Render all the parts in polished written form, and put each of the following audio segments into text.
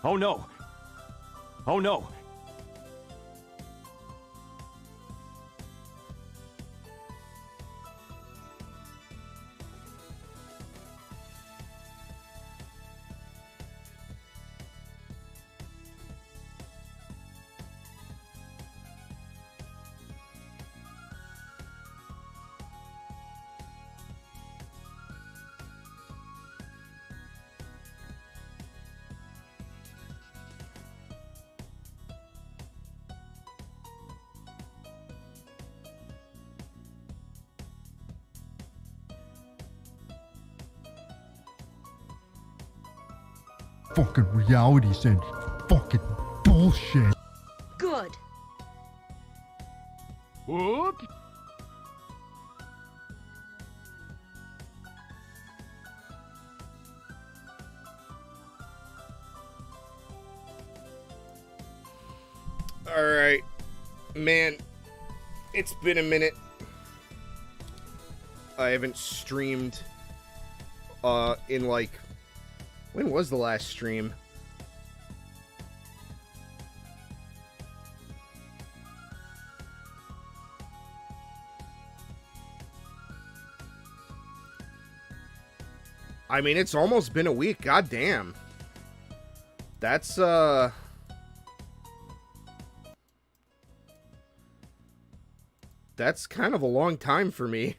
Oh no! Oh no! Fucking reality and fucking bullshit. Good. Whoop! Alright. Man, it's been a minute. I haven't streamed in like... When was the last stream? I mean, it's almost been a week. God damn. That's kind of a long time for me.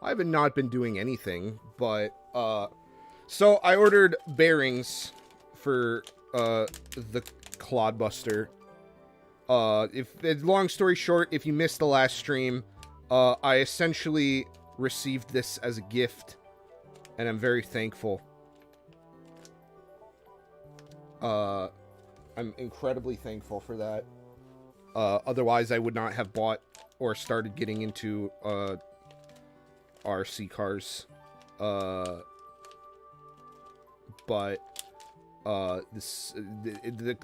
I have not been doing anything, but, so I ordered bearings for, the Clodbuster. Long story short, if you missed the last stream, I essentially received this as a gift, and I'm very thankful. I'm incredibly thankful for that. Otherwise, I would not have bought or started getting into, RC cars. The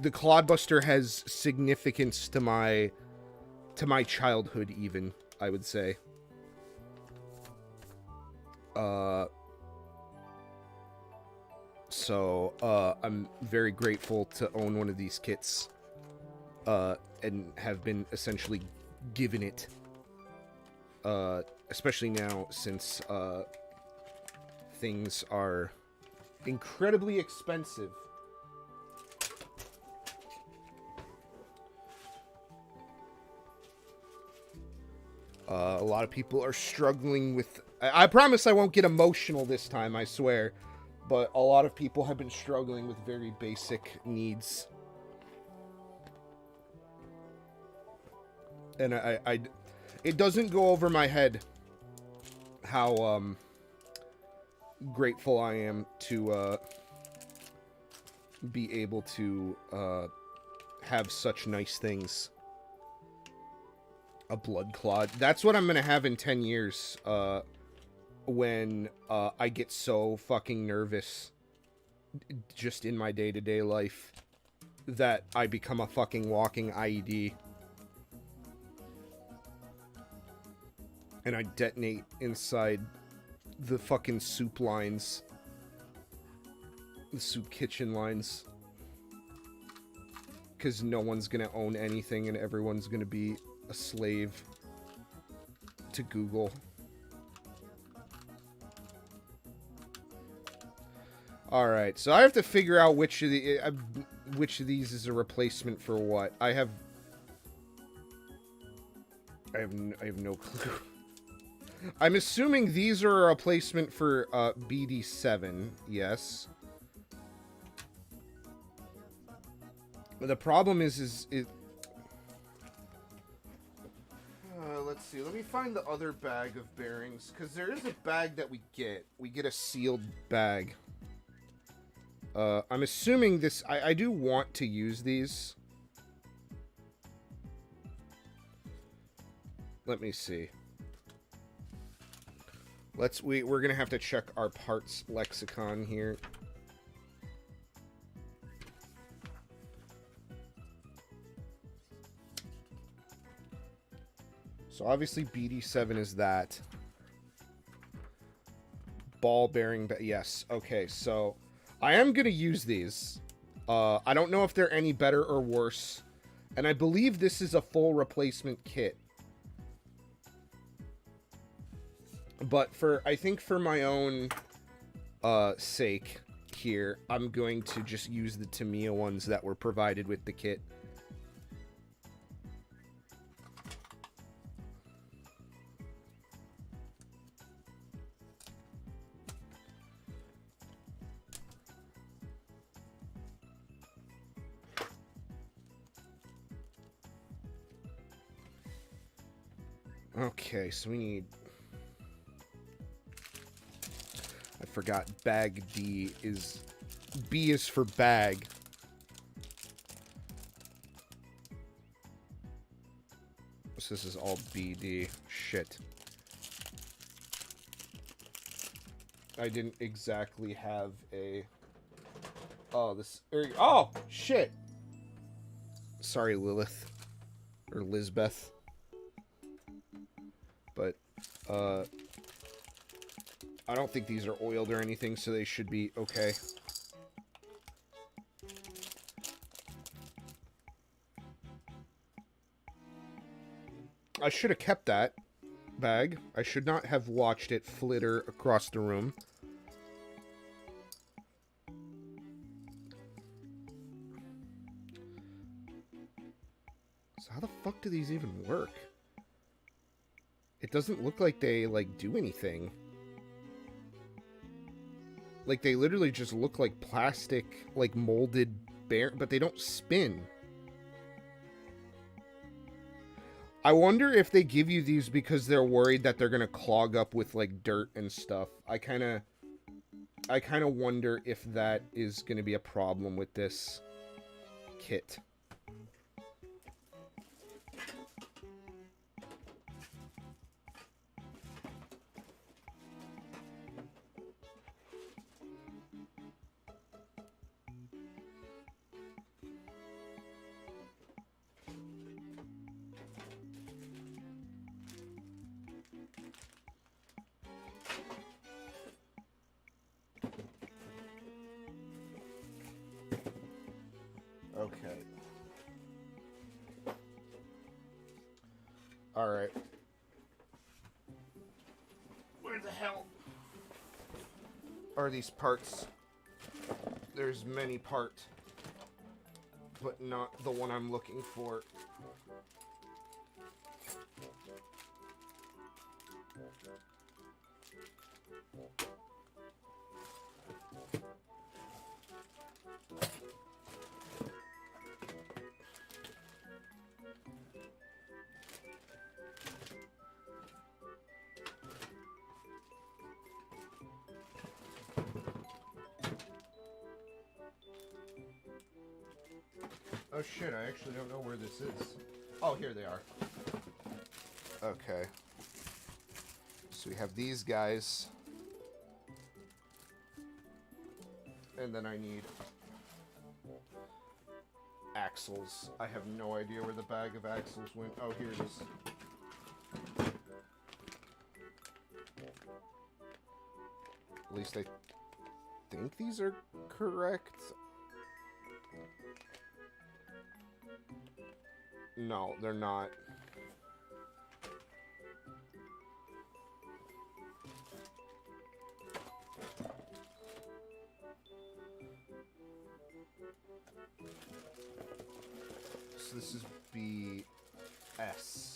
Clodbuster has significance to my childhood, even, I would say. So I'm very grateful to own one of these kits, and have been essentially given it, especially now since, things are incredibly expensive. A lot of people are struggling with... I promise I won't get emotional this time, I swear. But a lot of people have been struggling with very basic needs. And it doesn't go over my head how, grateful I am to, be able to, have such nice things. A blood clot. That's what I'm gonna have in 10 years, when, I get so fucking nervous just in my day-to-day life that I become a fucking walking IED. And I detonate inside the fucking soup lines. The soup kitchen lines. Because no one's gonna own anything and everyone's gonna be a slave to Google. Alright, so I have to figure out which of these is a replacement for what. I have no clue. I'm assuming these are a replacement for BD7, yes. The problem is let's see. Let me find the other bag of bearings, because there is a bag that we get. We get a sealed bag. I'm assuming this... I do want to use these. Let me see. We're gonna have to check our parts lexicon here. So obviously BD7 is that. ball bearing, but yes. Okay, so I am going to use these. I don't know if they're any better or worse. And I believe this is a full replacement kit. But I think for my own sake here, I'm going to just use the Tamiya ones that were provided with the kit. Okay, so we need... I forgot bag D is... B is for bag. So this is all BD. Shit. I didn't exactly have a... Oh, this... Oh, shit! Sorry, Lilith. Or Lizbeth. But, I don't think these are oiled or anything, so they should be okay. I should have kept that bag. I should not have watched it flitter across the room. So how the fuck do these even work? It doesn't look like they, like, do anything. Like, they literally just look like plastic, like, molded bear, but they don't spin. I wonder if they give you these because they're worried that they're gonna clog up with, like, dirt and stuff. I kinda wonder if that is gonna be a problem with this kit. Okay. Alright. Where the hell are these parts? There's many parts, but not the one I'm looking for. Oh shit, I actually don't know where this is. Oh, here they are. Okay. So we have these guys. And then I need axles. I have no idea where the bag of axles went. Oh, here it is. At least I think these are correct. No, they're not. So this is BS.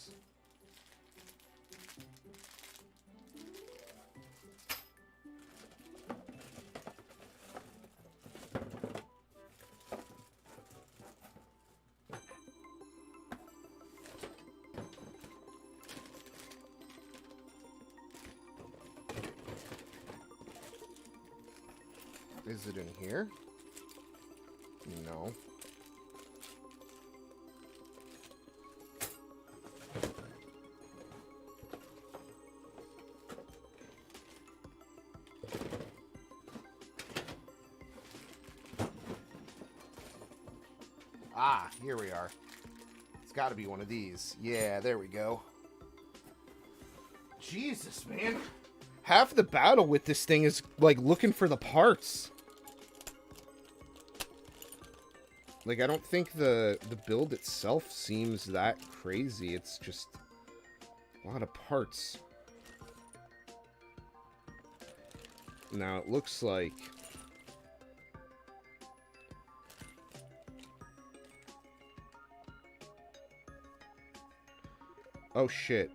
Is it in here? No. Ah, here we are. It's got to be one of these. Yeah, there we go. Jesus, man. Half the battle with this thing is, like, looking for the parts. Like, I don't think the build itself seems that crazy. It's just a lot of parts. Now, it looks like... Oh, shit.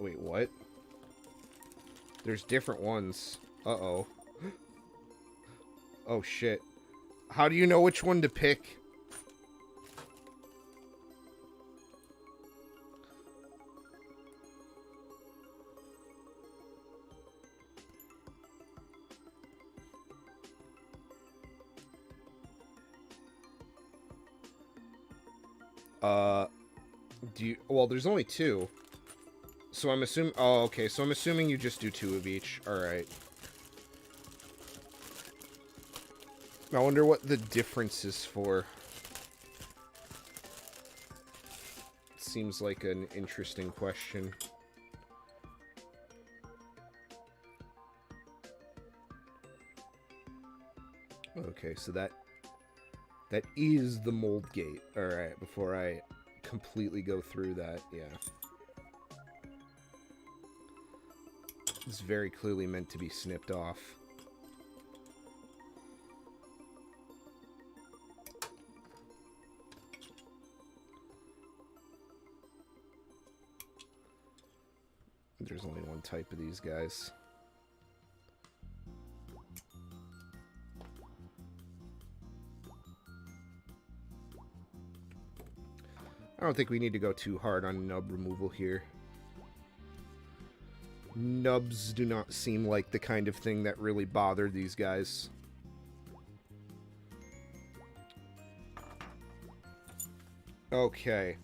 Wait, what? There's different ones. Uh-oh. Oh, shit. How do you know which one to pick? Well, there's only two. So I'm assuming... Oh, okay. So I'm assuming you just do two of each. Alright. I wonder what the difference is for. Seems like an interesting question. Okay, so that is the mold gate. Alright, before I completely go through that, yeah. It's very clearly meant to be snipped off. There's only one type of these guys. I don't think we need to go too hard on nub removal here. Nubs do not seem like the kind of thing that really bother these guys. Okay.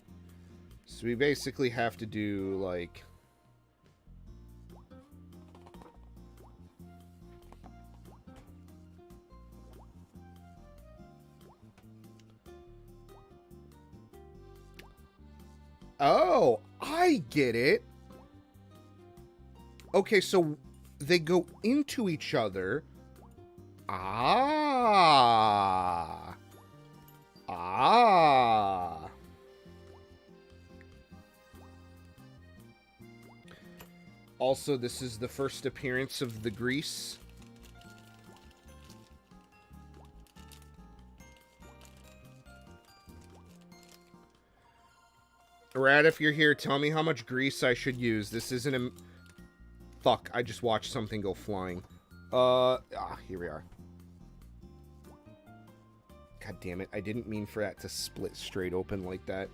So we basically have to do, like... Oh, I get it. Okay, so they go into each other. Ah. Ah. Also, this is the first appearance of the grease. Rad, if you're here, tell me how much grease I should use. This isn't a... Fuck, I just watched something go flying. Here we are. God damn it, I didn't mean for that to split straight open like that.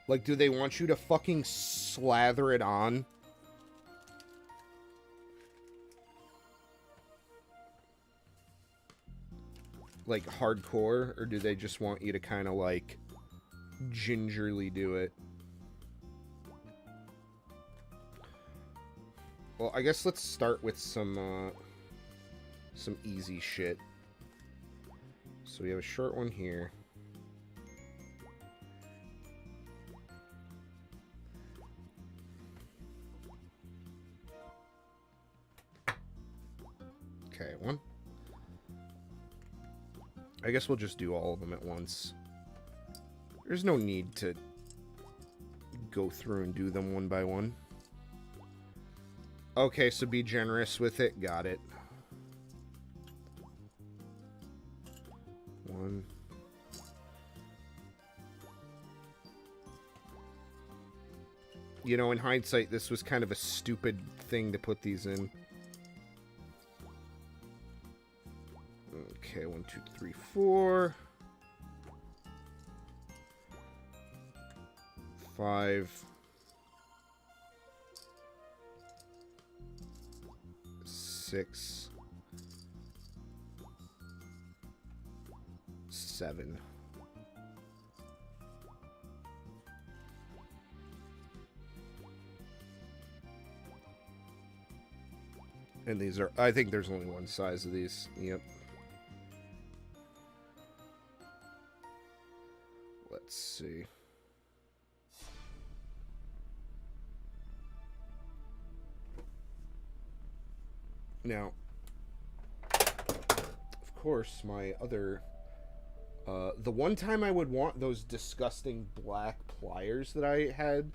Like, do they want you to fucking slather it on? Like, hardcore? Or do they just want you to kind of, like, gingerly do it? Well, I guess let's start with some easy shit. So we have a short one here. Okay, one. I guess we'll just do all of them at once. There's no need to go through and do them one by one. Okay, so be generous with it. Got it. One. You know, in hindsight, this was kind of a stupid thing to put these in. Okay, 1, 2, 3, 4. 5. 6. 7. And these are, I think there's only one size of these. Yep. Now, of course, my other... the one time I would want those disgusting black pliers that I had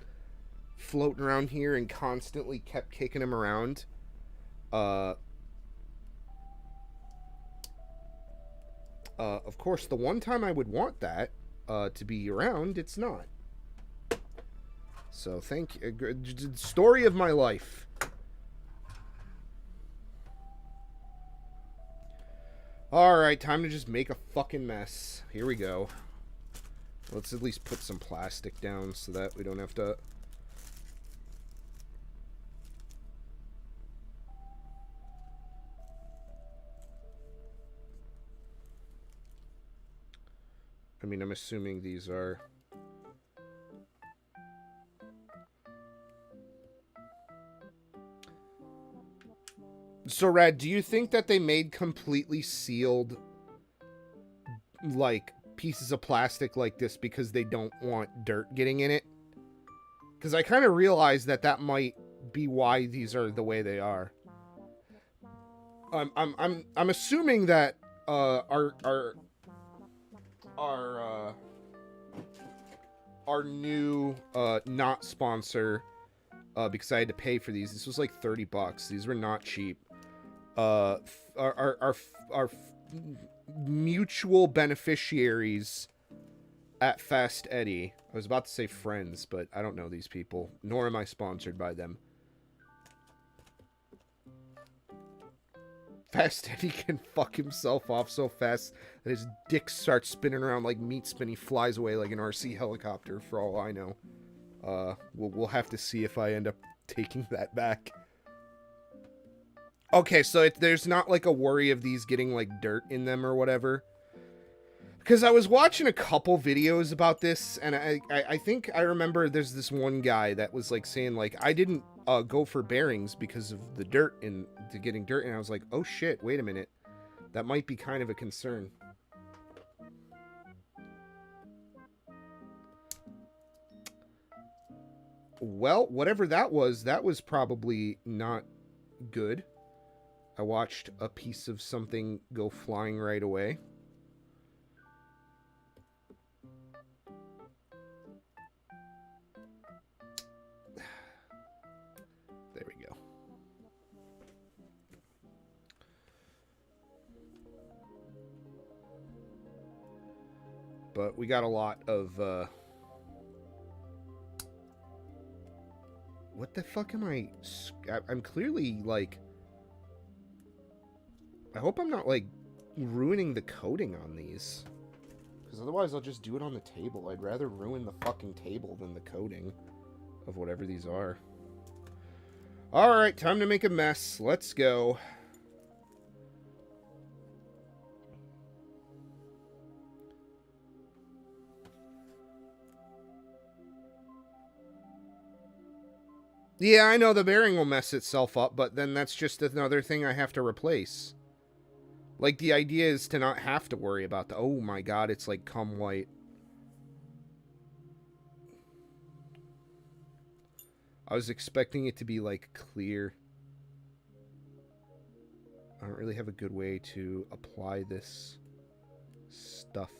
floating around here and constantly kept kicking them around. Of course, the one time I would want that to be around, it's not. So, thank you. Story of my life. Alright, time to just make a fucking mess. Here we go. Let's at least put some plastic down so that we don't have to... I mean, I'm assuming these are... So, Rad, do you think that they made completely sealed, like, pieces of plastic like this because they don't want dirt getting in it? Because I kind of realized that that might be why these are the way they are. I'm assuming that our new not sponsor, because I had to pay for these. This was like $30. These were not cheap. Our mutual beneficiaries at Fast Eddie. I was about to say friends, but I don't know these people, nor am I sponsored by them. Fast Eddie can fuck himself off so fast that his dick starts spinning around like meat spin. He flies away like an RC helicopter, for all I know. We'll have to see if I end up taking that back. Okay, so there's not like a worry of these getting like dirt in them or whatever. Because I was watching a couple videos about this, and I think I remember there's this one guy that was like saying like, I didn't go for bearings because of the dirt and getting dirt, and I was like, oh shit, wait a minute, that might be kind of a concern. Well, whatever that was probably not good. I watched a piece of something go flying right away. There we go. But we got a lot of, what the fuck am I'm clearly, like... I hope I'm not, like, ruining the coating on these. Because otherwise I'll just do it on the table. I'd rather ruin the fucking table than the coating of whatever these are. Alright, time to make a mess. Let's go. Yeah, I know the bearing will mess itself up, but then that's just another thing I have to replace. Like, the idea is to not have to worry about the... Oh my god, it's like cum white. I was expecting it to be, like, clear. I don't really have a good way to apply this stuff.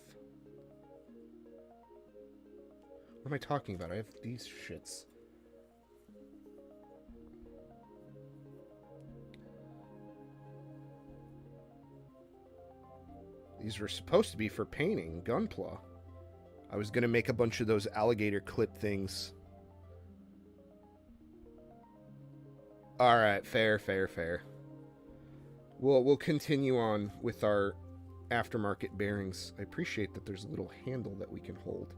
What am I talking about? I have these shits. These were supposed to be for painting Gunpla. I was going to make a bunch of those alligator clip things. Alright, fair. We'll continue on with our aftermarket bearings. I appreciate that there's a little handle that we can hold.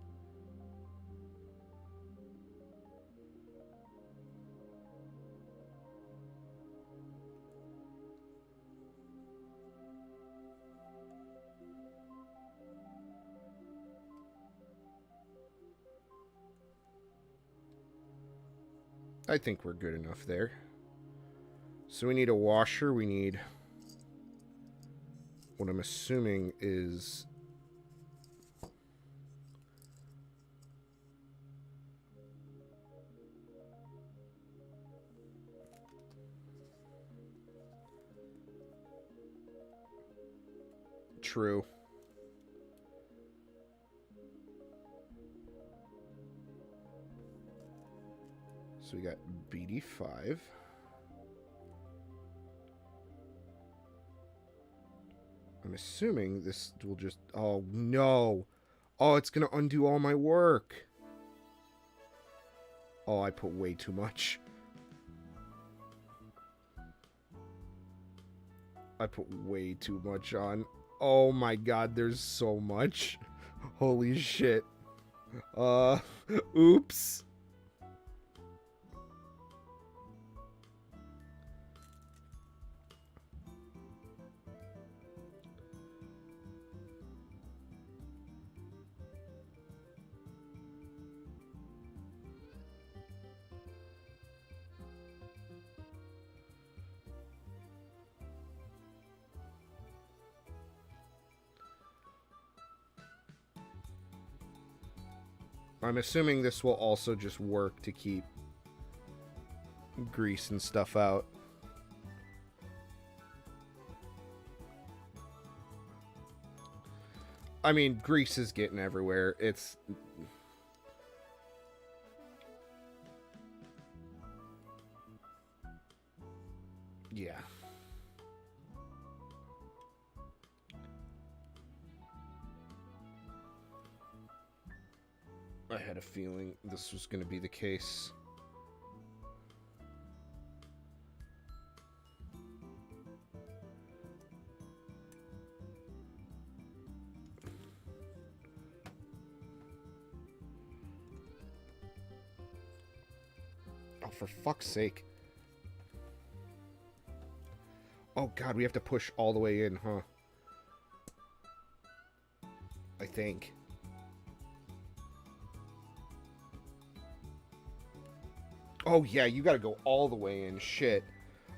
I think we're good enough there. So we need a washer. We need what I'm assuming is true. So we got BD5. I'm assuming this will just... Oh, no. Oh, it's going to undo all my work. Oh, I put way too much. I put way too much on. Oh my god, there's so much. Holy shit. Oops. I'm assuming this will also just work to keep grease and stuff out. I mean, grease is getting everywhere. It's... Yeah. I had a feeling this was going to be the case. Oh, for fuck's sake. Oh god, we have to push all the way in, huh? I think. Oh yeah, you gotta go all the way in. Shit.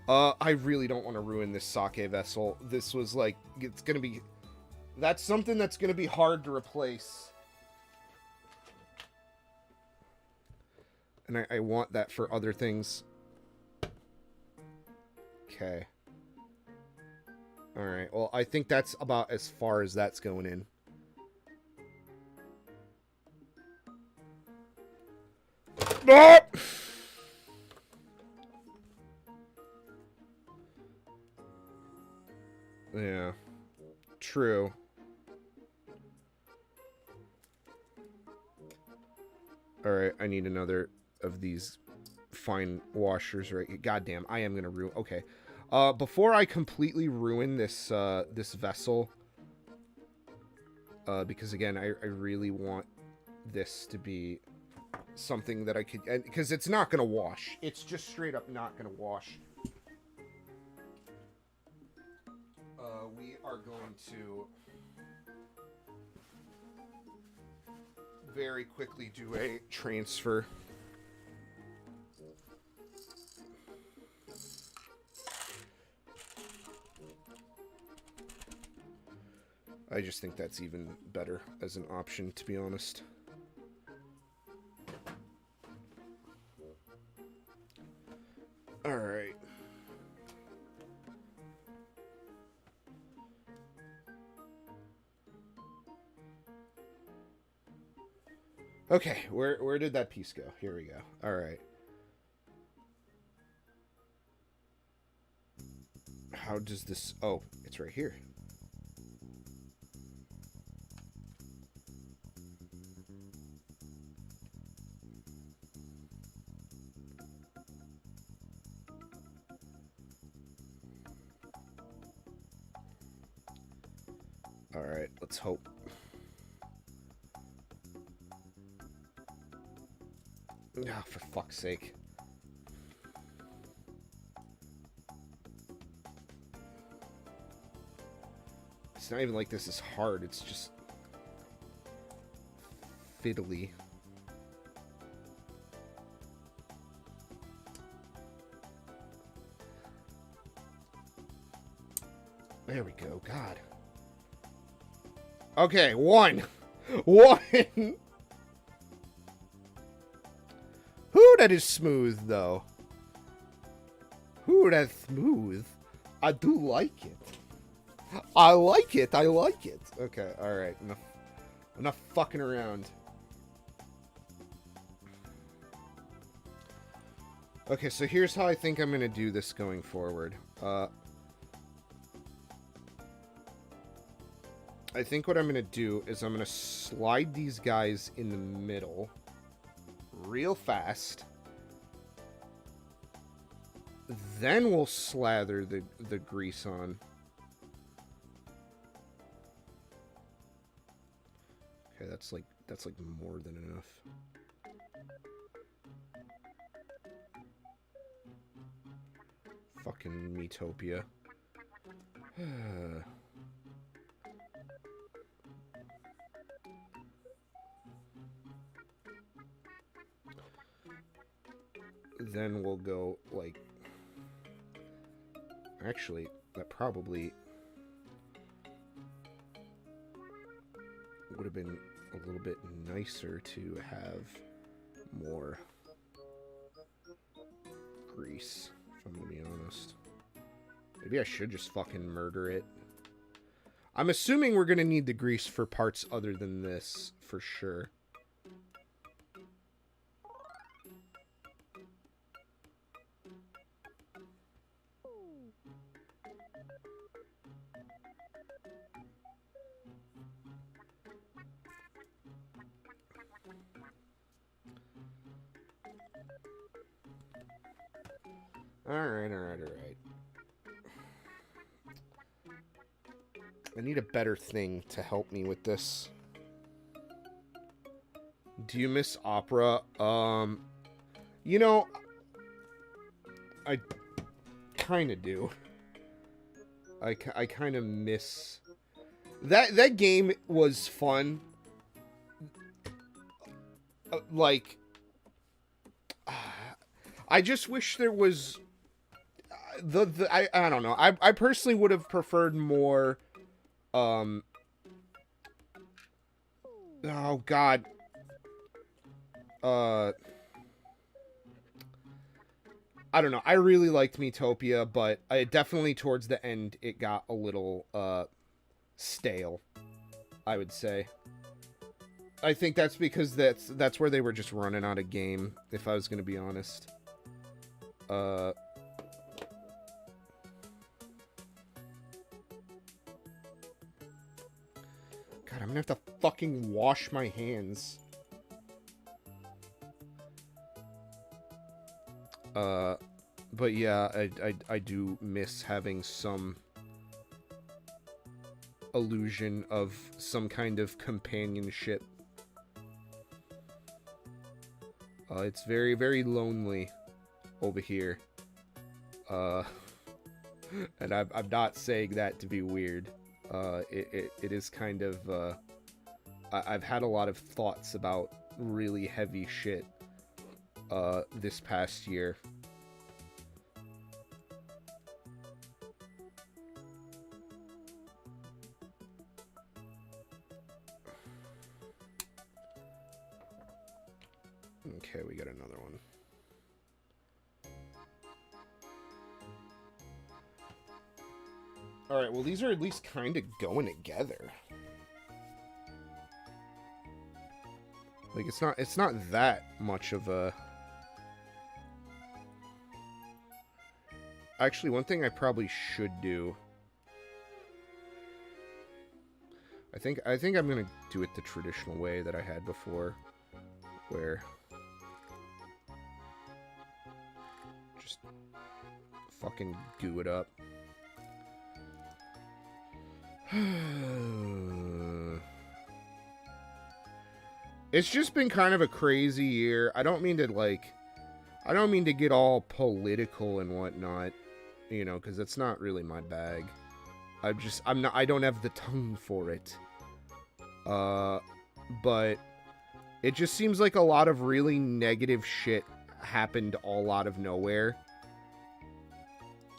I really don't want to ruin this sake vessel. This was like, it's gonna be... That's something that's gonna be hard to replace. And I want that for other things. Okay. Alright, well, I think that's about as far as that's going in. No! Yeah. True. Alright, I need another of these fine washers right. Goddamn, I am gonna ruin... Okay. Before I completely ruin this, this vessel... because again, I really want this to be something that I could... Because it's not gonna wash. It's just straight up not gonna wash. We are going to very quickly do a transfer. I just think that's even better as an option, to be honest. All right. Okay, where did that piece go? Here we go. All right. How does this... Oh, it's right here. All right, let's hope. Ah, for fuck's sake. It's not even like this is hard, it's just fiddly. There we go, God. Okay, one. One. Who that is smooth, though. Who that smooth. I do like it. I like it. I like it. Okay, alright. Enough fucking around. Okay, so here's how I think I'm going to do this going forward. I think what I'm going to do is I'm going to slide these guys in the middle real fast. Then we'll slather the grease on. Okay, that's like more than enough. Fucking Metopia. Then we'll go, like... Actually, that probably would have been a little bit nicer to have more grease, if I'm gonna be honest. Maybe I should just fucking murder it. I'm assuming we're gonna need the grease for parts other than this, for sure. Alright. I need a better thing to help me with this. Do you miss opera? You know, I kind of do. I kind of miss... That game was fun. Like... I just wish there was... I don't know. I personally would have preferred more... Oh, God. I don't know. I really liked Metopia, but definitely towards the end, it got a little, stale, I would say. I think that's because that's where they were just running out of game, if I was going to be honest. God, I'm gonna have to fucking wash my hands. But yeah, I do miss having some illusion of some kind of companionship. It's very, very lonely over here. And I'm not saying that to be weird. It is kind of, I've had a lot of thoughts about really heavy shit, this past year. Okay, we got another one. Alright, well, these are at least kind of going together. Like, it's not that much of a... Actually, one thing I probably should do... I think I'm gonna do it the traditional way that I had before. Where... just fucking goo it up. It's just been kind of a crazy year. I don't mean to get all political and whatnot, you know, because it's not really my bag. I don't have the tongue for it. But it just seems like a lot of really negative shit happened all out of nowhere.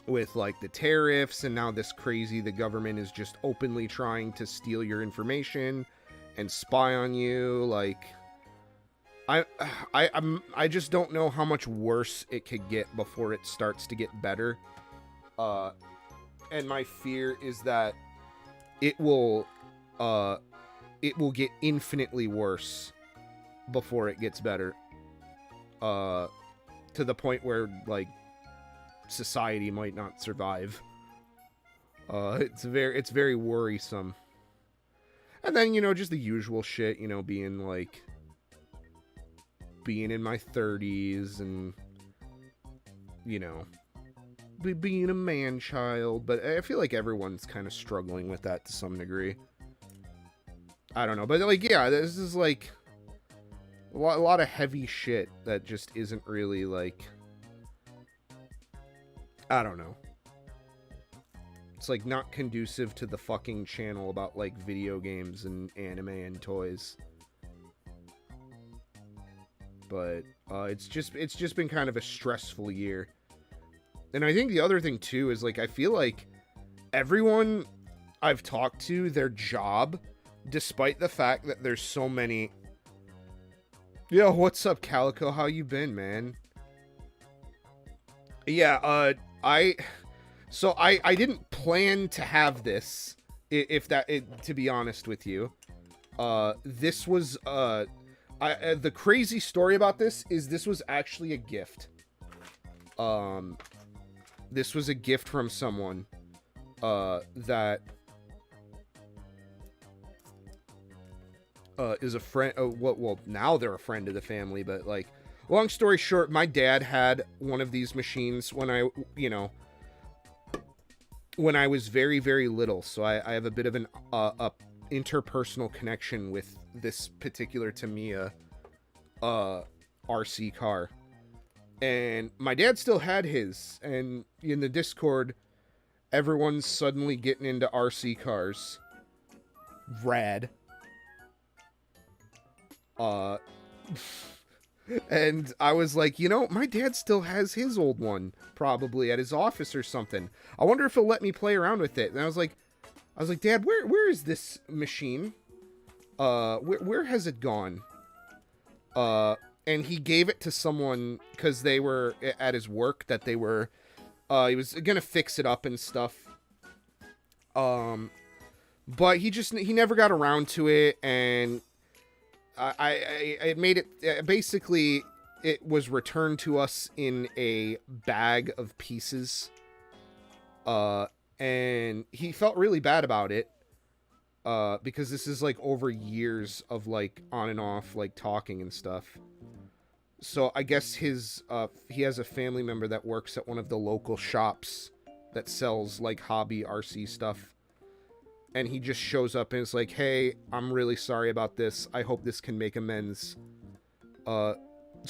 With, like, the tariffs, and now this crazy, the government is just openly trying to steal your information and spy on you. Like, I just don't know how much worse it could get before it starts to get better. And my fear is that it will get infinitely worse before it gets better. To the point where, like, society might not survive. It's very worrisome. And then, you know, just the usual shit, you know, being in my 30s and, you know, being a man-child. But I feel like everyone's kind of struggling with that to some degree. I don't know. But, like, yeah, this is, like, a lot of heavy shit that just isn't really, like, I don't know. It's, like, not conducive to the fucking channel about, like, video games and anime and toys. But, it's just been kind of a stressful year. And I think the other thing, too, is, like, I feel like everyone I've talked to, their job, despite the fact that there's so many... Yo, what's up, Calico? How you been, man? Yeah, So I didn't plan to have this, to be honest with you. This was, the crazy story about this is this was actually a gift. This was a gift from someone, that, is a friend, well, now they're a friend of the family, but, like, long story short, my dad had one of these machines when I, you know, when I was very, very little, so I have a bit of an a interpersonal connection with this particular Tamiya RC car. And my dad still had his, and in the Discord, everyone's suddenly getting into RC cars. Rad. And I was like, you know, my dad still has his old one, probably at his office or something. I wonder if he'll let me play around with it. And I was like, Dad, where is this machine? Where has it gone? And he gave it to someone because they were at his work that they were, he was gonna fix it up and stuff. But he never got around to it, and I made it, basically, it was returned to us in a bag of pieces. And he felt really bad about it. Because this is, like, over years of, like, on and off, like, talking and stuff. So I guess he has a family member that works at one of the local shops that sells, like, hobby RC stuff. And he just shows up and is like, hey, I'm really sorry about this. I hope this can make amends. So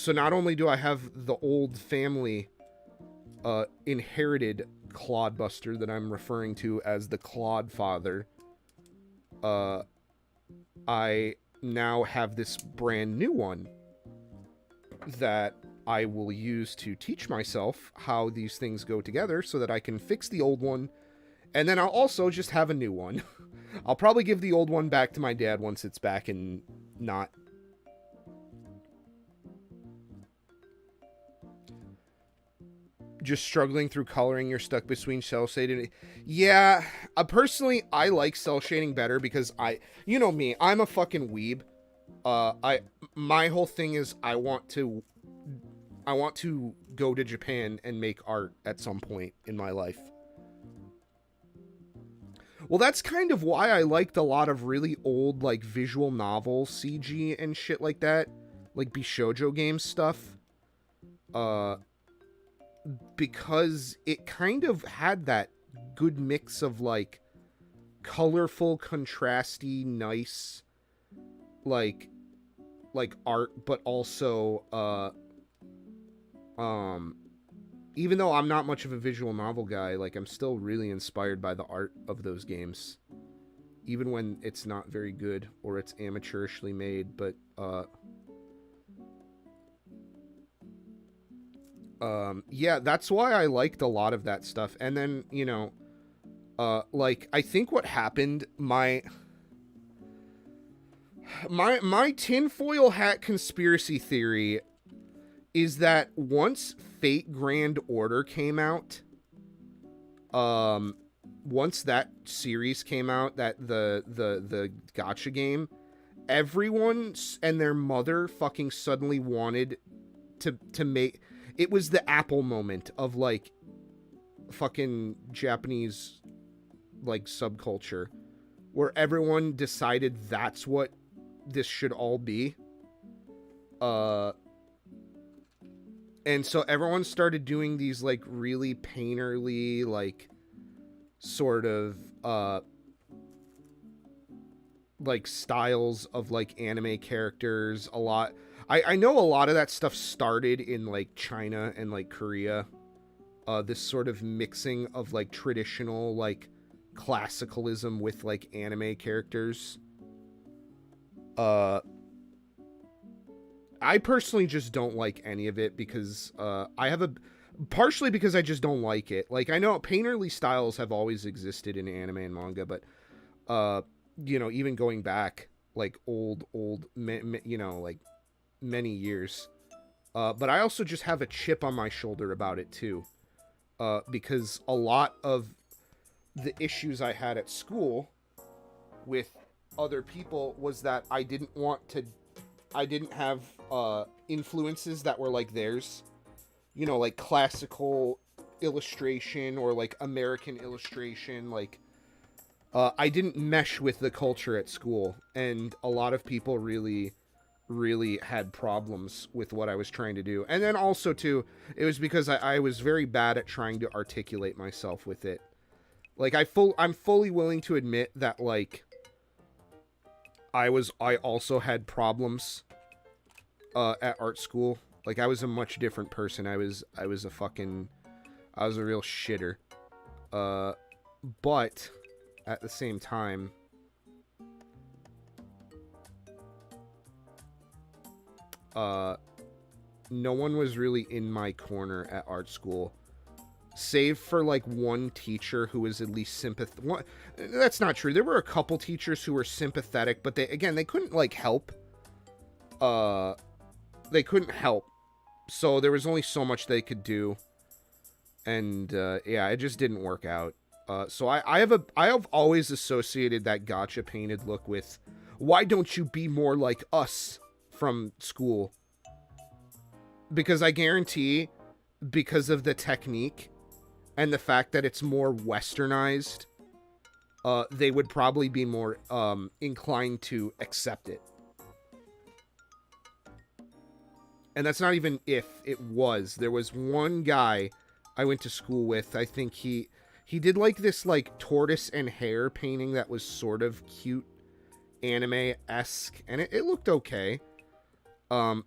not only do I have the old family inherited Clodbuster that I'm referring to as the Clodfather, I now have this brand new one that I will use to teach myself how these things go together so that I can fix the old one. And then I'll also just have a new one. I'll probably give the old one back to my dad once it's back and not. Just struggling through coloring, you're stuck between cell shading. Yeah, personally, I like cell shading better because you know me, I'm a fucking weeb. My whole thing is I want to go to Japan and make art at some point in my life. Well, that's kind of why I liked a lot of really old, like, visual novel CG and shit like that. Like, Bishoujo games stuff. Because it kind of had that good mix of, like, colorful, contrasty, nice, like art, but also, even though I'm not much of a visual novel guy, like, I'm still really inspired by the art of those games. Even when it's not very good, or it's amateurishly made, but, yeah, that's why I liked a lot of that stuff. And then, you know, like, I think what happened, my tinfoil hat conspiracy theory is that once Fate Grand Order came out, once that series came out, that the gacha game, everyone and their mother fucking suddenly wanted to make it. Was the Apple moment of like fucking Japanese like subculture, where everyone decided that's what this should all be. And so everyone started doing these like really painterly, like sort of like styles of like anime characters. A lot, I know a lot of that stuff started in like China and like Korea. This sort of mixing of like traditional like classicalism with like anime characters. I personally just don't like any of it because partially because I just don't like it. Like, I know painterly styles have always existed in anime and manga, but you know, even going back like old you know, like many years. But I also just have a chip on my shoulder about it too. Because a lot of the issues I had at school with other people was that I didn't have influences that were like theirs, you know, like classical illustration or like American illustration. Like, I didn't mesh with the culture at school, and a lot of people really had problems with what I was trying to do. And then also too, it was because I was very bad at trying to articulate myself with it. Like, I'm fully willing to admit that, like, I also had problems at art school. Like, I was a much different person. I was a real shitter. But at the same time, no one was really in my corner at art school, save for like one teacher who was at least sympathetic. That's not true. There were a couple teachers who were sympathetic, but they couldn't like help. They couldn't help, so there was only so much they could do, and yeah, it just didn't work out. So I have always associated that gacha painted look with, why don't you be more like us from school? Because I guarantee, because of the technique and the fact that it's more westernized, they would probably be more inclined to accept it. And that's not even if, it was. There was one guy I went to school with, I think he did like this like tortoise and hare painting that was sort of cute anime-esque, and it looked okay. And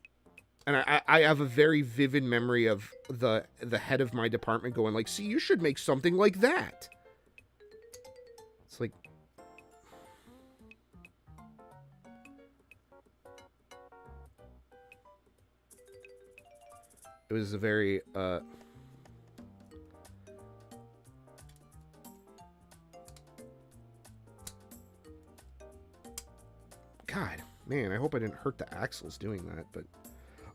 I have a very vivid memory of the head of my department going like, see, you should make something like that. It's like, it was a very God, man, I hope I didn't hurt the axles doing that, but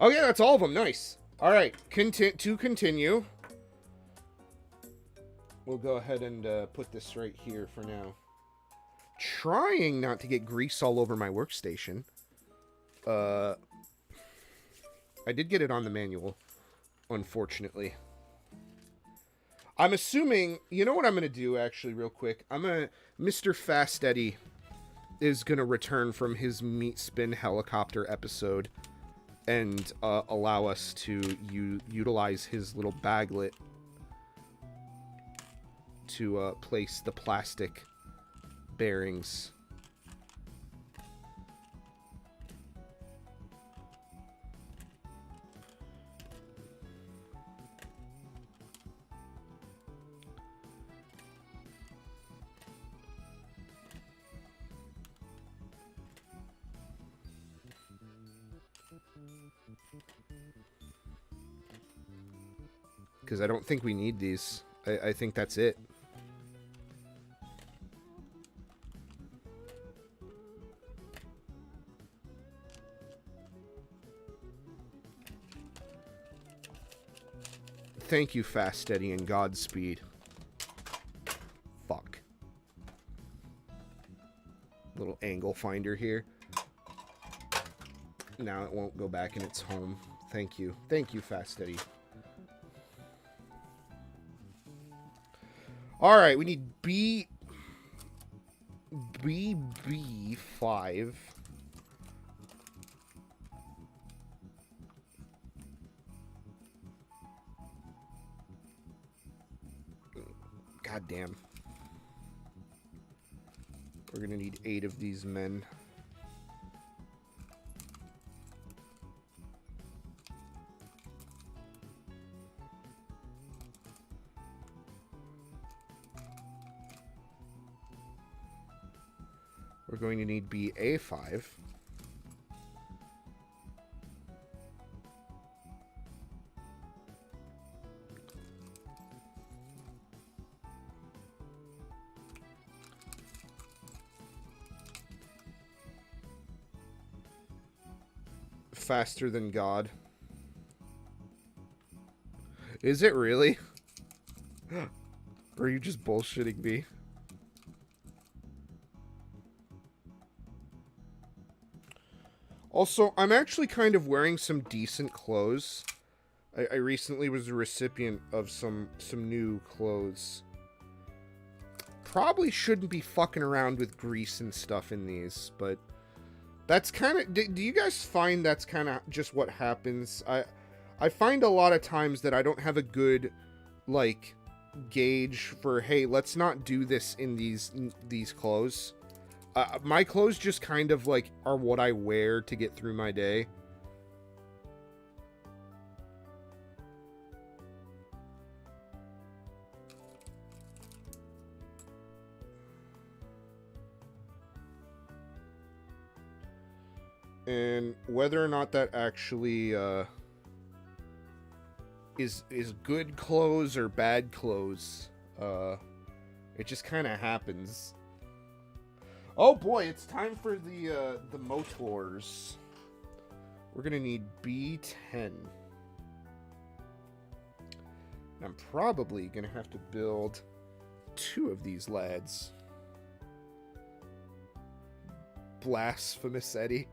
okay, that's all of them. Nice. All right, to continue, we'll go ahead and put this right here for now. Trying not to get grease all over my workstation. I did get it on the manual, unfortunately. I'm assuming, you know what I'm going to do, actually, real quick? Mr. Fast Eddie is going to return from his meat spin helicopter episode and allow us to utilize his little baglet to place the plastic bearings. Because I don't think we need these. I think that's it. Thank you, Fast Eddie, and Godspeed. Fuck. angle finder here. Now it won't go back in its home. Thank you. Thank you, Fast Eddie. Alright, we need BB5. God damn. We're gonna need 8 of these men. We're going to need BA5. Faster than God. Is it really? Or are you just bullshitting me? Also, I'm actually kind of wearing some decent clothes. I recently was a recipient of some new clothes. Probably shouldn't be fucking around with grease and stuff in these, but that's kind of... Do you guys find that's kind of just what happens? I find a lot of times that I don't have a good, like, gauge for, hey, let's not do this in these clothes. My clothes just kind of, like, are what I wear to get through my day. And whether or not that actually, is good clothes or bad clothes, it just kind of happens. Oh boy, it's time for the motors. We're gonna need B10. I'm probably gonna have to build 2 of these lads. Blasphemous Eddie.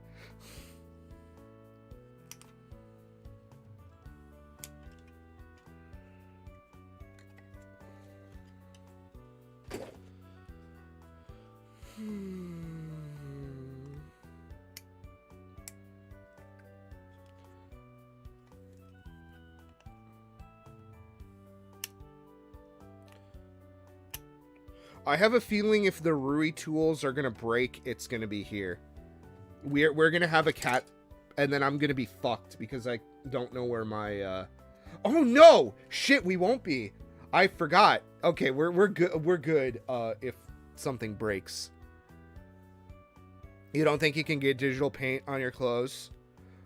I have a feeling if the Rui tools are gonna break, it's gonna be here. We're gonna have a cat, and then I'm gonna be fucked because I don't know where my Oh no! Shit, we won't be. I forgot. Okay, we're good. We're good. If something breaks. You don't think you can get digital paint on your clothes?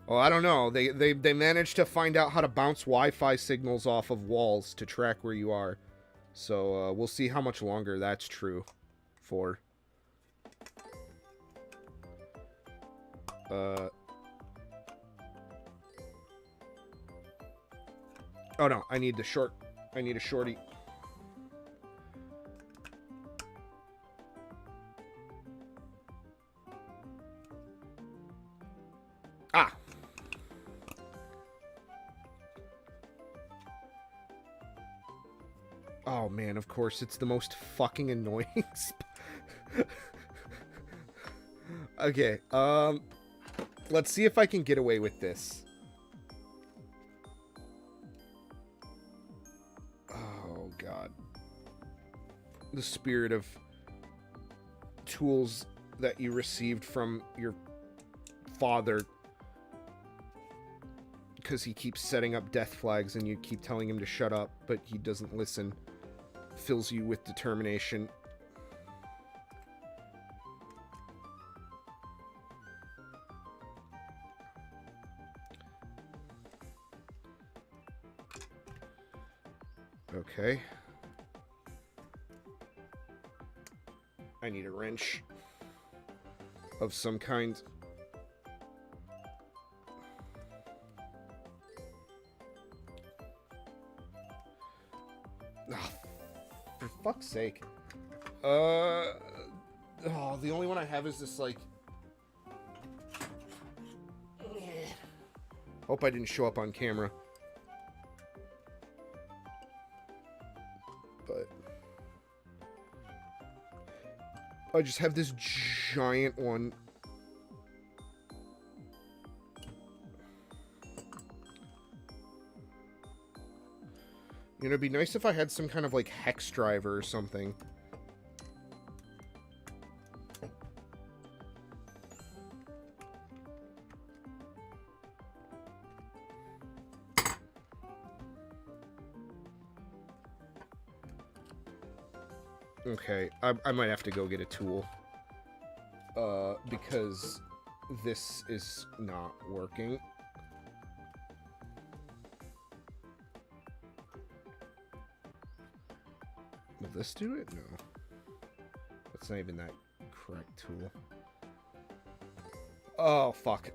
Oh, I don't know. They managed to find out how to bounce Wi-Fi signals off of walls to track where you are. So, we'll see how much longer that's true for. Oh no, I need a shorty. Ah! Oh man, of course, it's the most fucking annoying Okay, let's see if I can get away with this. Oh god. The spirit of tools that you received from your father, because he keeps setting up death flags and you keep telling him to shut up, but he doesn't listen, fills you with determination. Okay. I need a wrench of some kind. Oh, for fuck's sake. Oh, the only one I have is this, like... Hope I didn't show up on camera. But... I just have this giant one. You know, it'd be nice if I had some kind of, like, hex driver or something. Okay, I might have to go get a tool. Because this is not working. Will this do it? No. That's not even that correct tool. Oh, fuck.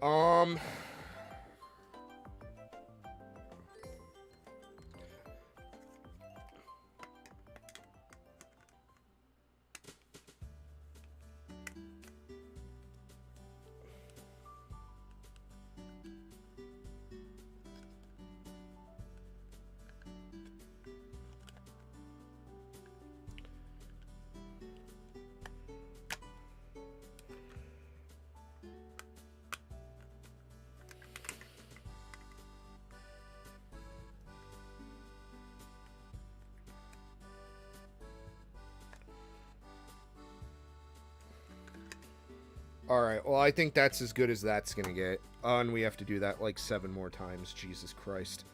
Alright, well, I think that's as good as that's gonna get. And we have to do that like 7 more times. Jesus Christ.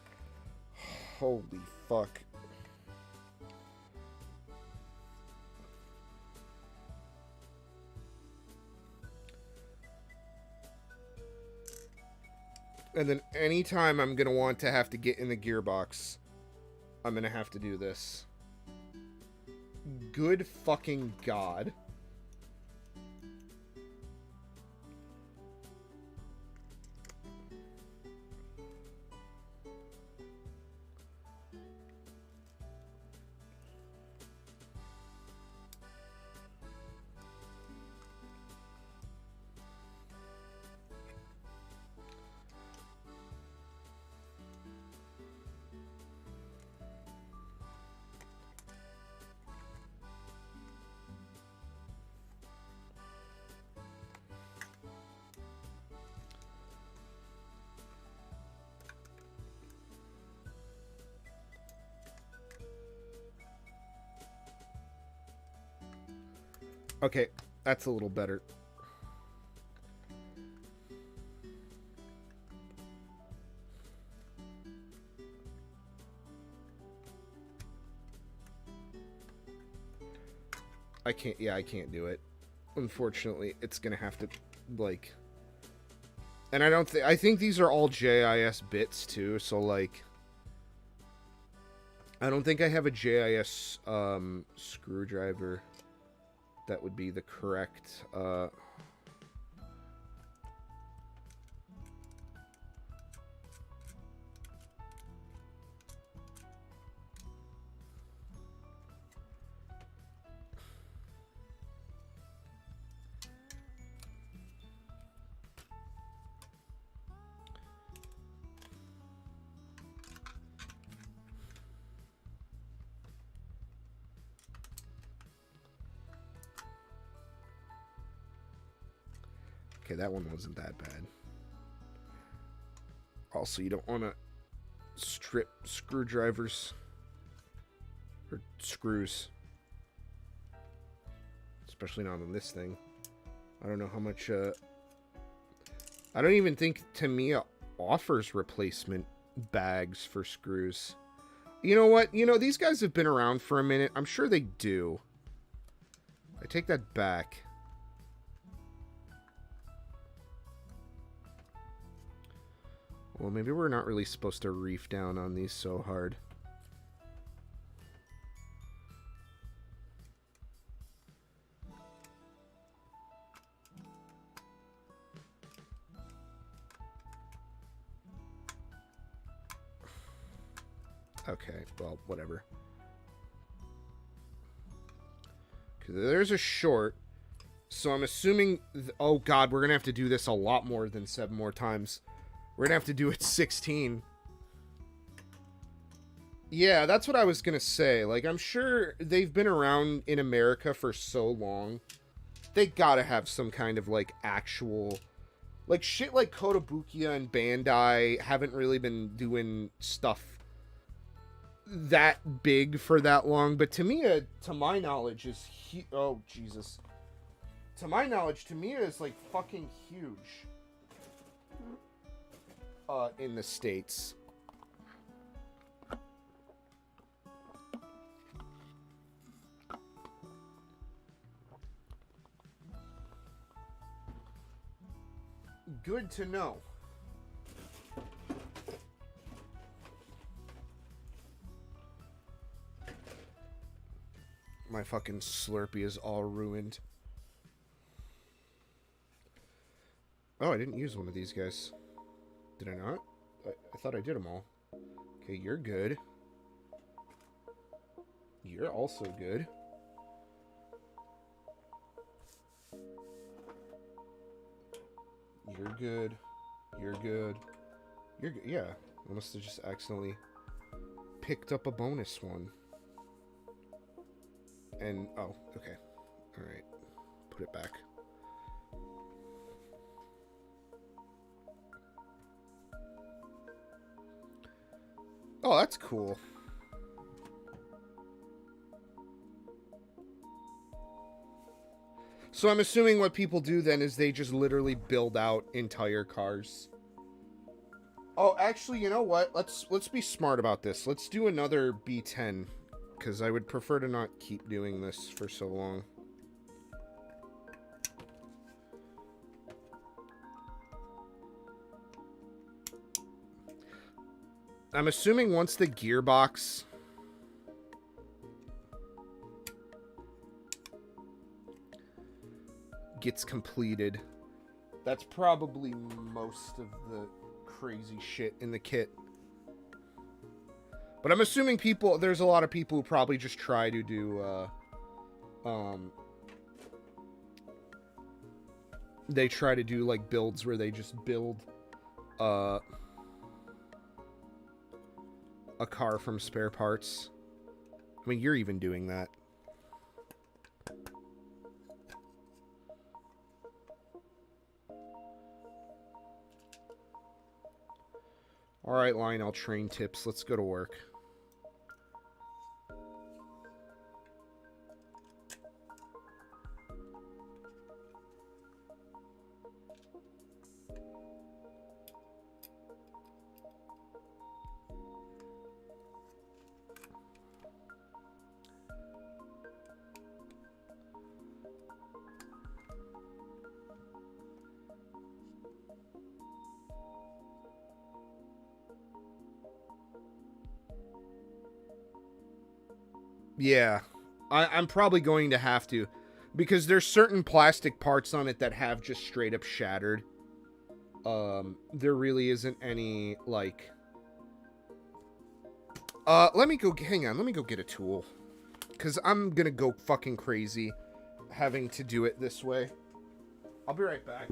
Holy fuck. And then anytime I'm gonna want to have to get in the gearbox, I'm gonna have to do this. Good fucking God. Okay, that's a little better. I can't, yeah, I can't do it. Unfortunately, it's gonna have to, like... And I think these are all JIS bits, too, so, like... I don't think I have a JIS, screwdriver that would be the correct, Okay, that one wasn't that bad. Also, you don't want to strip screwdrivers or screws, especially not on this thing. I don't know how much. I don't even think Tamiya offers replacement bags for screws. You know what? You know, these guys have been around for a minute. I'm sure they do. I take that back. Well, maybe we're not really supposed to reef down on these so hard. Okay, well, whatever. 'Cause there's a short, So I'm assuming... oh, God, we're going to have to do this a lot more than 7 more times. We're going to have to do it 16. Yeah, that's what I was going to say. Like, I'm sure they've been around in America for so long. They gotta have some kind of, like, actual... like, shit like Kotobukiya and Bandai haven't really been doing stuff that big for that long. But Tamiya, to my knowledge, is... oh, Jesus. To my knowledge, Tamiya is, like, fucking huge. In the States. Good to know. My fucking Slurpee is all ruined. Oh, I didn't use one of these guys. Did I not? I thought I did them all. Okay, you're good. You're also good. You're good. You're good. You're good. Yeah. I must have just accidentally picked up a bonus one. And, oh, okay. Alright. Put it back. Oh, that's cool. So I'm assuming what people do then is they just literally build out entire cars. Oh, actually, you know what? Let's be smart about this. Let's do another B10, because I would prefer to not keep doing this for so long. I'm assuming once the gearbox... gets completed, that's probably most of the crazy shit in the kit. But I'm assuming there's a lot of people who probably just try to do they try to do like builds where they just build a car from spare parts. I mean, you're even doing that. Alright, Lionel Train Tips. Let's go to work. Yeah, I'm probably going to have to, because there's certain plastic parts on it that have just straight up shattered. There really isn't any, like... let me go, hang on, let me go get a tool. Because I'm gonna go fucking crazy having to do it this way. I'll be right back.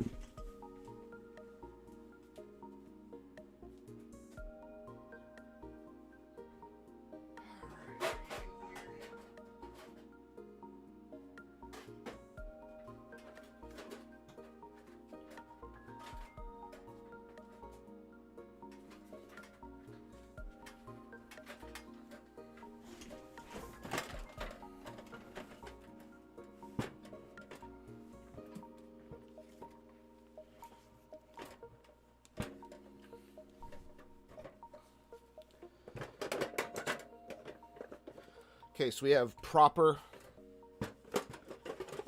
Okay, so we have proper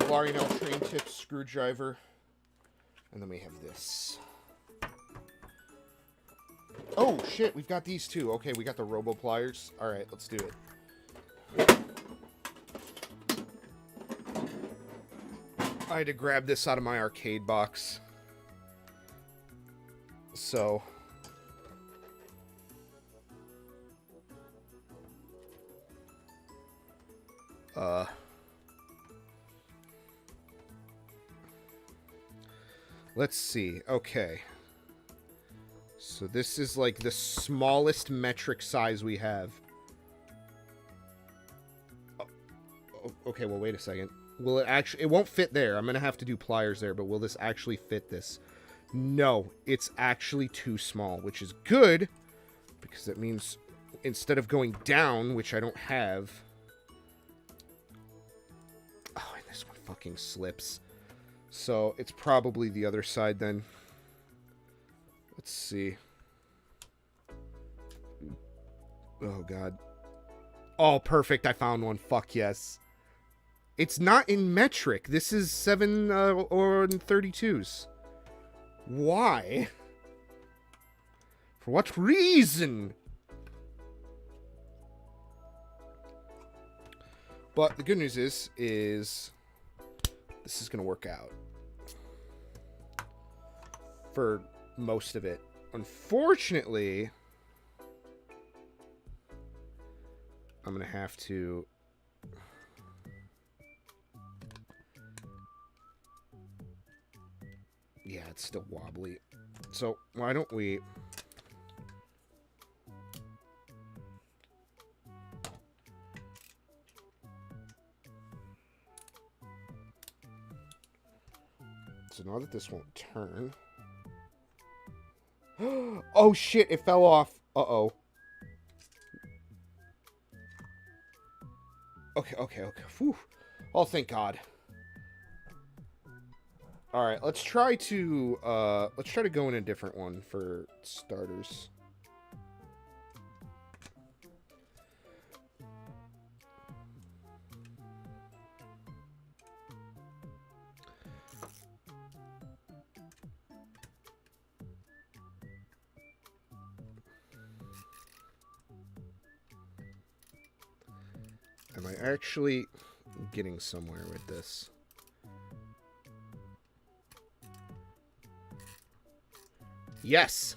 Lionel Train Tip screwdriver, and then we have this. Oh, shit, we've got these too. Okay, we got the Robo Pliers. Alright, let's do it. I had to grab this out of my arcade box. So... Let's see. Okay. So this is like the smallest metric size we have. Oh, okay, well, wait a second. Will it actually... It won't fit there. I'm going to have to do pliers there, but will this actually fit this? No, it's actually too small, which is good, because that means instead of going down, which I don't have... Oh, and this one fucking slips. So it's probably the other side then. Let's see. Oh, God. Oh, perfect. I found one. Fuck yes. It's not in metric. This is 7 or 32s. Why? For what reason? But the good news is this is going to work out. For most of it. Unfortunately, I'm going to have to... Yeah, it's still wobbly. So, why don't we... So now that this won't turn... Oh, shit, it fell off. Uh-oh. Okay. Whew. Oh, thank God. All right, let's try to go in a different one for starters. Am I actually getting somewhere with this? Yes!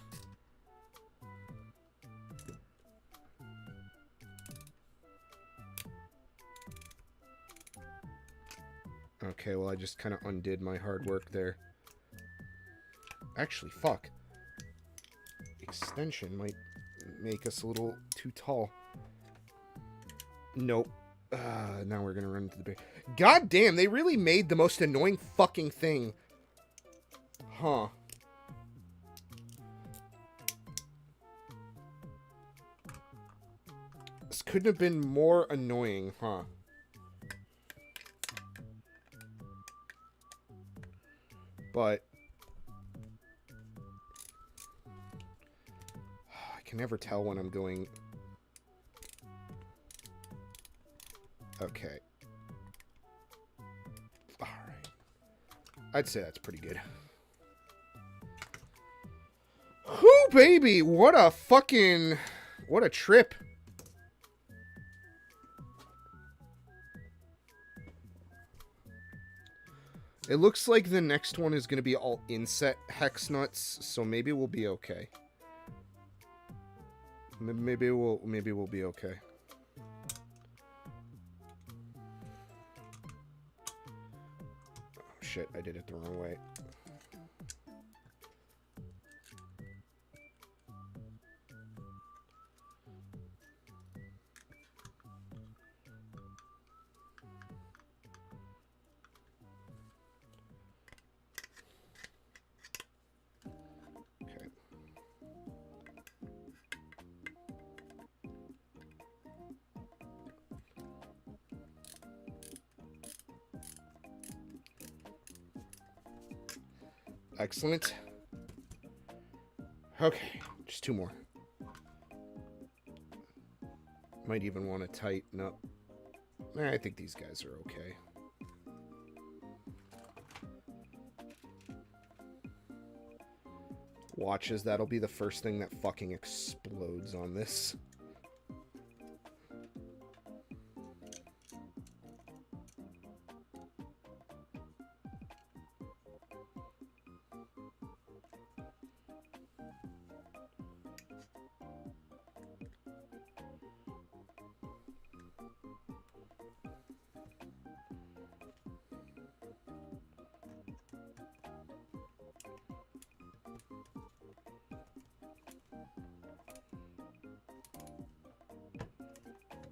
Okay, well, I just kind of undid my hard work there. Actually, fuck. Extension might make us a little too tall. Nope. Now we're gonna run into the big... God damn, they really made the most annoying fucking thing. Huh. This couldn't have been more annoying, huh? But... I can never tell when I'm going... Okay. Alright. I'd say that's pretty good. Whoo, baby! What a fucking... What a trip. It looks like the next one is going to be all inset hex nuts, so maybe we'll be okay. Maybe we'll be okay. Oh, shit, I did it the wrong way. Excellent. Okay, just two more. Might even want to tighten up. I think these guys are okay. Watch as that'll be the first thing that fucking explodes on this.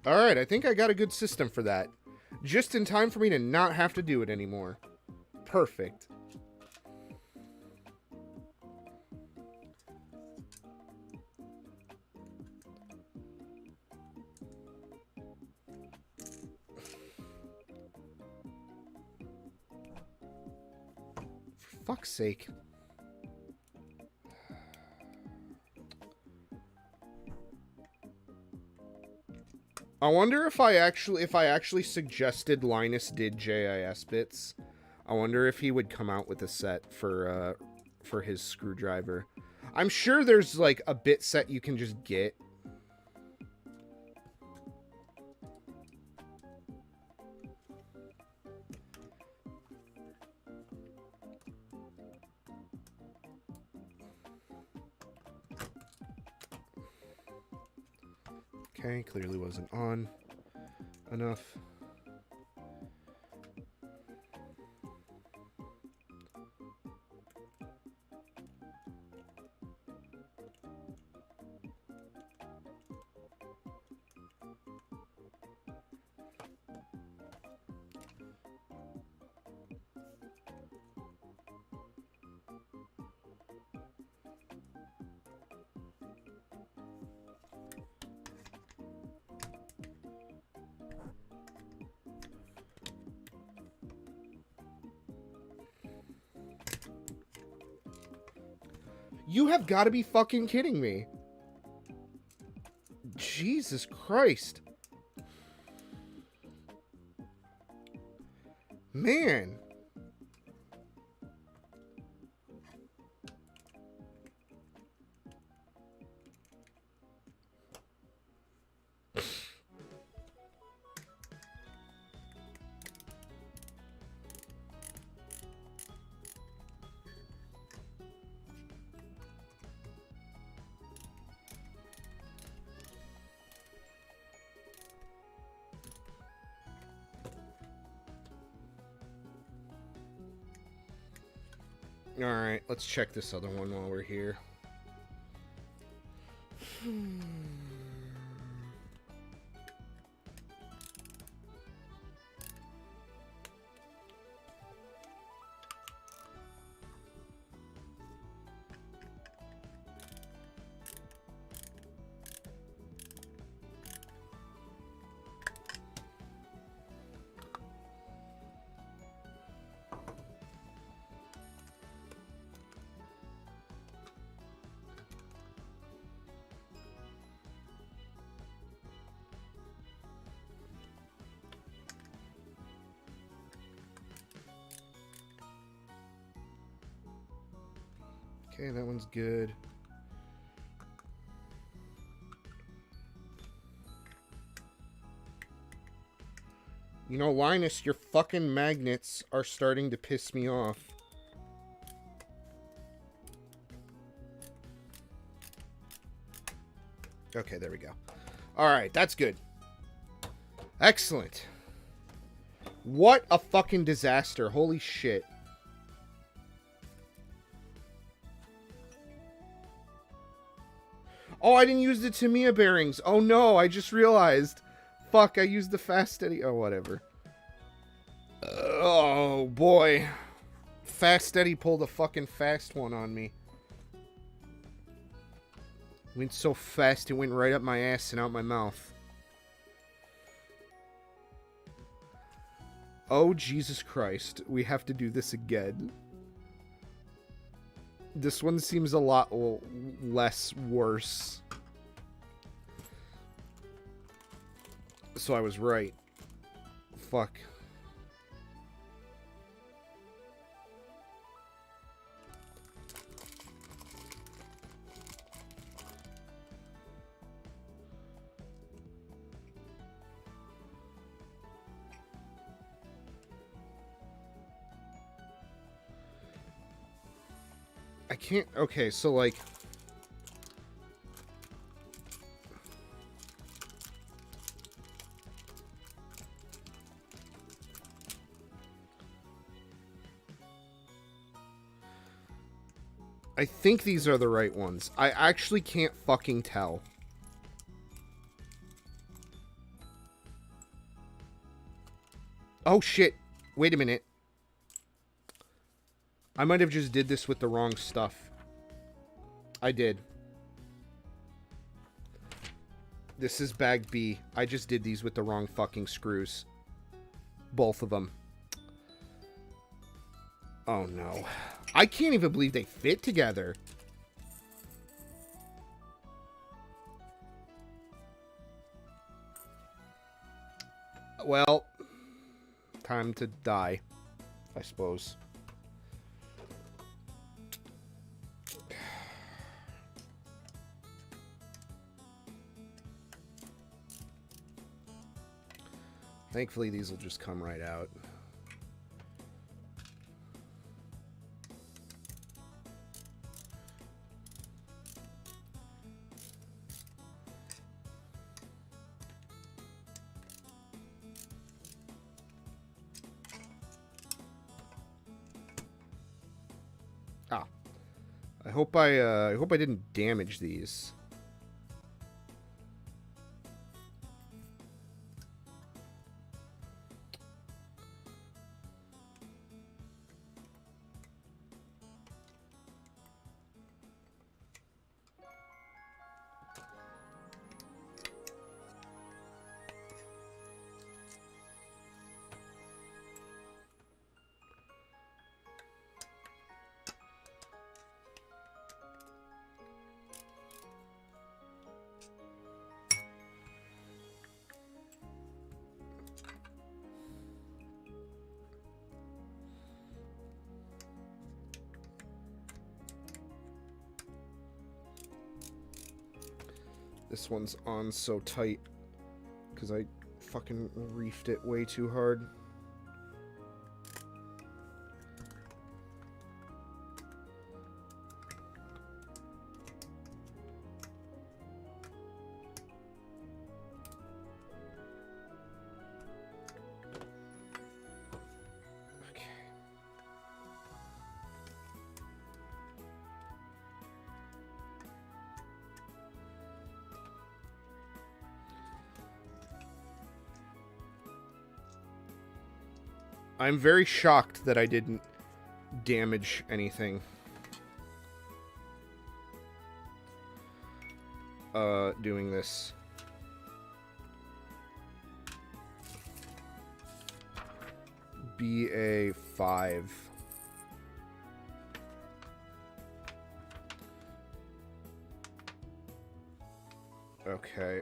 Alright, I think I got a good system for that. Just in time for me to not have to do it anymore. Perfect. For fuck's sake. I wonder if I actually suggested Linus did JIS bits. I wonder if he would come out with a set for his screwdriver. I'm sure there's like a bit set you can just get. Okay, clearly wasn't on enough. You have got to be fucking kidding me. Jesus Christ. Man. Alright, let's check this other one while we're here. Okay, that one's good. You know, Linus, your fucking magnets are starting to piss me off. Okay, there we go. Alright, that's good. Excellent. What a fucking disaster. Holy shit. Oh, I didn't use the Tamiya bearings. Oh no, I just realized. Fuck, I used the fast steady. Oh, whatever. Oh, boy. Fast steady pulled a fucking fast one on me. Went so fast, it went right up my ass and out my mouth. Oh, Jesus Christ. We have to do this again. This one seems a lot less worse. So I was right. Fuck. I can't... Okay, so, like... I think these are the right ones. I actually can't fucking tell. Oh, shit. Wait a minute. I might have just did this with the wrong stuff. I did. This is bag B. I just did these with the wrong fucking screws. Both of them. Oh, no. I can't even believe they fit together. Well, time to die, I suppose. Thankfully, these will just come right out. Ah, I hope I didn't damage these. This one's on so tight because I fucking reefed it way too hard. I'm very shocked that I didn't damage anything. Doing this. BA5. Okay.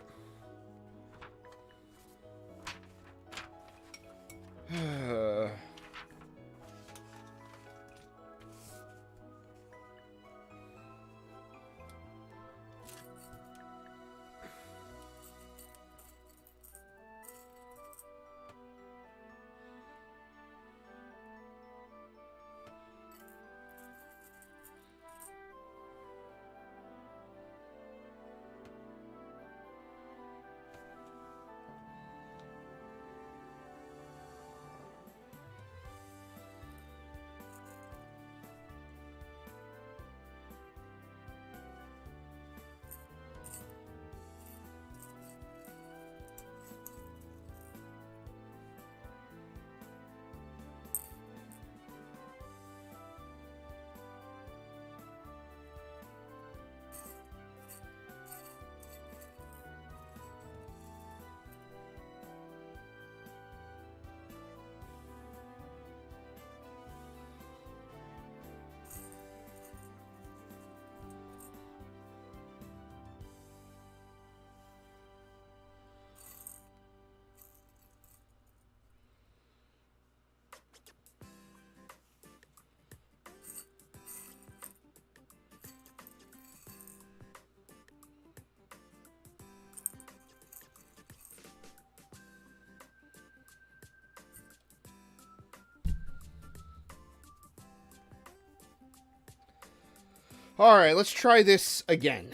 All right, let's try this again.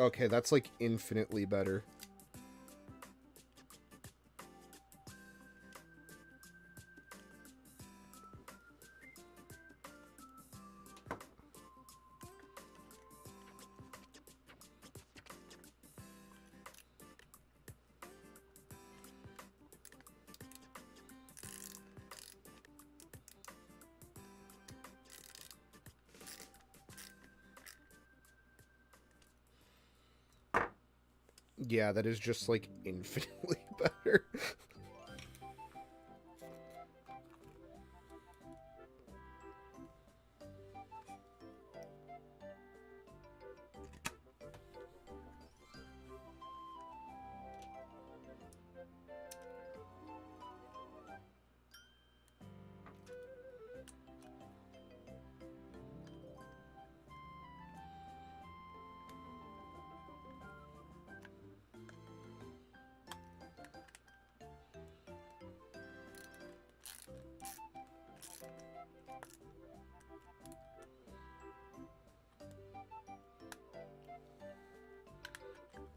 Okay, that's like infinitely better. Yeah, that is just like infinitely better.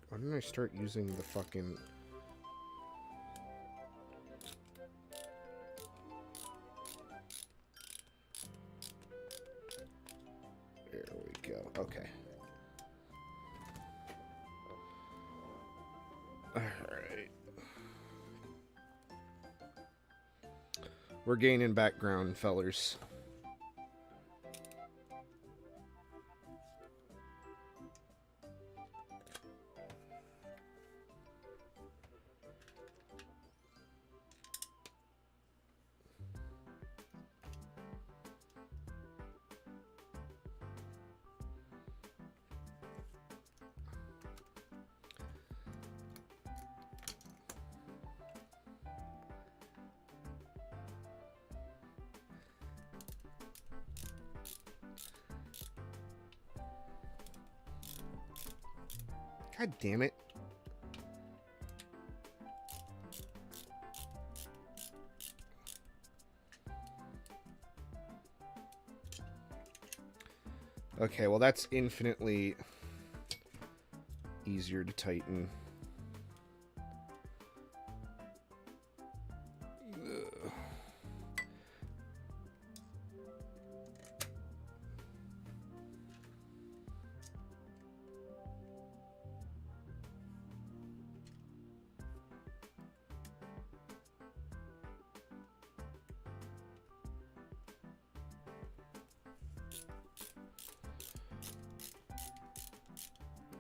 Why didn't I start using the fucking... There we go. Okay. Alright. We're gaining background, fellers. God damn it. Okay, well that's infinitely easier to tighten. Ugh.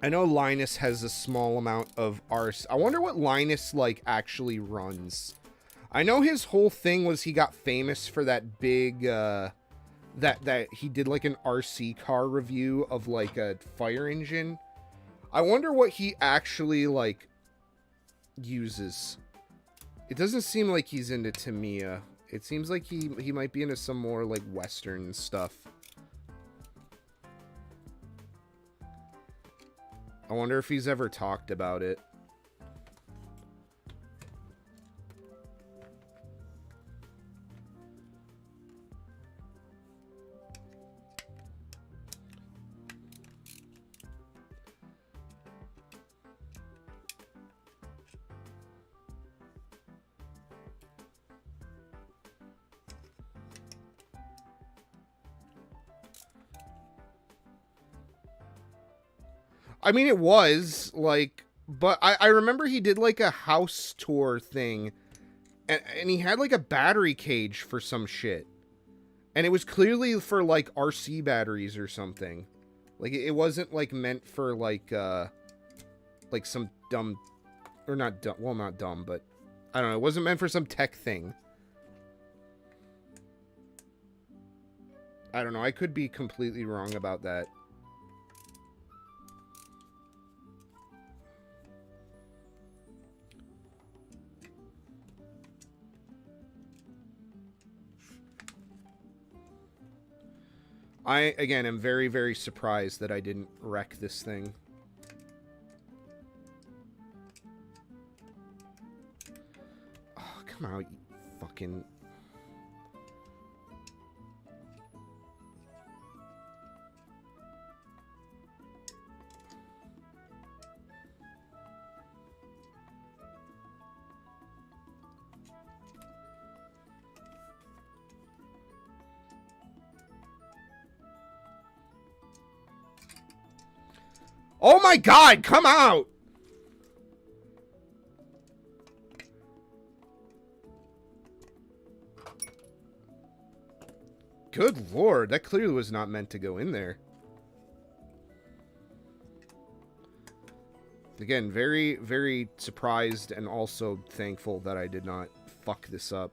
I know Linus has a small amount of RC. I wonder what Linus, like, actually runs. I know his whole thing was he got famous for that big, that he did, like, an RC car review of, like, a fire engine. I wonder what he actually, like, uses. It doesn't seem like he's into Tamiya. It seems like he might be into some more, like, Western stuff. I wonder if he's ever talked about it. I mean, it was, like, but I remember he did, like, a house tour thing, and he had, like, a battery cage for some shit. And it was clearly for, like, RC batteries or something. Like, it wasn't, like, meant for, like, some dumb, or not dumb, well, not dumb, but, I don't know, it wasn't meant for some tech thing. I don't know, I could be completely wrong about that. I, again, am very, very surprised that I didn't wreck this thing. Oh, come out, you fucking... Oh my god, come out! Good lord, that clearly was not meant to go in there. Again, very, very surprised and also thankful that I did not fuck this up.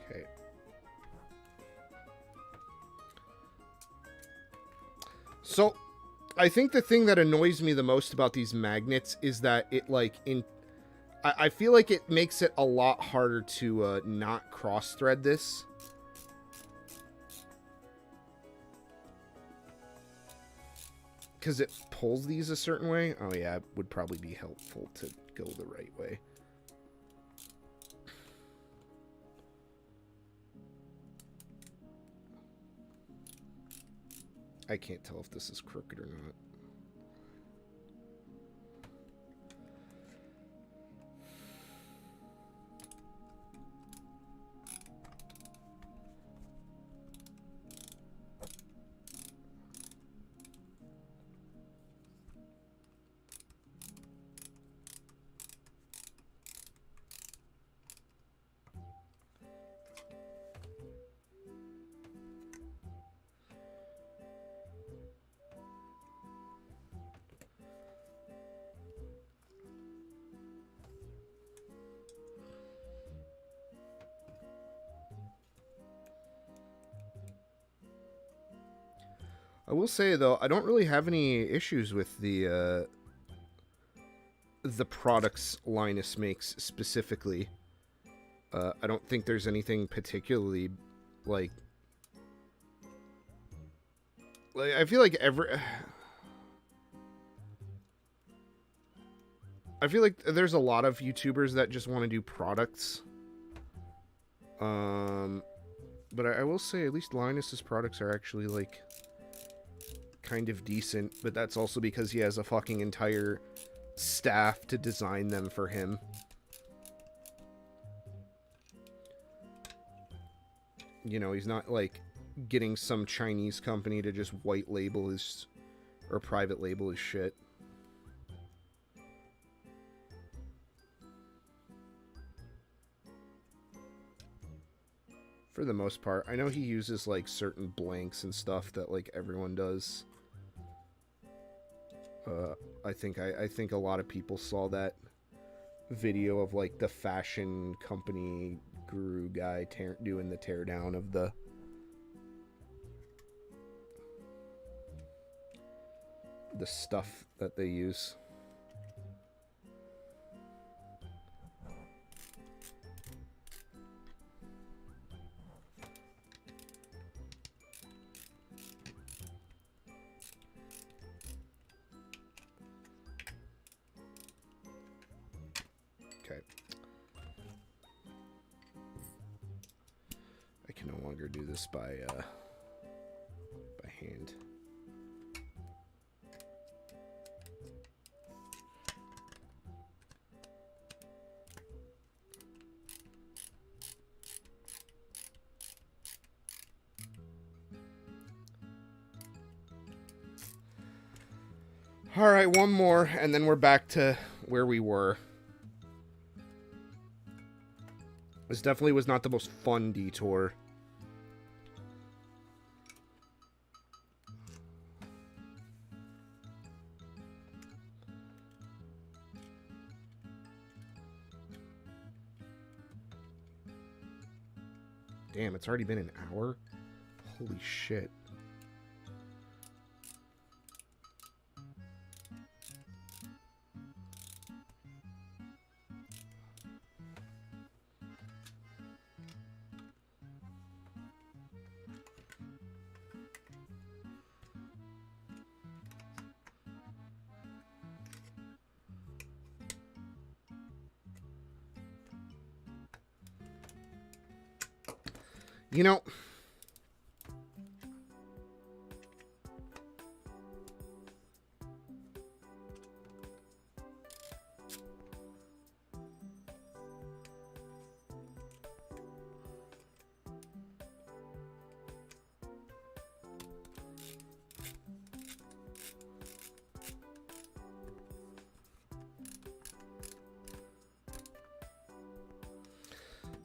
Okay. So, I think the thing that annoys me the most about these magnets is that it, like, I feel like it makes it a lot harder to not cross-thread this. Because it pulls these a certain way. Oh yeah, it would probably be helpful to go the right way. I can't tell if this is crooked or not. I will say, though, I don't really have any issues with the products Linus makes specifically. I don't think there's anything particularly, like I feel like I feel like there's a lot of YouTubers that just want to do products. But I will say, at least Linus's products are actually, like, kind of decent, but that's also because he has a fucking entire staff to design them for him. You know, he's not, like, getting some Chinese company to just white label his, or private label his shit. For the most part. I know he uses, like, certain blanks and stuff that, like, everyone does. I think a lot of people saw that video of, like, the fashion company guru guy doing the teardown of the stuff that they use. Okay. I can no longer do this by hand. All right, one more, and then we're back to where we were. This definitely was not the most fun detour. Damn, it's already been an hour? Holy shit. You know,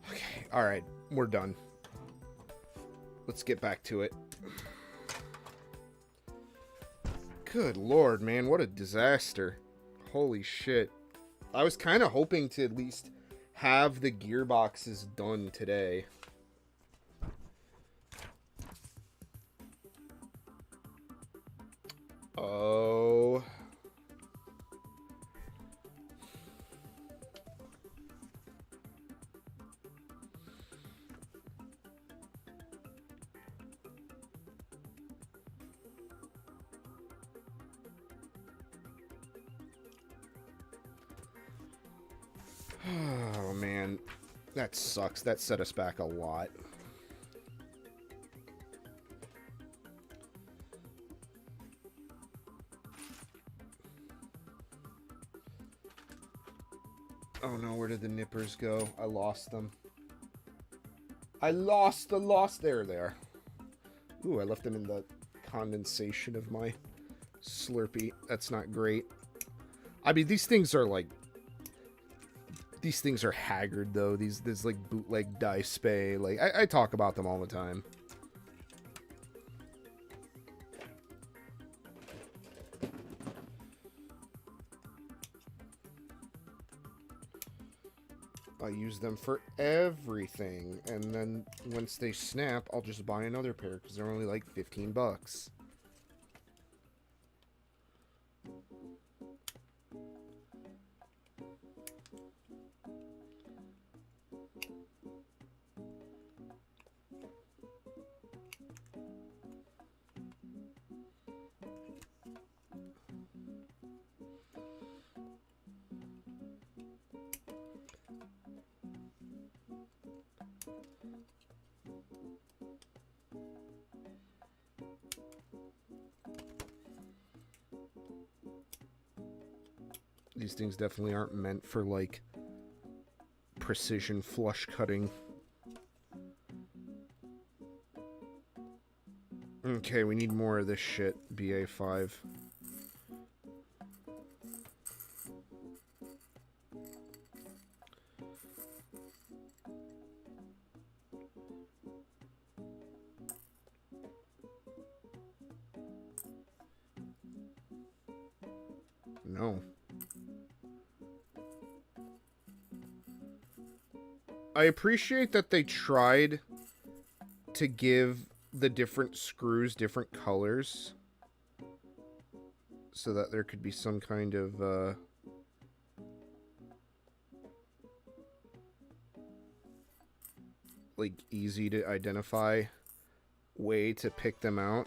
okay, all right, we're done. Let's get back to it. Good lord, man, what a disaster. Holy shit. I was kind of hoping to at least have the gearboxes done today. Oh. Oh, man. That sucks. That set us back a lot. Oh, no. Where did the nippers go? I lost them. I lost the lost. There they are. Ooh, I left them in the condensation of my Slurpee. That's not great. I mean, these things are like... These things are haggard, though. These like bootleg dye spay. Like I talk about them all the time. I use them for everything, and then once they snap, I'll just buy another pair because they're only like 15 bucks. These things definitely aren't meant for, like, precision flush cutting. Okay, we need more of this shit, BA5. No. I appreciate that they tried to give the different screws different colors so that there could be some kind of like easy to identify way to pick them out.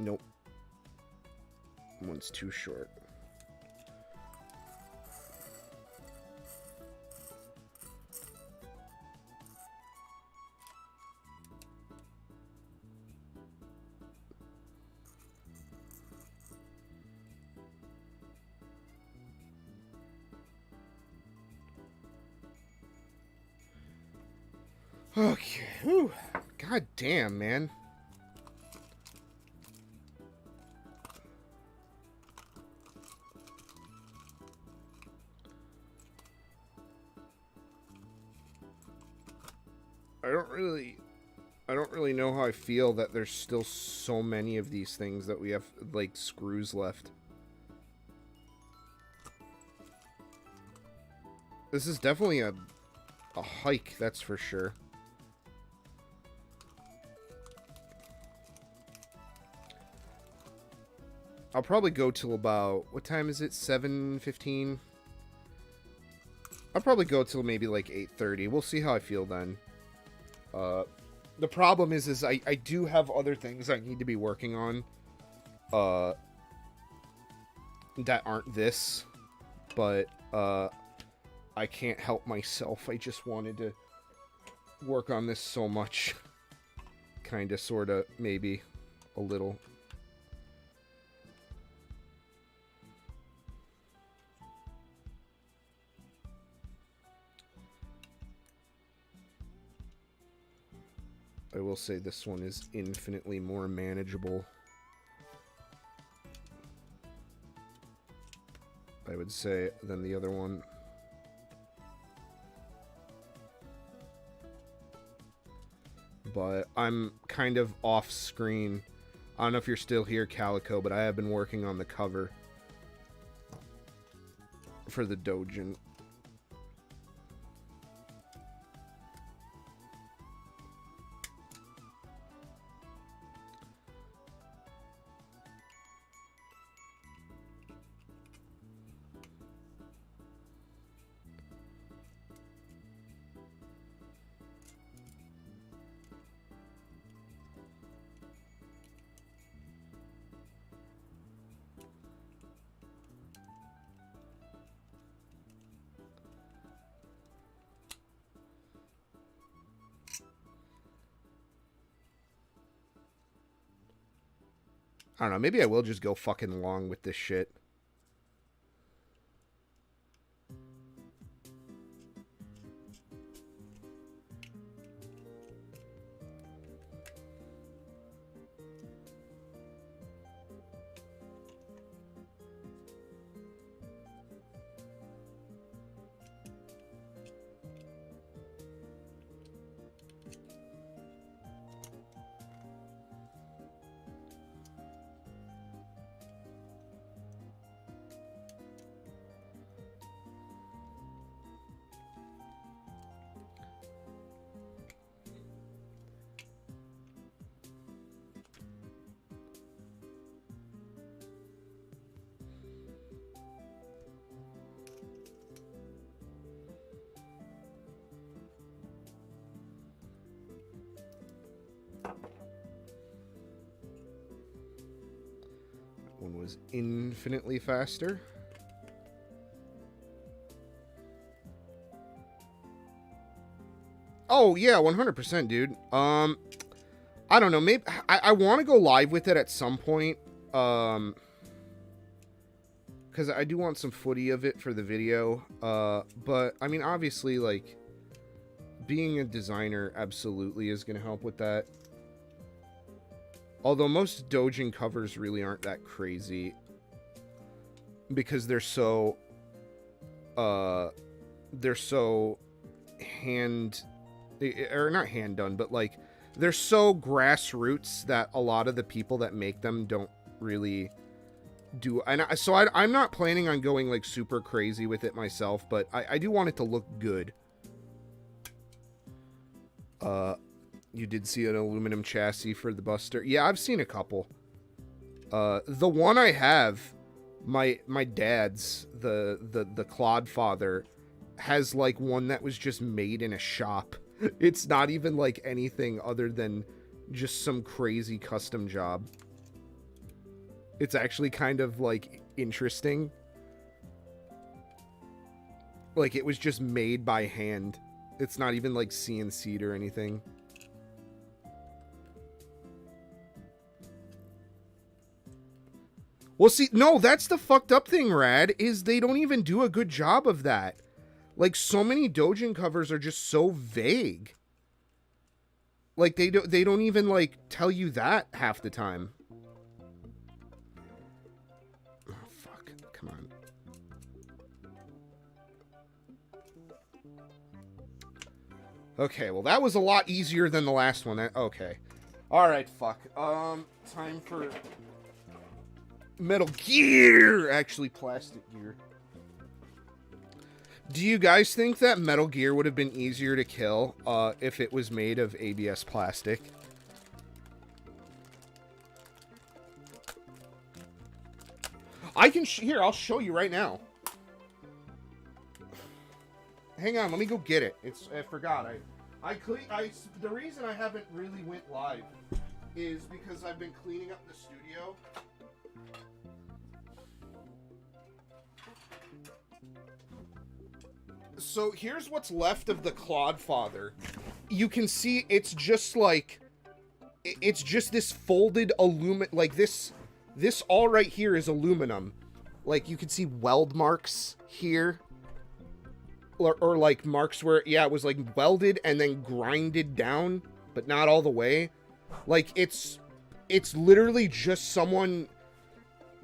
Nope. One's too short. Okay. Whew. God damn, man. I don't really know how I feel that there's still so many of these things that we have, like, screws left. This is definitely a hike, that's for sure. I'll probably go till about, what time is it? 7:15? I'll probably go till maybe like 8:30. We'll see how I feel then. The problem is I do have other things I need to be working on. That aren't this. But, I can't help myself. I just wanted to work on this so much. Kinda, sorta, maybe. A little. I will say this one is infinitely more manageable. I would say than the other one. But I'm kind of off screen. I don't know if you're still here, Calico, but I have been working on the cover for the Dojin. I don't know, maybe I will just go fucking long with this shit. One was infinitely faster. Oh, yeah, 100%, dude. I don't know, maybe I want to go live with it at some point. Because I do want some footy of it for the video. But, I mean, obviously, like, being a designer absolutely is going to help with that. Although most Dojin covers really aren't that crazy. Because they're so hand... Or not hand done, but, like, they're so grassroots that a lot of the people that make them don't really do... So I'm not planning on going, like, super crazy with it myself, but I do want it to look good. You did see an aluminum chassis for the Buster. Yeah, I've seen a couple. The one I have, my dad's, the Clodfather, has, like, one that was just made in a shop. It's not even, like, anything other than just some crazy custom job. It's actually kind of, like, interesting. Like, it was just made by hand. It's not even, like, CNC'd or anything. Well, see, no, that's the fucked up thing, Rad, is they don't even do a good job of that. Like, so many Dojin covers are just so vague. Like, they don't even, like, tell you that half the time. Oh, fuck. Come on. Okay, well, that was a lot easier than the last one. Okay. Alright, fuck. Time for Metal Gear! Actually, plastic gear. Do you guys think that Metal Gear would have been easier to kill if it was made of ABS plastic? I can... Here, I'll show you right now. Hang on, let me go get it. I forgot. The reason I haven't really went live is because I've been cleaning up the studio. So here's what's left of the Clodfather. You can see it's just like, it's just this folded aluminum, like this all right here is aluminum. Like you can see weld marks here. Or like marks where, yeah, it was like welded and then grinded down, but not all the way. Like it's literally just someone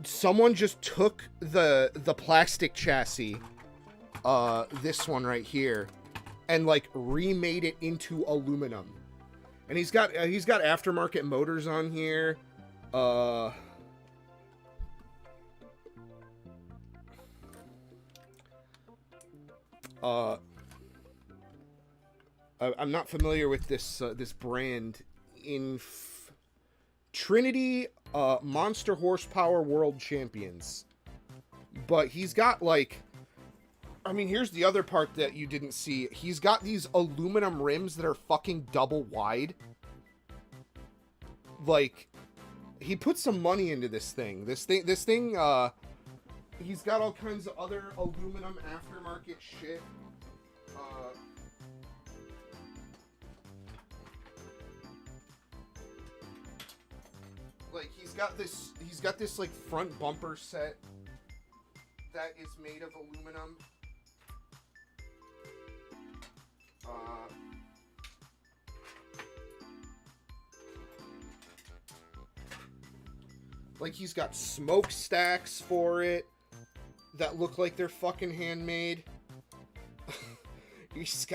just took the plastic chassis, this one right here, and like remade it into aluminum. And he's got aftermarket motors on here. I'm not familiar with this brand. Trinity Monster Horsepower World Champions. But he's got like, I mean, here's the other part that you didn't see. He's got these aluminum rims that are fucking double wide. Like, he put some money into this thing. This thing, he's got all kinds of other aluminum aftermarket shit. Like he's got this like front bumper set that is made of aluminum. Like he's got smokestacks for it that look like they're fucking handmade.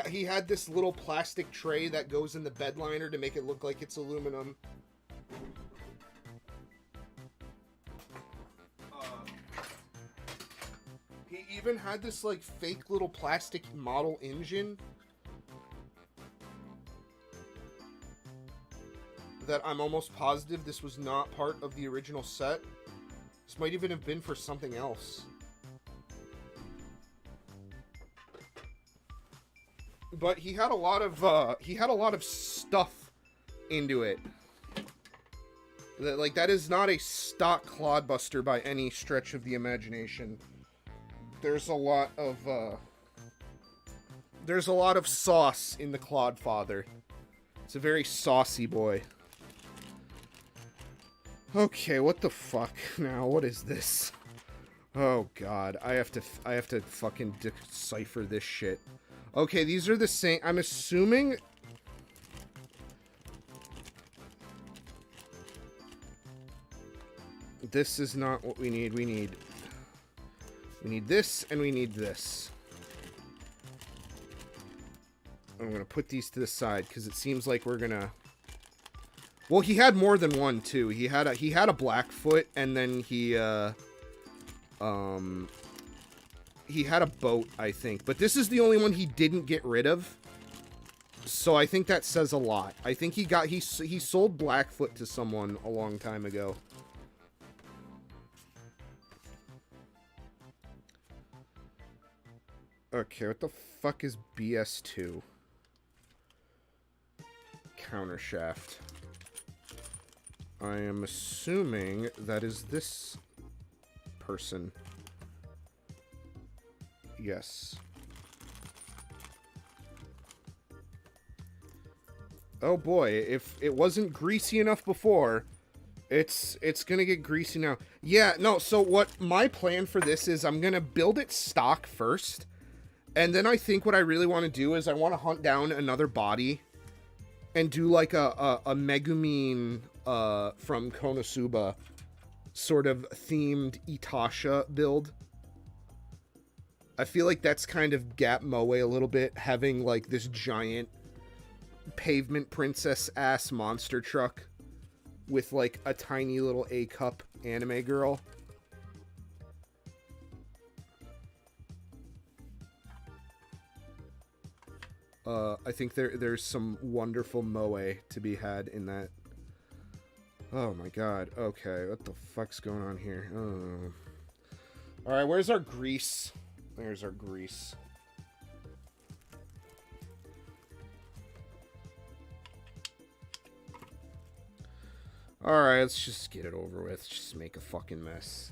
He had this little plastic tray that goes in the bed liner to make it look like it's aluminum. He even had this like fake little plastic model engine that I'm almost positive this was not part of the original set. This might even have been for something else. But he had a lot of stuff into it. That is not a stock Clodbuster by any stretch of the imagination. There's a lot of sauce in the Clodfather. It's a very saucy boy. Okay, what the fuck now? What is this? Oh god, I have to fucking decipher this shit. Okay, these are the same. I'm assuming. This is not what we need. We need this, and we need this. I'm gonna put these to the side because it seems like we're gonna. Well, he had more than one too. He had a Blackfoot, and then he had a boat, I think. But this is the only one he didn't get rid of. So I think that says a lot. I think he sold Blackfoot to someone a long time ago. Okay, what the fuck is BS2? Countershaft. I am assuming that is this person. Yes. Oh boy, if it wasn't greasy enough before, it's gonna get greasy now. Yeah, no, so what my plan for this is I'm gonna build it stock first, and then I think what I really want to do is I want to hunt down another body and do like a Megumin from Konosuba sort of themed Itasha build. I feel like that's kind of Gap Moe a little bit, having like this giant pavement princess ass monster truck with like a tiny little A-cup anime girl. I think there's some wonderful moe to be had in that. Oh my god. Okay, what the fuck's going on here? Oh. Alright, where's our grease? There's our grease. Alright, let's just get it over with. Just make a fucking mess.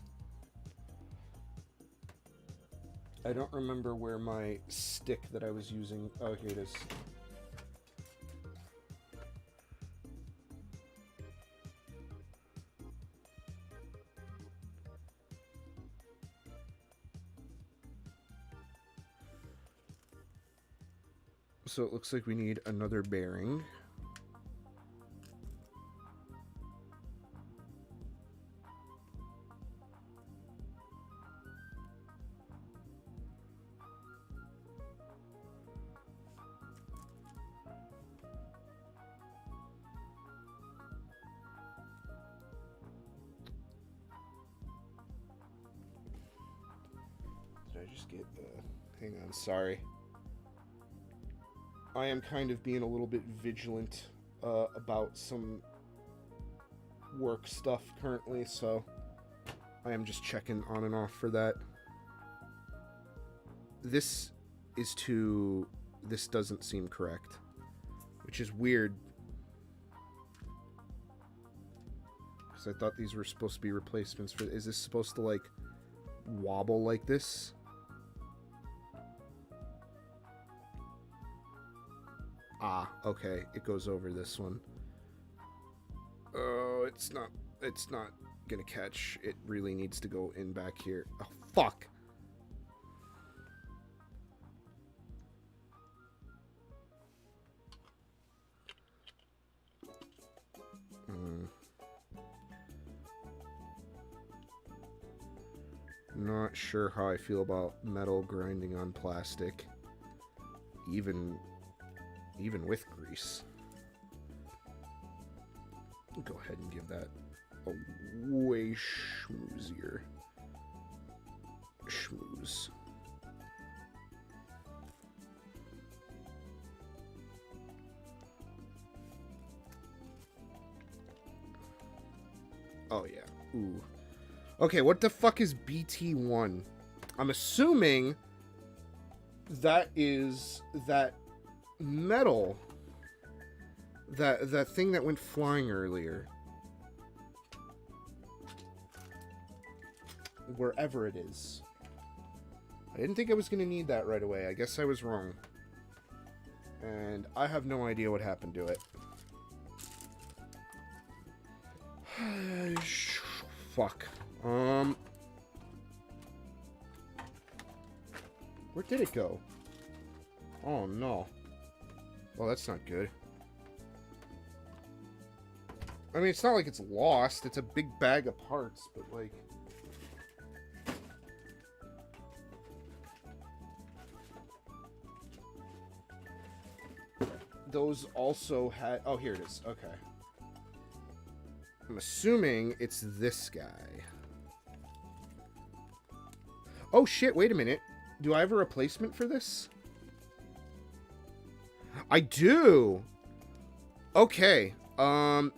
I don't remember where my stick that I was using... Oh, here it is. So it looks like we need another bearing. Did I just get hang on, sorry. I am kind of being a little bit vigilant about some work stuff currently, so I am just checking on and off for that. This doesn't seem correct, which is weird, because I thought these were supposed to be replacements for... Is this supposed to like wobble like this? Ah, okay, it goes over this one. Oh, it's not gonna catch. It really needs to go in back here. Oh, fuck! Not sure how I feel about metal grinding on plastic. Even with grease. Go ahead and give that a way schmoozier schmooze. Oh yeah. Ooh. Okay, what the fuck is BT1? I'm assuming that is that metal, that thing that went flying earlier, wherever it is. I didn't think I was gonna need that right away. I guess I was wrong, and I have no idea what happened to it. Fuck. Where did it go? Oh no. Well, that's not good. I mean, it's not like it's lost. It's a big bag of parts, but like... Those also had... Oh, here it is. Okay. I'm assuming it's this guy. Oh shit, wait a minute. Do I have a replacement for this? I do. Okay. Sorry,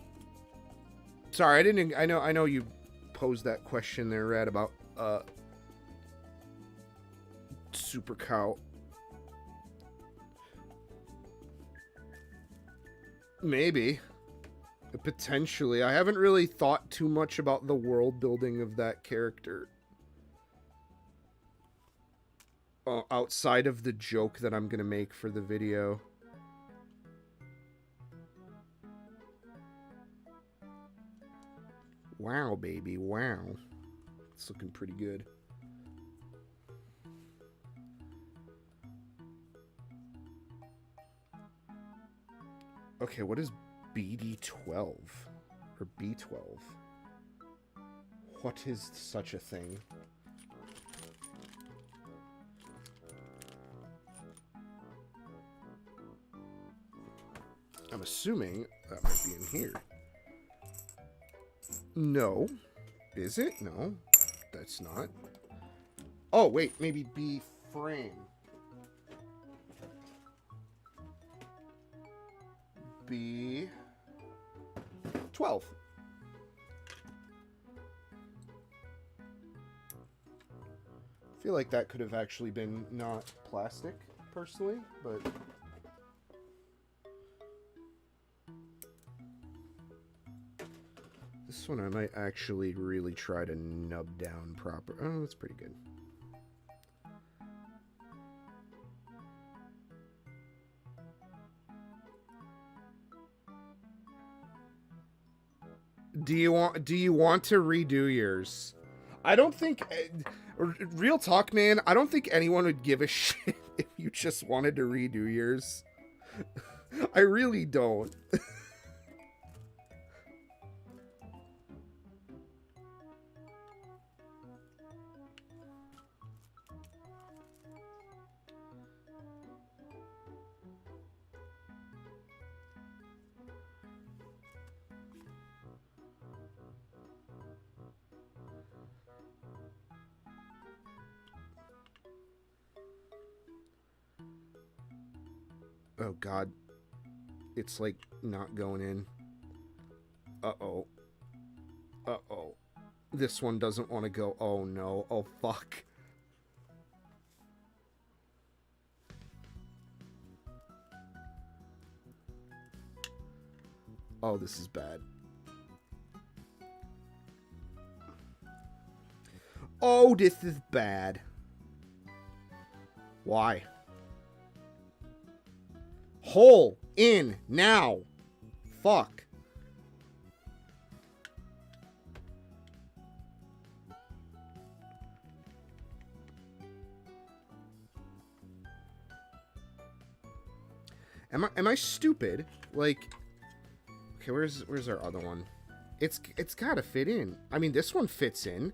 I didn't... I know you posed that question there, Red, about Super Cow. Maybe. Potentially. I haven't really thought too much about the world building of that character. Outside of the joke that I'm gonna make for the video. Wow, baby, wow. It's looking pretty good. Okay, what is BD12? Or B12? What is such a thing? I'm assuming that might be in here. No. Is it? No. That's not. Oh, wait. Maybe B frame. B12. I feel like that could have actually been not plastic, personally, but... This one I might actually really try to nub down proper. Oh, that's pretty good. Do you want to redo yours? I don't think, real talk, man, I don't think anyone would give a shit if you just wanted to redo yours. I really don't. Oh god. It's like not going in. Uh-oh. Uh-oh. This one doesn't want to go. Oh no. Oh fuck. Oh, this is bad. Oh, this is bad. Why? Hole in now. Fuck. Am I stupid? Like, okay, where's our other one? It's gotta fit in. I mean, this one fits in.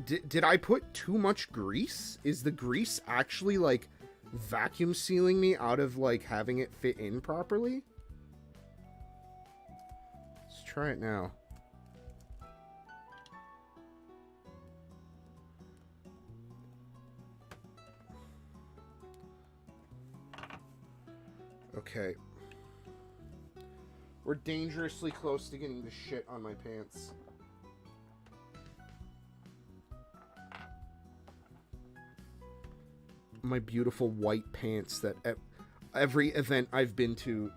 Did I put too much grease? Is the grease actually, like, vacuum sealing me out of, like, having it fit in properly? Let's try it now. Okay. We're dangerously close to getting the shit on my pants. My beautiful white pants that at every event I've been to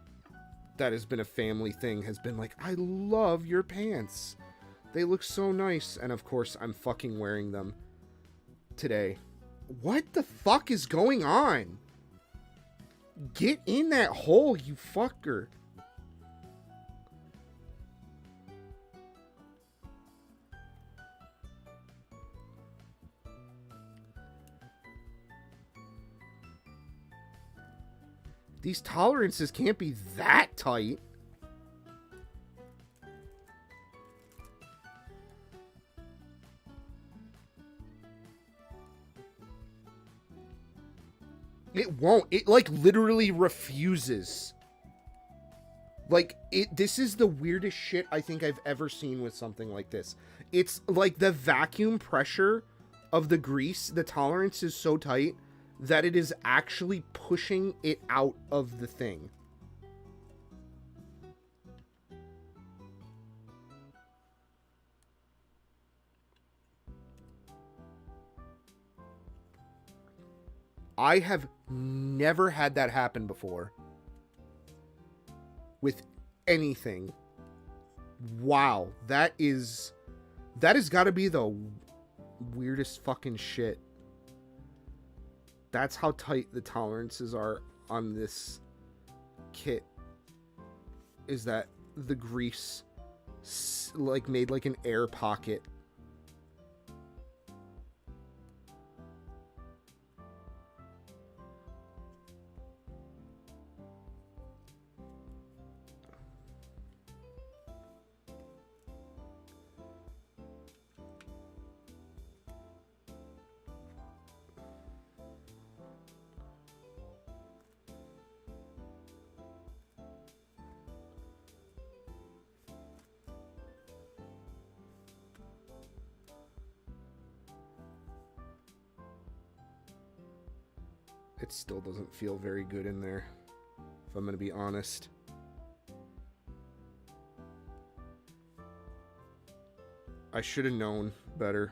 that has been a family thing has been like, I love your pants. They look so nice. And of course, I'm fucking wearing them today. What the fuck is going on? Get in that hole, you fucker. These tolerances can't be that tight. It won't. It, like, literally refuses. Like, this is the weirdest shit I think I've ever seen with something like this. It's like the vacuum pressure of the grease, the tolerance is so tight that it is actually pushing it out of the thing. I have never had that happen before. With anything. Wow. That has got to be the weirdest fucking shit. That's how tight the tolerances are on this kit. Is that the grease like made like an air pocket. it still doesn't feel very good in there, if I'm going to be honest. I should have known better.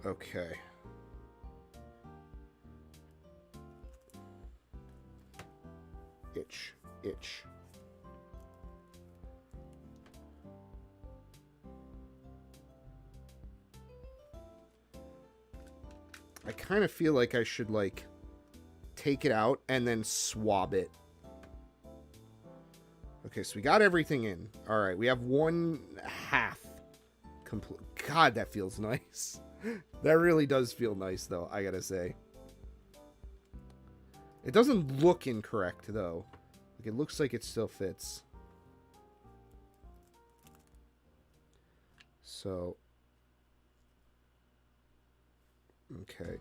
Okay. Itch, itch. I kind of feel like I should, like, take it out and then swab it. Okay, so we got everything in. All right, we have 1/2 complete. God, that feels nice. That really does feel nice, though, I gotta say. It doesn't look incorrect, though. Like, it looks like it still fits. So... okay.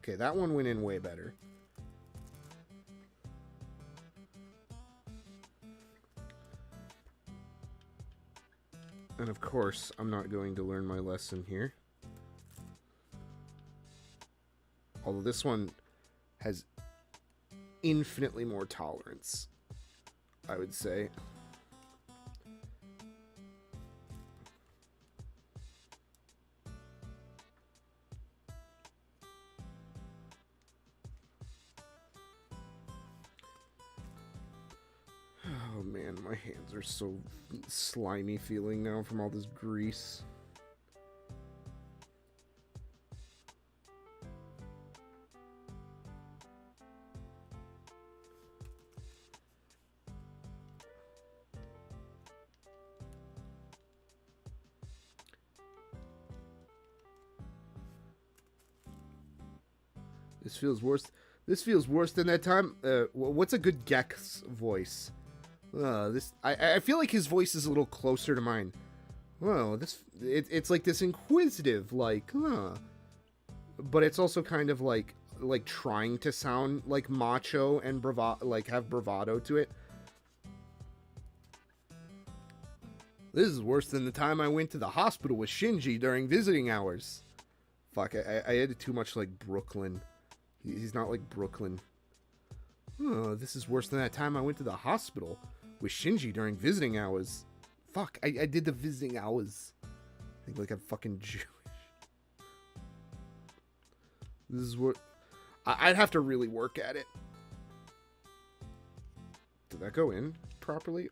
Okay, that one went in way better. And of course, I'm not going to learn my lesson here. Although this one has infinitely more tolerance, I would say. Oh man, my hands are so slimy feeling now from all this grease. This feels worse. This feels worse than that time. What's a good Gex voice? I feel like his voice is a little closer to mine. Oh, it's like this inquisitive, like, but it's also kind of like trying to sound like macho and have bravado to it. This is worse than the time I went to the hospital with Shinji during visiting hours. Fuck, I added too much like Brooklyn. He's not like Brooklyn. Oh, this is worse than that time I went to the hospital with Shinji during visiting hours. Fuck, I did the visiting hours. I think like I'm fucking Jewish. This is what... I'd have to really work at it. Did that go in properly?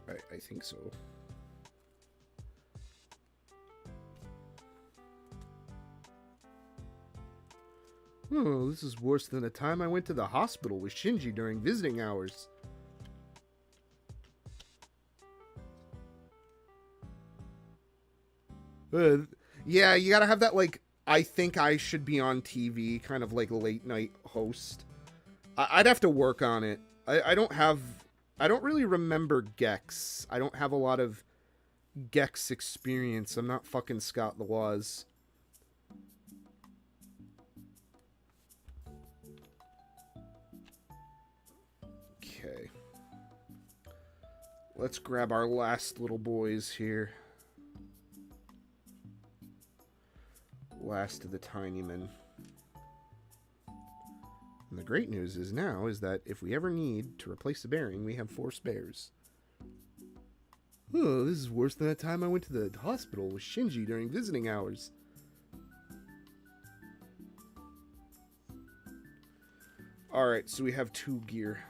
I think so. Oh, this is worse than the time I went to the hospital with Shinji during visiting hours. Yeah, you gotta have that, like, I think I should be on TV, kind of like late night host. I'd have to work on it. I don't really remember Gex. I don't have a lot of Gex experience. I'm not fucking Scott the Woz. Okay. Let's grab our last little boys here. Last of the tiny men. And the great news is now is that if we ever need to replace the bearing, we have 4 spares. Oh, this is worse than that time I went to the hospital with Shinji during visiting hours. Alright, so we have 2 gear.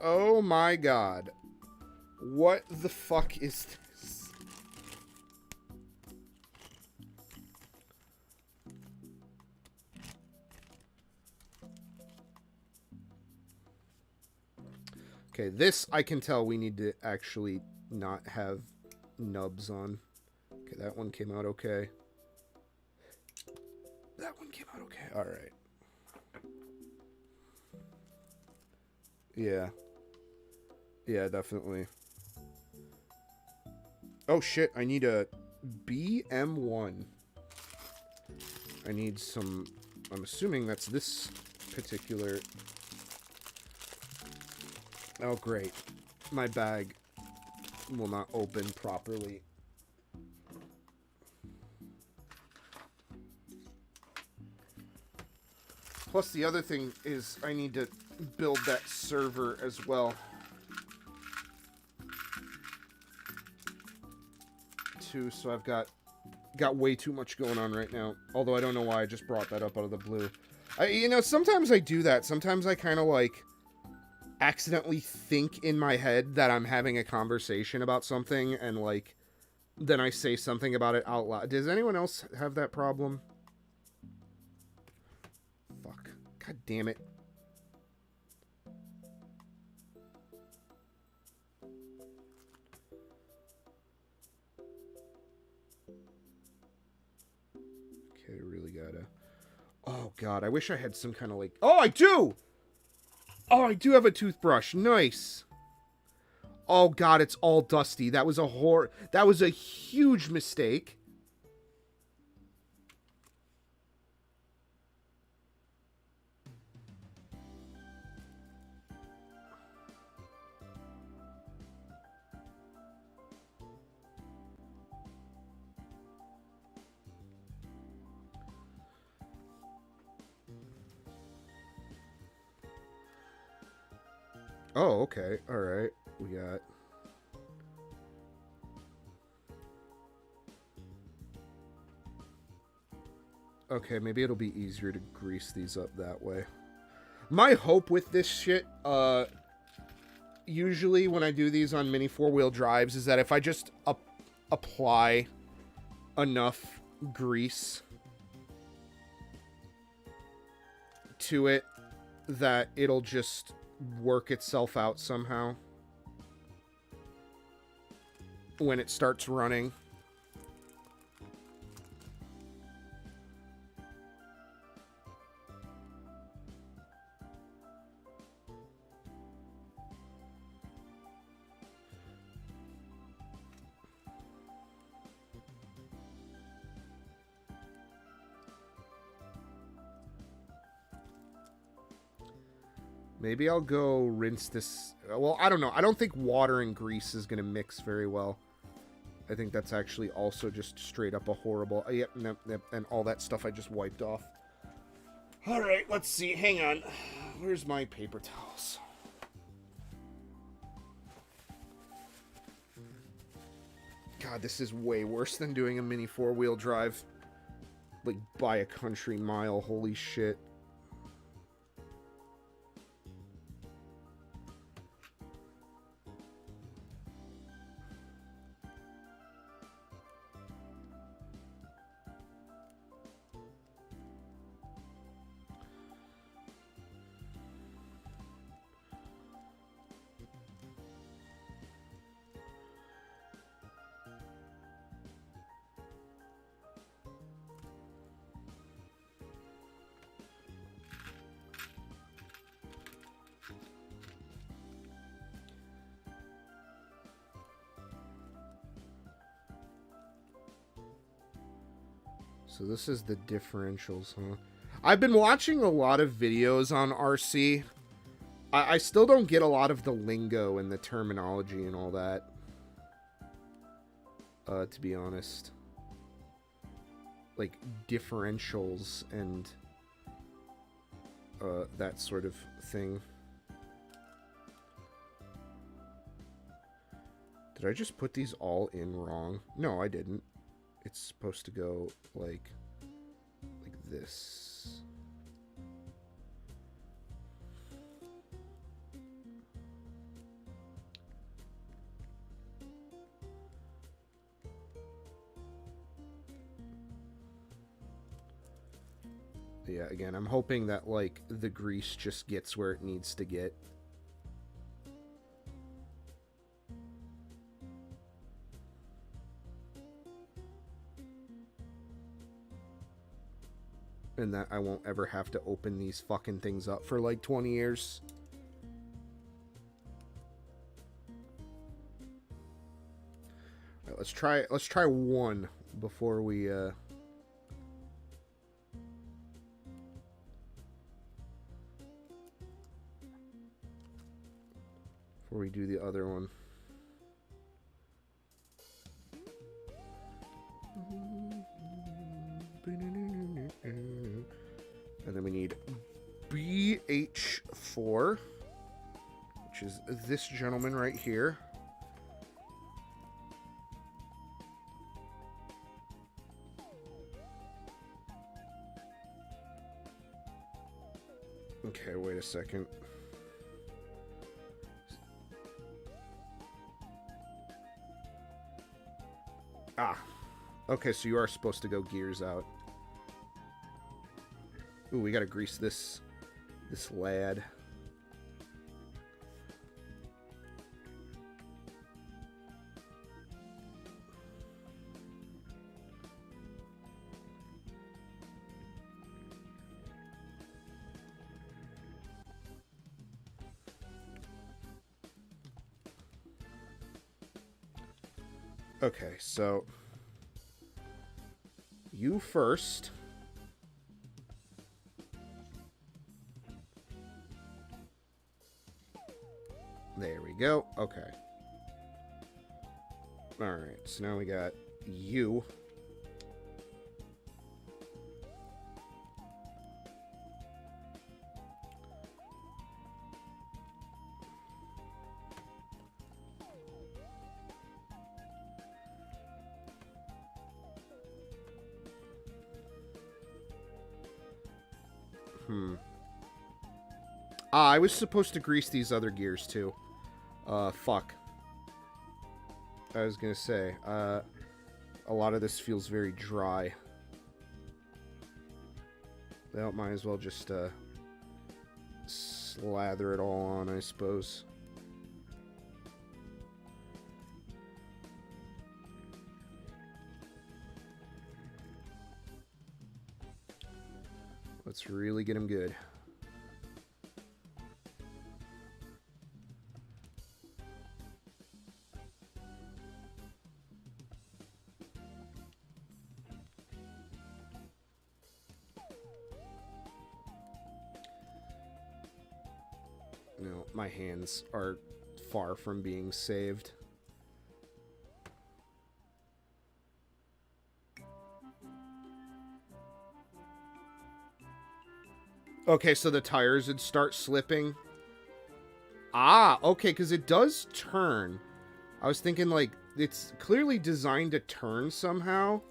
Oh my god. What the fuck is this? Okay, this I can tell we need to actually not have nubs on. Okay, that one came out okay. That one came out okay. All right. Yeah. Yeah, definitely. Oh shit, I need a BM1. I need some... I'm assuming that's this particular... Oh, great. My bag will not open properly. Plus, the other thing is I need to build that server as well. Too, so I've got way too much going on right now. Although I don't know why I just brought that up out of the blue. You know, sometimes I do that. Sometimes I kind of like accidentally think in my head that I'm having a conversation about something and like then I say something about it out loud. Does anyone else have that problem? Fuck. God damn it. Okay, really gotta... Oh, God, I wish I had some kind of, like... Oh, I do! Oh, I do have a toothbrush. Nice. Oh, God, it's all dusty. That was a That was a huge mistake. Oh, okay. All right. We got... Okay, maybe it'll be easier to grease these up that way. My hope with this shit, usually when I do these on mini four-wheel drives, is that if I just apply enough grease to it, that it'll just work itself out somehow when it starts running. Maybe I'll go rinse this. Well, I don't know. I don't think water and grease is going to mix very well. I think that's actually also just straight up a horrible... Yep, and all that stuff I just wiped off. All right, let's see. Hang on. Where's my paper towels? God, this is way worse than doing a mini four-wheel drive. Like, by a country mile. Holy shit. So this is the differentials, huh? I've been watching a lot of videos on RC. I still don't get a lot of the lingo and the terminology and all that. To be honest. Like, differentials and that sort of thing. Did I just put these all in wrong? No, I didn't. It's supposed to go like this. Yeah, again, I'm hoping that like the grease just gets where it needs to get. And that I won't ever have to open these fucking things up for like 20 years. let's try one before we do the other one. And then we need BH4, which is this gentleman right here. Okay, wait a second. Ah. Okay, so you are supposed to go gears out. Ooh, we gotta grease this lad. Okay, so you first. There we go. Okay. Alright, so now we got you. I was supposed to grease these other gears too. Fuck. I was gonna say, a lot of this feels very dry. Well, might as well just, slather it all on, I suppose. Let's really get them good. No, my hands are far from being saved. Okay, so the tires would start slipping. Ah, okay, because it does turn. I was thinking, like, it's clearly designed to turn somehow.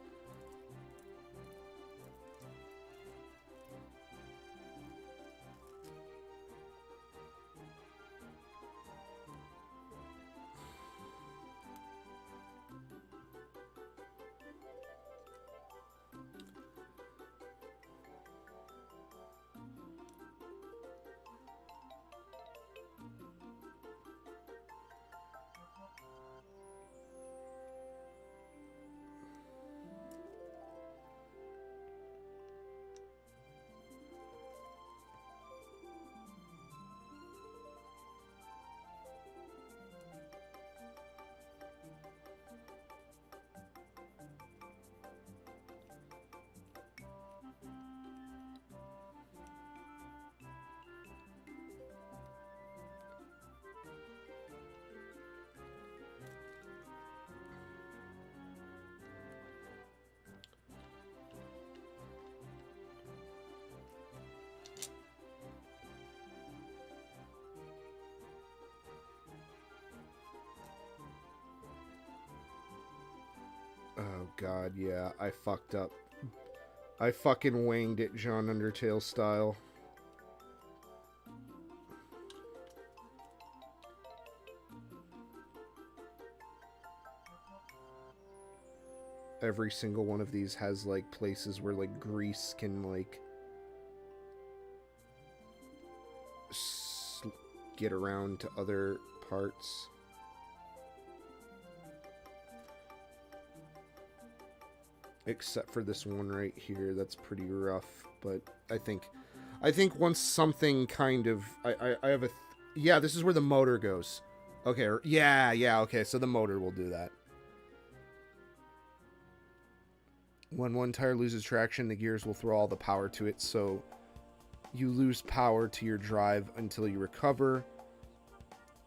Oh god, yeah, I fucked up. I fucking winged it, John Undertale style. Every single one of these has, like, places where, like, grease can, like, get around to other parts. Except for this one right here, that's pretty rough. But I think once something kind of... I have a... yeah, this is where the motor goes. Okay, yeah, okay, so the motor will do that. When one tire loses traction, the gears will throw all the power to it, so you lose power to your drive until you recover.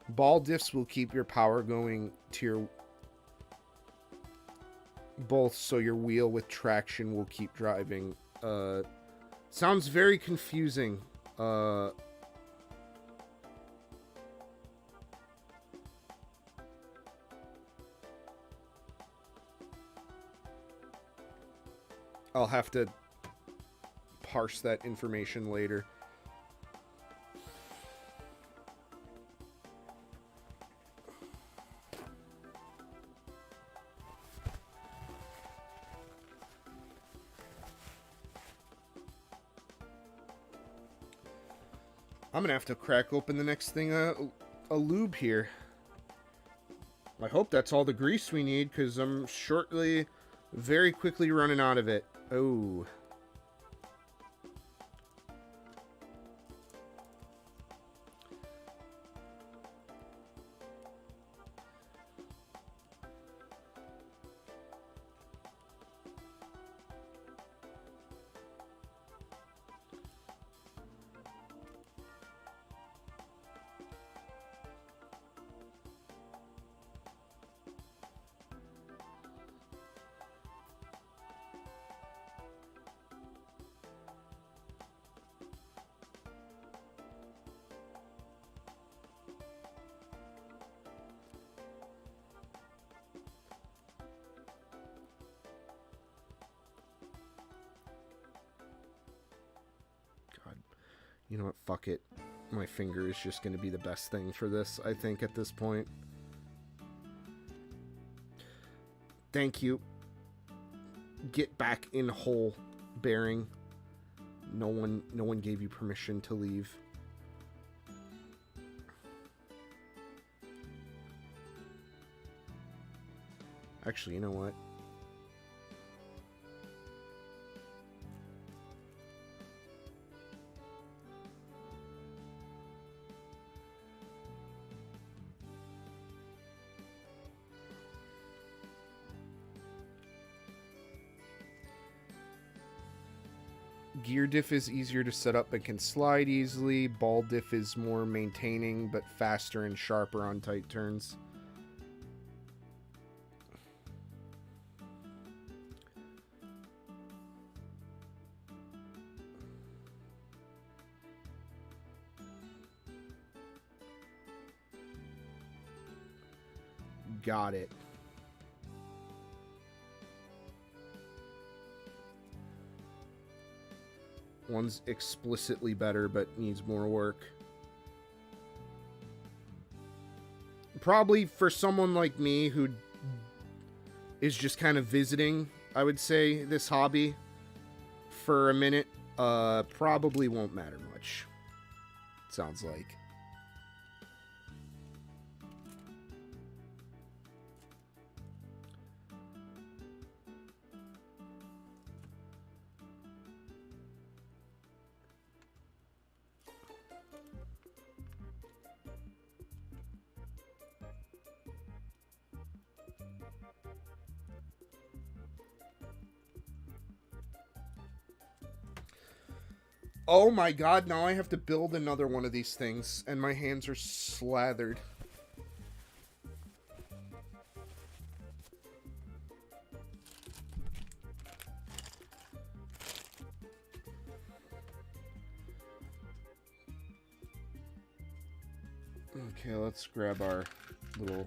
Ball diffs will keep your power going to your... both, so your wheel with traction will keep driving. Sounds very confusing. I'll have to parse that information later. I'm gonna have to crack open the next thing, a lube here. I hope that's all the grease we need, because I'm very quickly running out of it. Oh. You know what? Fuck it. My finger is just going to be the best thing for this, I think, at this point. Thank you. Get back in hole, bearing. No one gave you permission to leave. Actually, you know what? Gear diff is easier to set up and can slide easily. Ball diff is more maintaining, but faster and sharper on tight turns. Got it. One's explicitly better, but needs more work. Probably for someone like me who is just kind of visiting, I would say, this hobby for a minute, probably won't matter much. Sounds like. Oh my god, now I have to build another one of these things, and my hands are slathered. Okay, let's grab our little...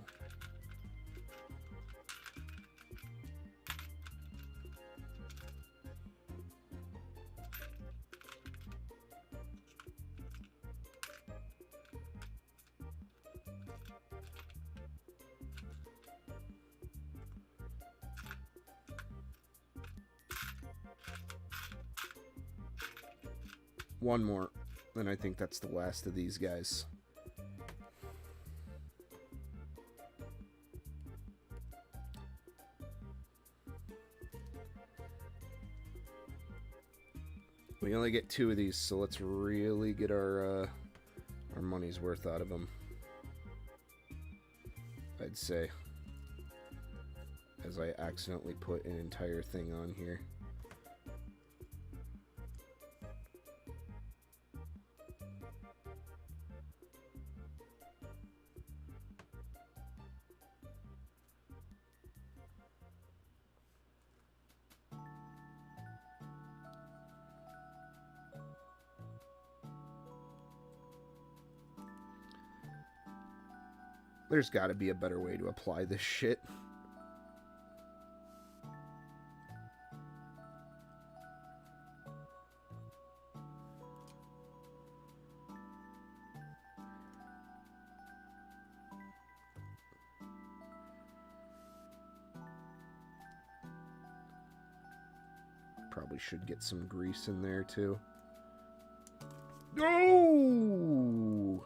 one more, and I think that's the last of these guys. We only get 2 of these, so let's really get our money's worth out of them. I'd say. as I accidentally put an entire thing on here. There's got to be a better way to apply this shit. Probably should get some grease in there too. No!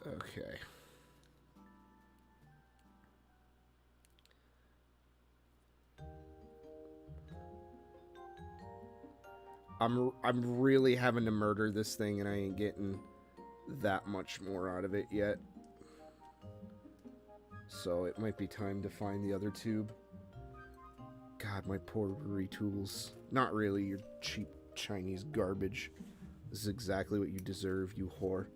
Okay. I'm really having to murder this thing, and I ain't getting that much more out of it yet. So it might be time to find the other tube. God, my poor retools. Not really, your cheap Chinese garbage. This is exactly what you deserve, you whore.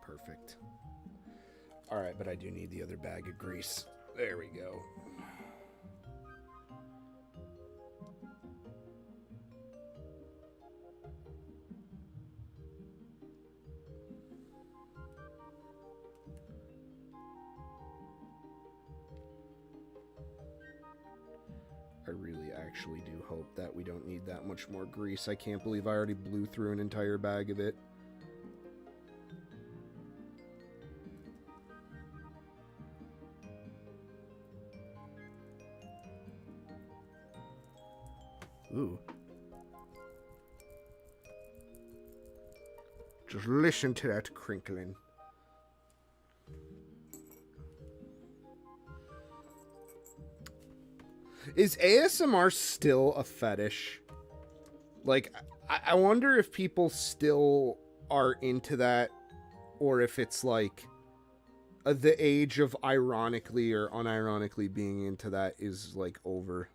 Perfect. Alright, but I do need the other bag of grease. There we go. I really actually do hope that we don't need that much more grease. I can't believe I already blew through an entire bag of it. Ooh. Just listen to that crinkling. Is ASMR still a fetish? Like, I wonder if people still are into that, or if it's like the age of ironically or unironically being into that is like over.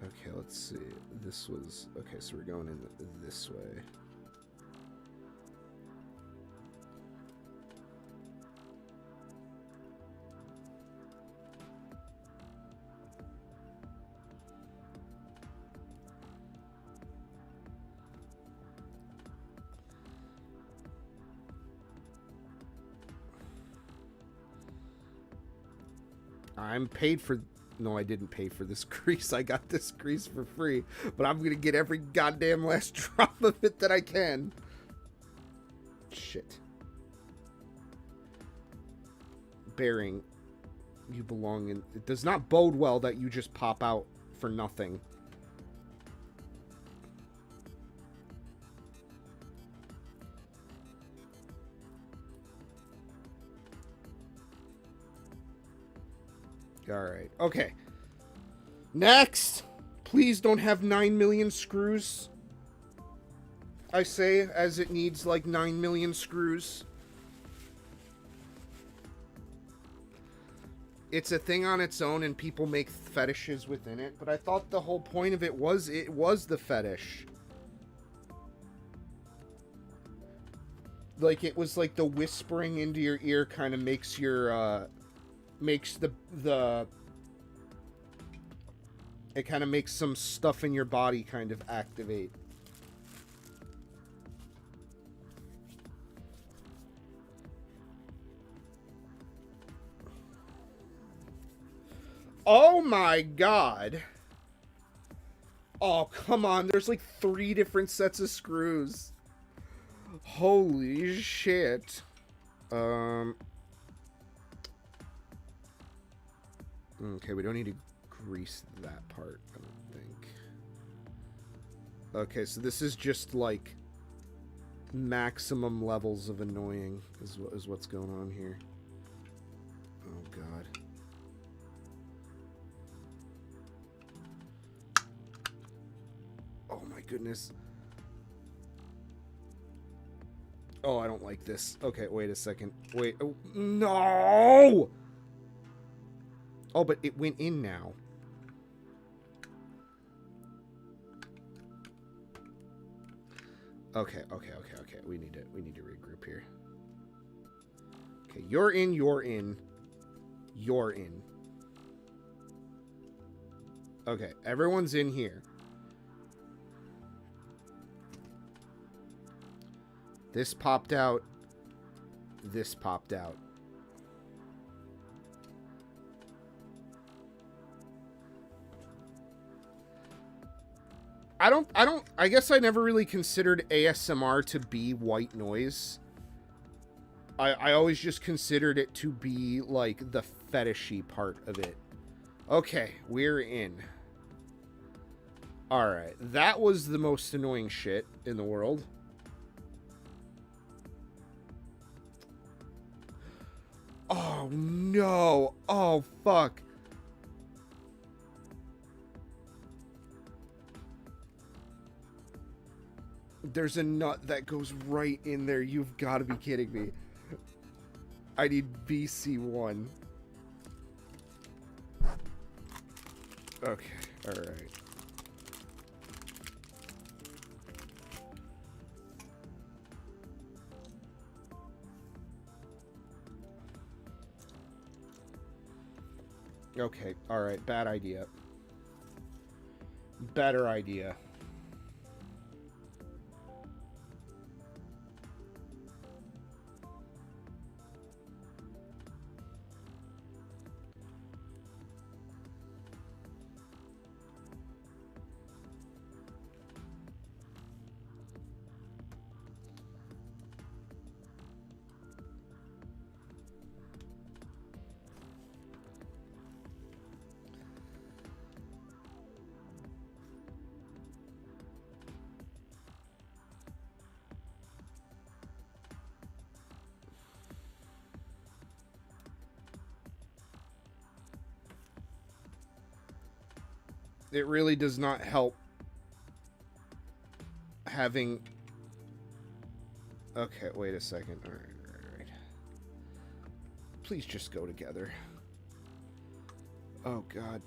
Okay, let's see. This was... Okay, so we're going in this way. I'm paid for... No, I didn't pay for this grease. I got this grease for free. But I'm going to get every goddamn last drop of it that I can. Shit. Bearing, you belong in... It does not bode well that you just pop out for nothing. Alright. Okay. Next! Please don't have 9 million screws. I say, as it needs like 9 million screws. It's a thing on its own and people make fetishes within it, but I thought the whole point of it was the fetish. Like, it was like the whispering into your ear kind of makes your, makes the it kind of makes some stuff in your body kind of activate. Oh my god. Oh, come on. There's like 3 different sets of screws. Holy shit. Okay, we don't need to grease that part, I don't think. Okay, so this is just like maximum levels of annoying is what's going on here. Oh god. Oh my goodness. Oh, I don't like this. Okay, wait a second. Wait. Oh, no! Oh, but it went in now. Okay. We need to regroup here. Okay, you're in. Okay, everyone's in here. This popped out. This popped out. I guess I never really considered ASMR to be white noise. I always just considered it to be, like, the fetishy part of it. Okay, we're in. Alright, that was the most annoying shit in the world. Oh, no. Oh, fuck. There's a nut that goes right in there. You've got to be kidding me. I need BC1. Okay, alright. Okay, alright, bad idea. Better idea. It really does not help having... Okay, wait a second. Alright. Please just go together. Oh, God.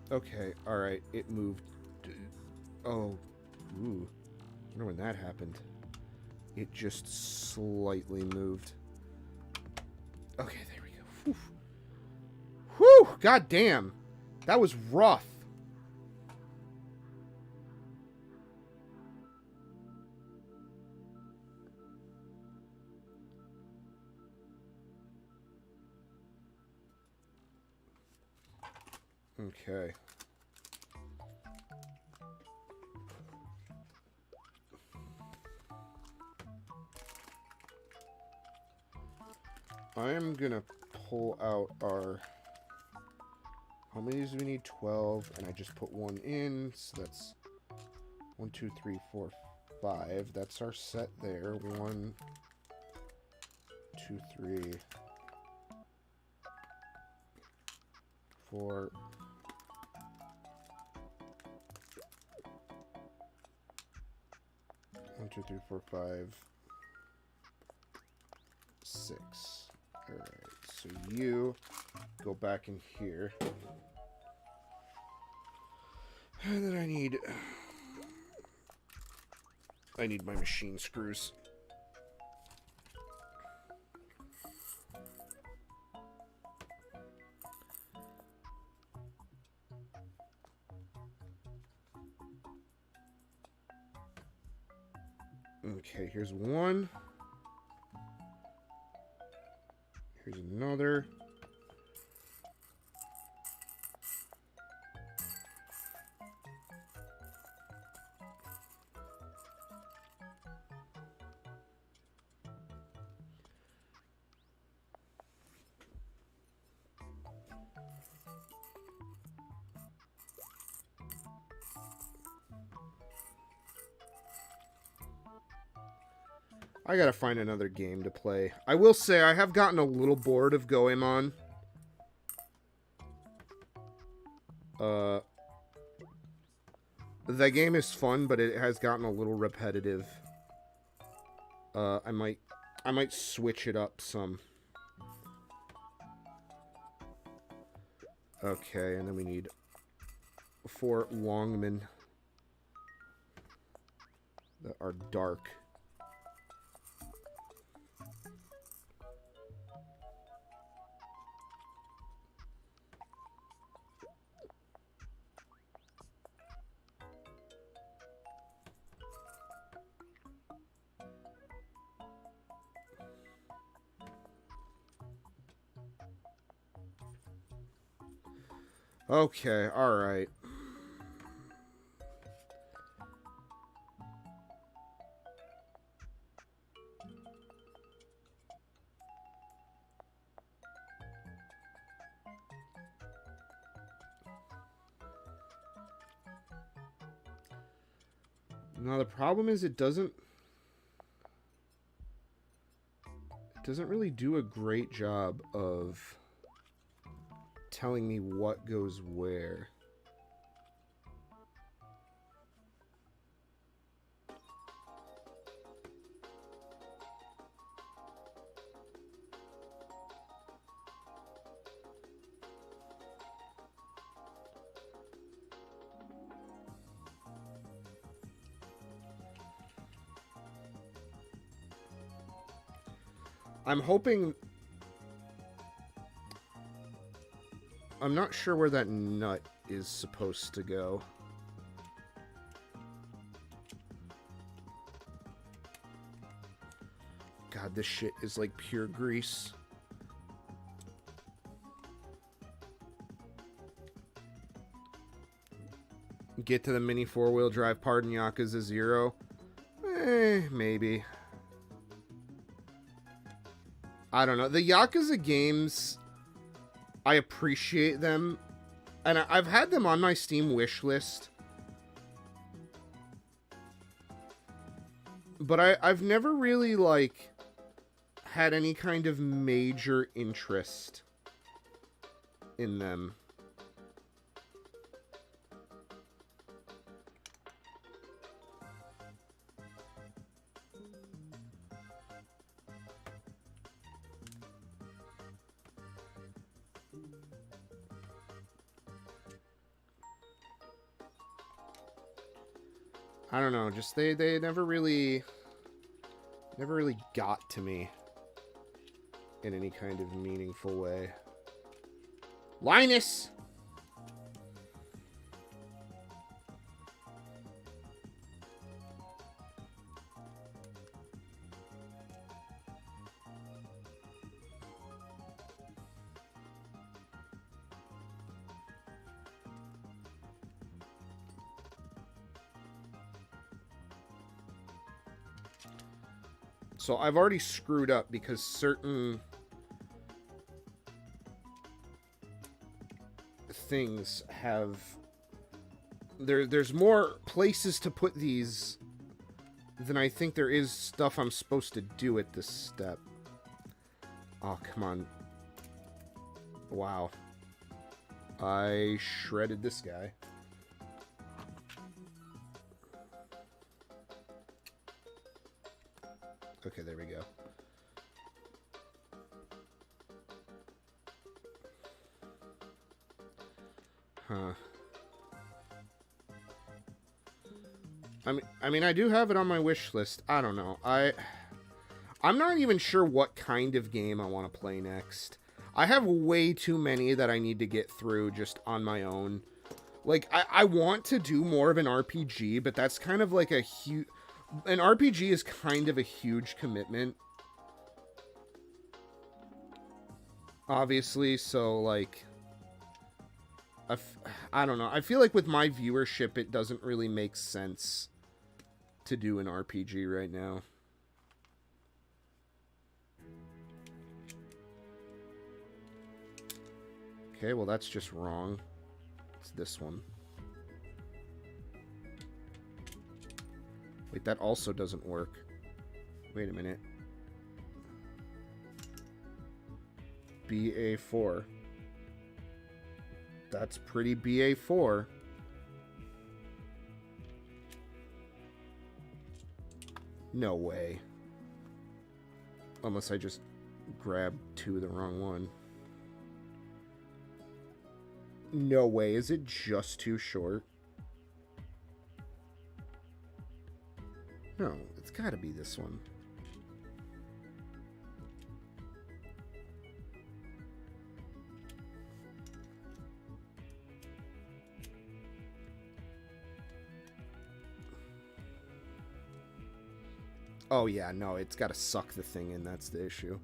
Okay, alright, it moved. Oh, ooh. I wonder when that happened. It just slightly moved. Okay, there we go. Whew. Whew! God damn! That was rough. Okay. I am gonna pull out our... How many do we need? 12, and I just put one in, so that's 1, 2, 3, 4, 5. That's our set there. 1, 2, 3, 4. One, 2, 3, 4, 5, 6. Alright, so you go back in here. And then I need my machine screws. Okay, here's one. Here's another. I gotta find another game to play. I will say I have gotten a little bored of Goemon. That game is fun, but it has gotten a little repetitive. I might switch it up some. Okay, and then we need 4 Longmen that are dark. Okay, alright. Now the problem is it doesn't really do a great job of telling me what goes where. I'm hoping... I'm not sure where that nut is supposed to go. God, this shit is like pure grease. Get to the mini 4-wheel drive part in Yakuza 0? Maybe. I don't know. The Yakuza games, I appreciate them. And I've had them on my Steam wish list. But I've never really, like, had any kind of major interest in them. I don't know, just they never really got to me in any kind of meaningful way. Linus! So I've already screwed up because certain things have... There's more places to put these than I think there is stuff I'm supposed to do at this step. Oh, come on. Wow. I shredded this guy. Okay, there we go. Huh. I mean, I do have it on my wish list. I don't know. I'm not even sure what kind of game I want to play next. I have way too many that I need to get through just on my own. Like, I want to do more of an RPG, but that's kind of like a huge... An RPG is kind of a huge commitment. Obviously, so, like... I don't know. I feel like with my viewership, it doesn't really make sense to do an RPG right now. Okay, well, that's just wrong. It's this one. Wait, that also doesn't work. Wait a minute. BA4. That's pretty BA4. No way. Unless I just grabbed two of the wrong one. No way. Is it just too short? No, it's gotta be this one. Oh yeah, no, it's gotta suck the thing in, that's the issue.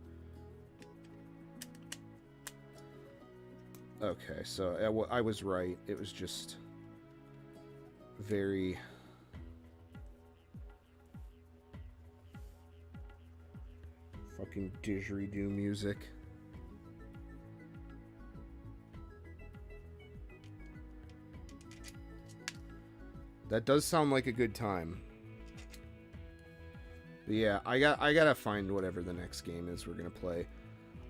Okay, so I was right. It was just very... fucking didgeridoo music. That does sound like a good time. But yeah, I gotta find whatever the next game is we're gonna play.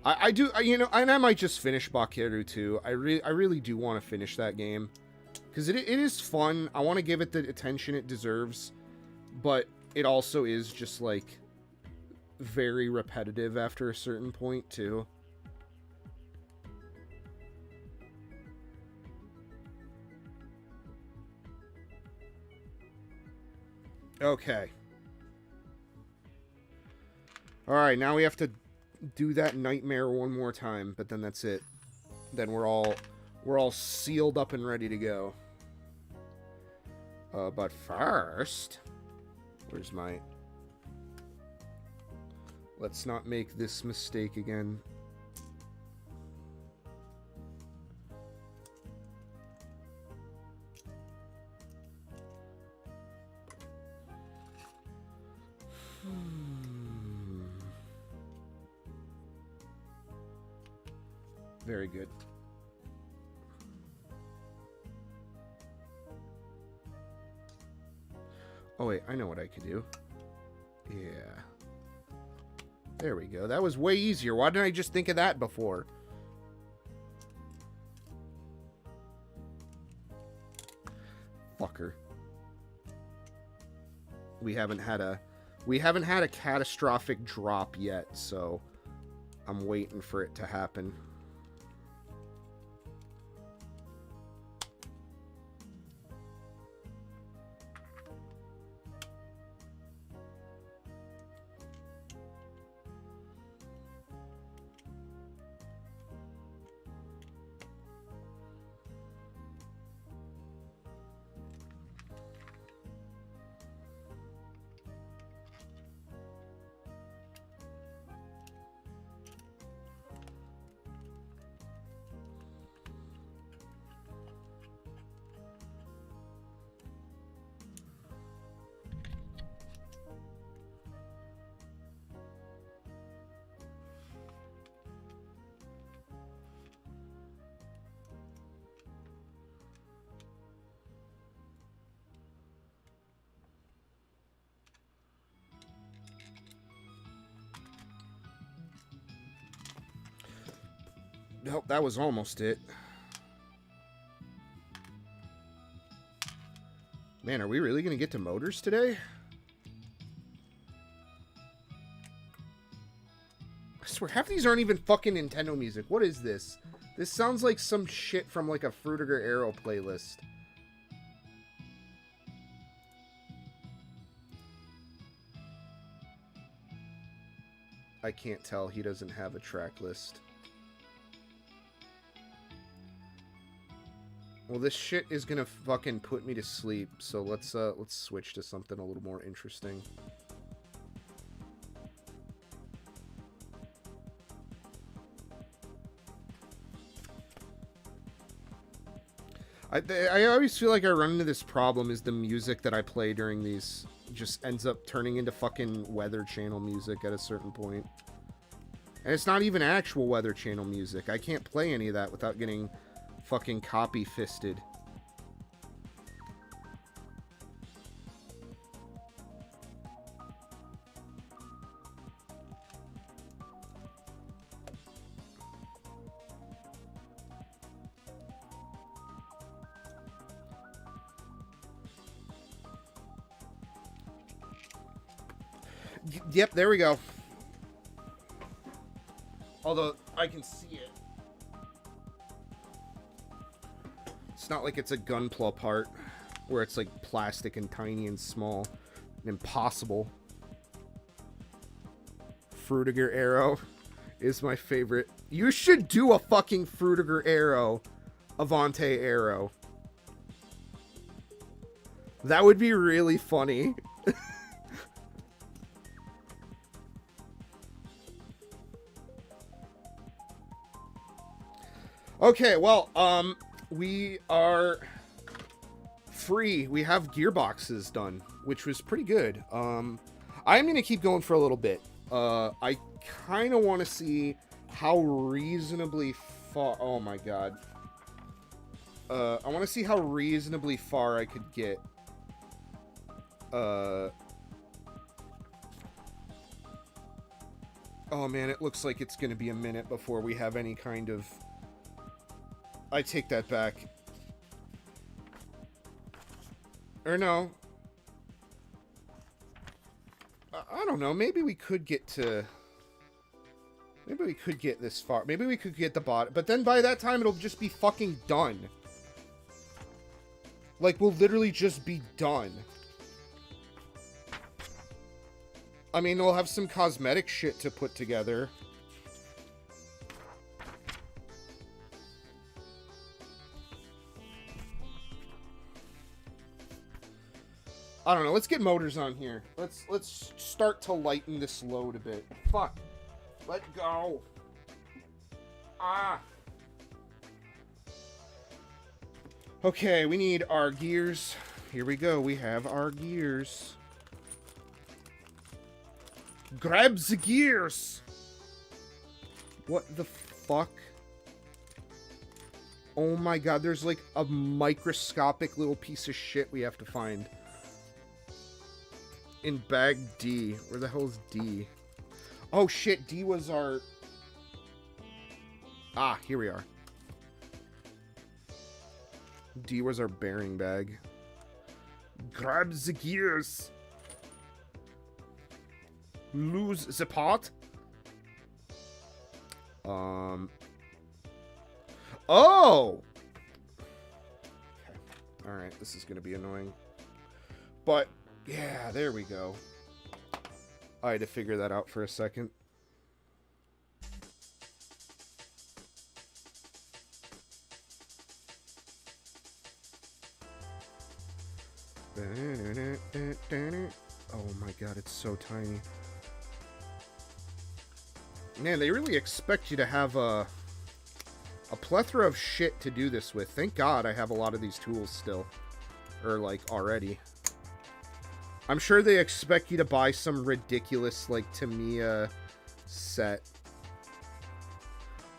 I do, you know, and I might just finish Bakeru too. I really do want to finish that game. Because it is fun. I want to give it the attention it deserves. But it also is just, like, very repetitive after a certain point, too. Okay. Alright, now we have to do that nightmare one more time, but then that's it. Then we're all sealed up and ready to go. But first, where's my... Let's not make this mistake again. Very good. Oh wait, I know what I could do. Yeah. There we go. That was way easier. Why didn't I just think of that before? Fucker. We haven't had a catastrophic drop yet, so I'm waiting for it to happen. Nope, that was almost it. Man, are we really going to get to motors today? I swear, half these aren't even fucking Nintendo music. What is this? This sounds like some shit from like a Fruitiger Arrow playlist. I can't tell. He doesn't have a track list. Well, this shit is gonna fucking put me to sleep, so let's switch to something a little more interesting. I always feel like I run into this problem is the music that I play during these just ends up turning into fucking Weather Channel music at a certain point. And it's not even actual Weather Channel music. I can't play any of that without getting fucking copy-fisted. Yep, there we go. Although, I can see it. It's not like it's a Gunpla part, where it's like plastic and tiny and small and impossible. Fruitiger Arrow is my favorite. You should do a fucking Fruitiger Arrow, Avante Arrow. That would be really funny. Okay, well, we are free. We have gearboxes done, which was pretty good. I'm going to keep going for a little bit. I kind of want to see how reasonably far... Oh, my God. I want to see how reasonably far I could get. Oh, man, it looks like it's going to be a minute before we have any kind of... I take that back. Or no. I don't know. Maybe we could get to... Maybe we could get this far. Maybe we could get the bot. But then by that time, it'll just be fucking done. Like, we'll literally just be done. I mean, we'll have some cosmetic shit to put together. I don't know. Let's get motors on here. Let's start to lighten this load a bit. Fuck. Let go. Ah. Okay, we need our gears. Here we go. We have our gears. Grab the gears. What the fuck? Oh my god, there's like a microscopic little piece of shit we have to find. In bag D. Where the hell is D? Oh shit, D was our... Ah, here we are. D was our bearing bag. Grab the gears. Lose the pot. Oh! Okay. Alright, this is gonna be annoying. But... yeah, there we go. I had to figure that out for a second. Oh my god, it's so tiny. Man, they really expect you to have a plethora of shit to do this with. Thank God I have a lot of these tools still. Or, like, already. I'm sure they expect you to buy some ridiculous, like, Tamiya set.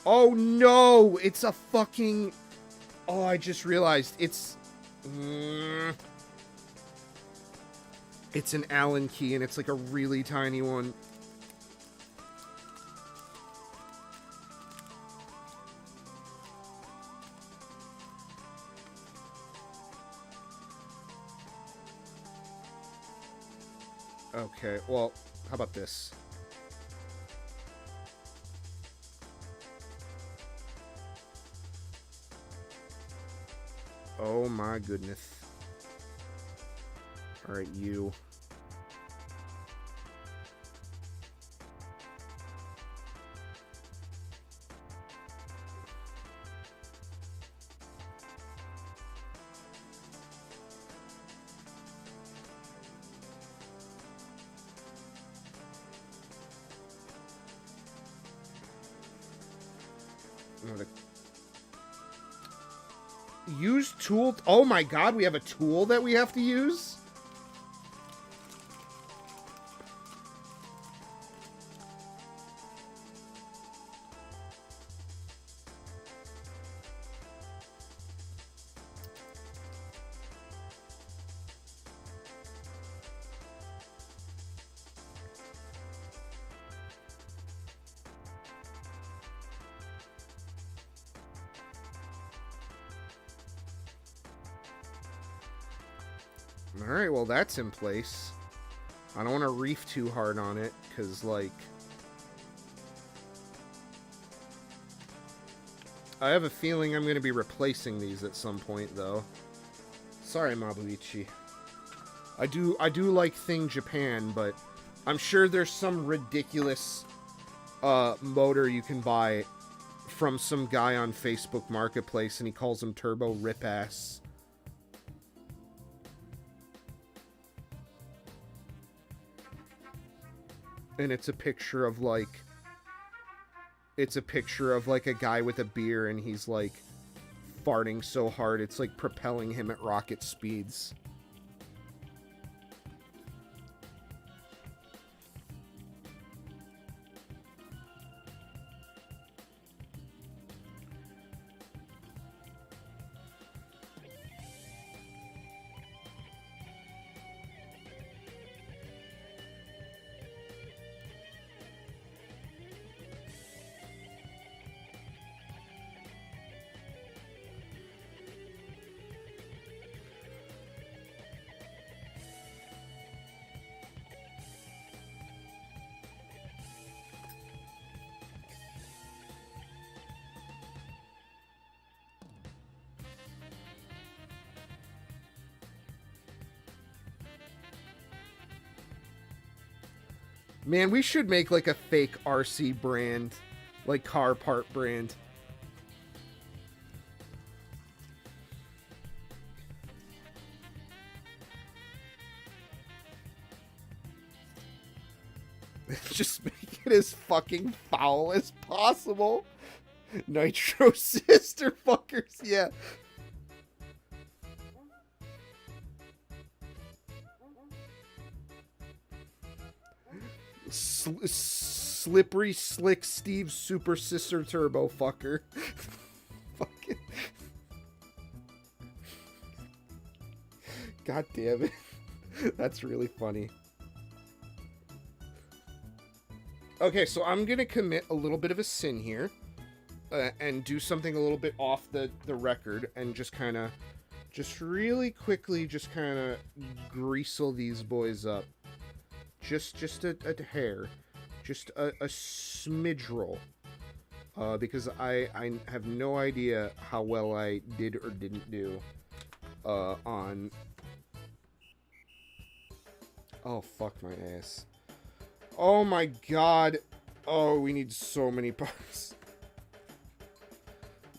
Oh, no! It's a fucking... Oh, I just realized. It's... It's an Allen key, and it's, like, a really tiny one. Okay, well, how about this? Oh my goodness. Alright, you. Use tool. Oh my god, we have a tool that we have to use? Alright, well that's in place. I don't want to reef too hard on it, because, like... I have a feeling I'm going to be replacing these at some point, though. Sorry, Mabuichi. I do like Thing Japan, but I'm sure there's some ridiculous motor you can buy from some guy on Facebook Marketplace, and he calls him Turbo Rip-Ass. And it's a picture of, like... It's a picture of, like, a guy with a beer, and he's, like, farting so hard, it's, like, propelling him at rocket speeds. Man, we should make, like, a fake RC brand. Like, car part brand. Just make it as fucking foul as possible. Nitro sister fuckers, yeah. Slippery Slick Steve Super Sister Turbo fucker. Fucking. God damn it. That's really funny. Okay, so I'm gonna commit a little bit of a sin here. And do something a little bit off the record. And just kind of... Just really quickly just kind of greasel these boys up. Just a hair. Just a smidge roll. Because I have no idea how well I did or didn't do on... Oh, fuck my ass. Oh my god. Oh, we need so many parts.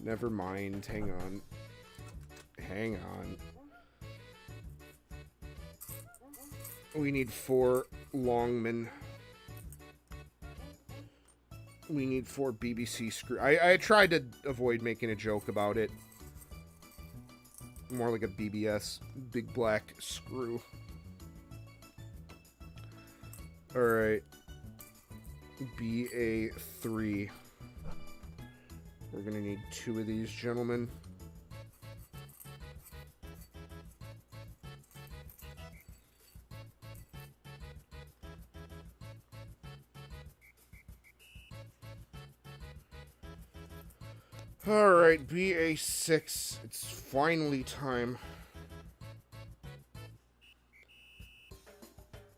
Never mind. Hang on. Hang on. We need 4 Longman. We need 4 BBC screw. I tried to avoid making a joke about it. More like a BBS. Big black screw. Alright. BA3. We're gonna need 2 of these, gentlemen. Alright, BA6. It's finally time.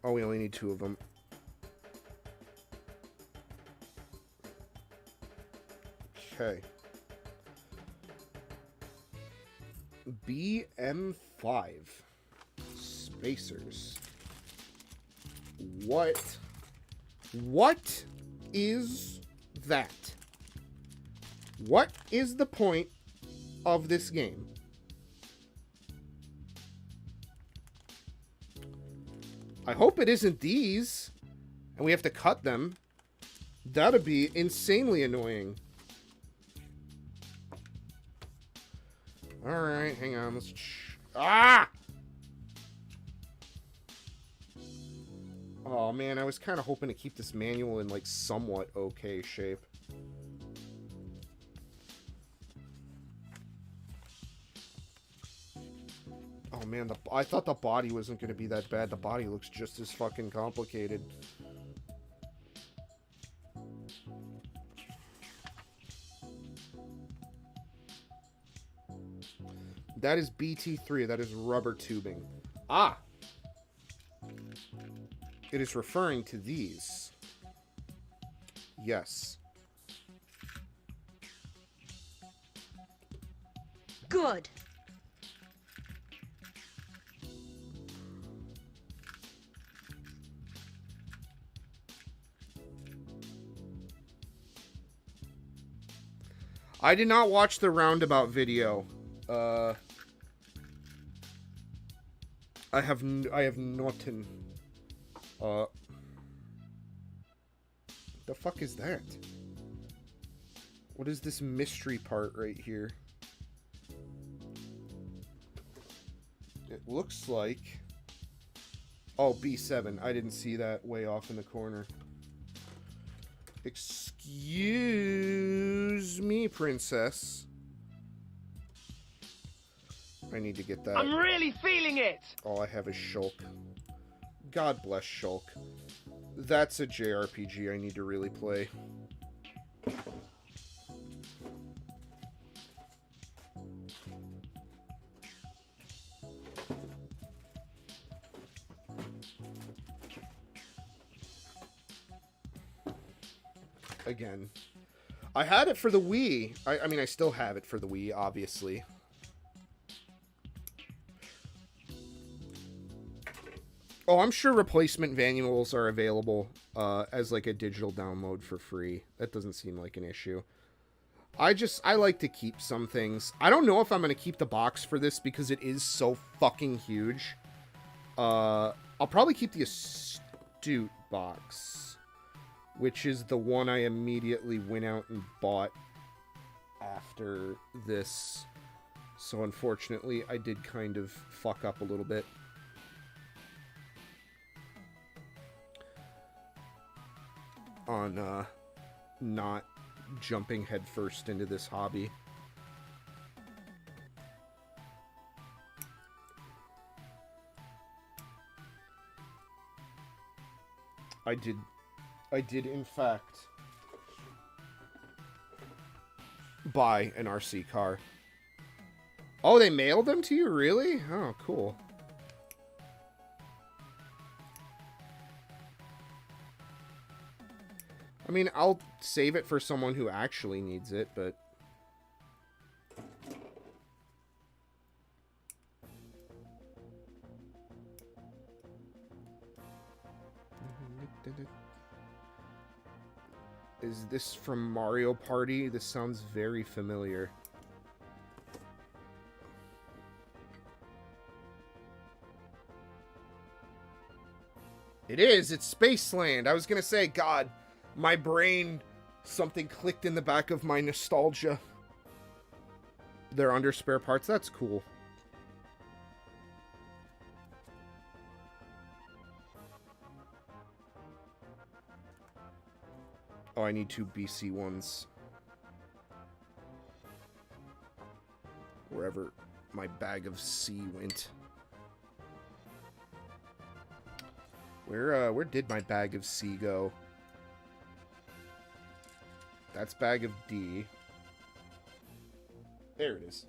Oh, we only need 2 of them. Okay. BM5. Spacers. What is that? What is the point of this game? I hope it isn't these, and we have to cut them. That'd be insanely annoying. Alright, hang on. Let's... Ah! Oh, man, I was kind of hoping to keep this manual in, like, somewhat okay shape. Oh, man, I thought the body wasn't going to be that bad. The body looks just as fucking complicated. That is BT3. That is rubber tubing. Ah! It is referring to these. Yes. Good. I did not watch the roundabout video. I have nothing. The fuck is that? What is this mystery part right here? It looks like... Oh, B7. I didn't see that way off in the corner. Excuse me, princess. I need to get that. I'm really feeling it! All I have is Shulk. God bless Shulk. That's a JRPG I need to really play. Again. I had it for the Wii. I mean, I still have it for the Wii, obviously. Oh, I'm sure replacement manuals are available as like a digital download for free. That doesn't seem like an issue. I like to keep some things. I don't know if I'm going to keep the box for this because it is so fucking huge. I'll probably keep the Astute box, which is the one I immediately went out and bought after this. So unfortunately, I did kind of fuck up a little bit. On not jumping headfirst into this hobby. I did in fact buy an RC car. Oh, they mailed them to you? Really? Oh, cool. I mean, I'll save it for someone who actually needs it, but... Is this from Mario Party? This sounds very familiar. It is! It's Spaceland! I was gonna say, God... My brain, something clicked in the back of my nostalgia. They're under spare parts. That's cool. Oh, I need 2 BC ones. Wherever my bag of C went. Where did my bag of C go? That's bag of D. There it is.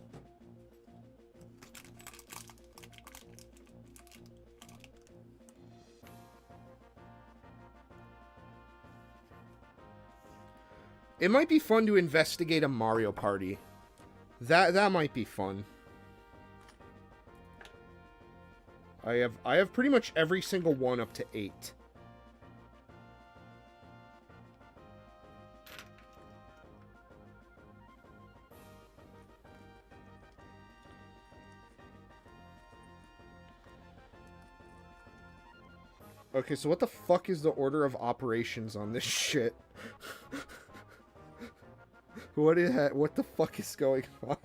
It might be fun to investigate a Mario Party. That might be fun. I have pretty much every single one up to 8. Okay, so what the fuck is the order of operations on this shit? What the fuck is going on?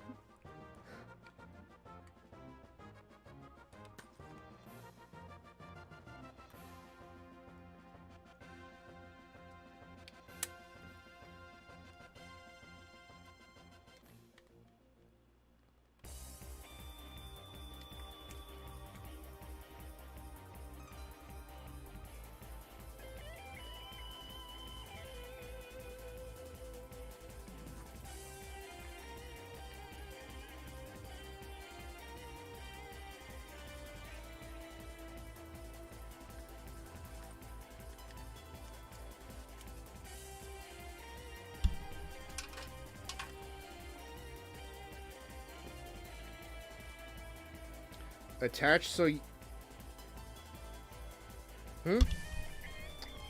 Attach so y-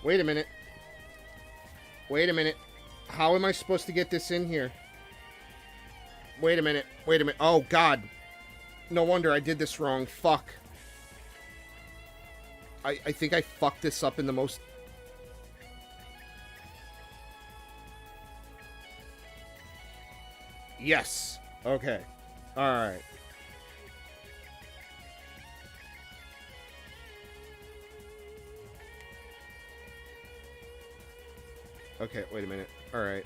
Wait a minute. Wait a minute. How am I supposed to get this in here? Wait a minute. Wait a minute. Oh, God. No wonder I did this wrong. Fuck. I think I fucked this up in the most... Yes. Okay. Alright. Okay, wait a minute. Alright.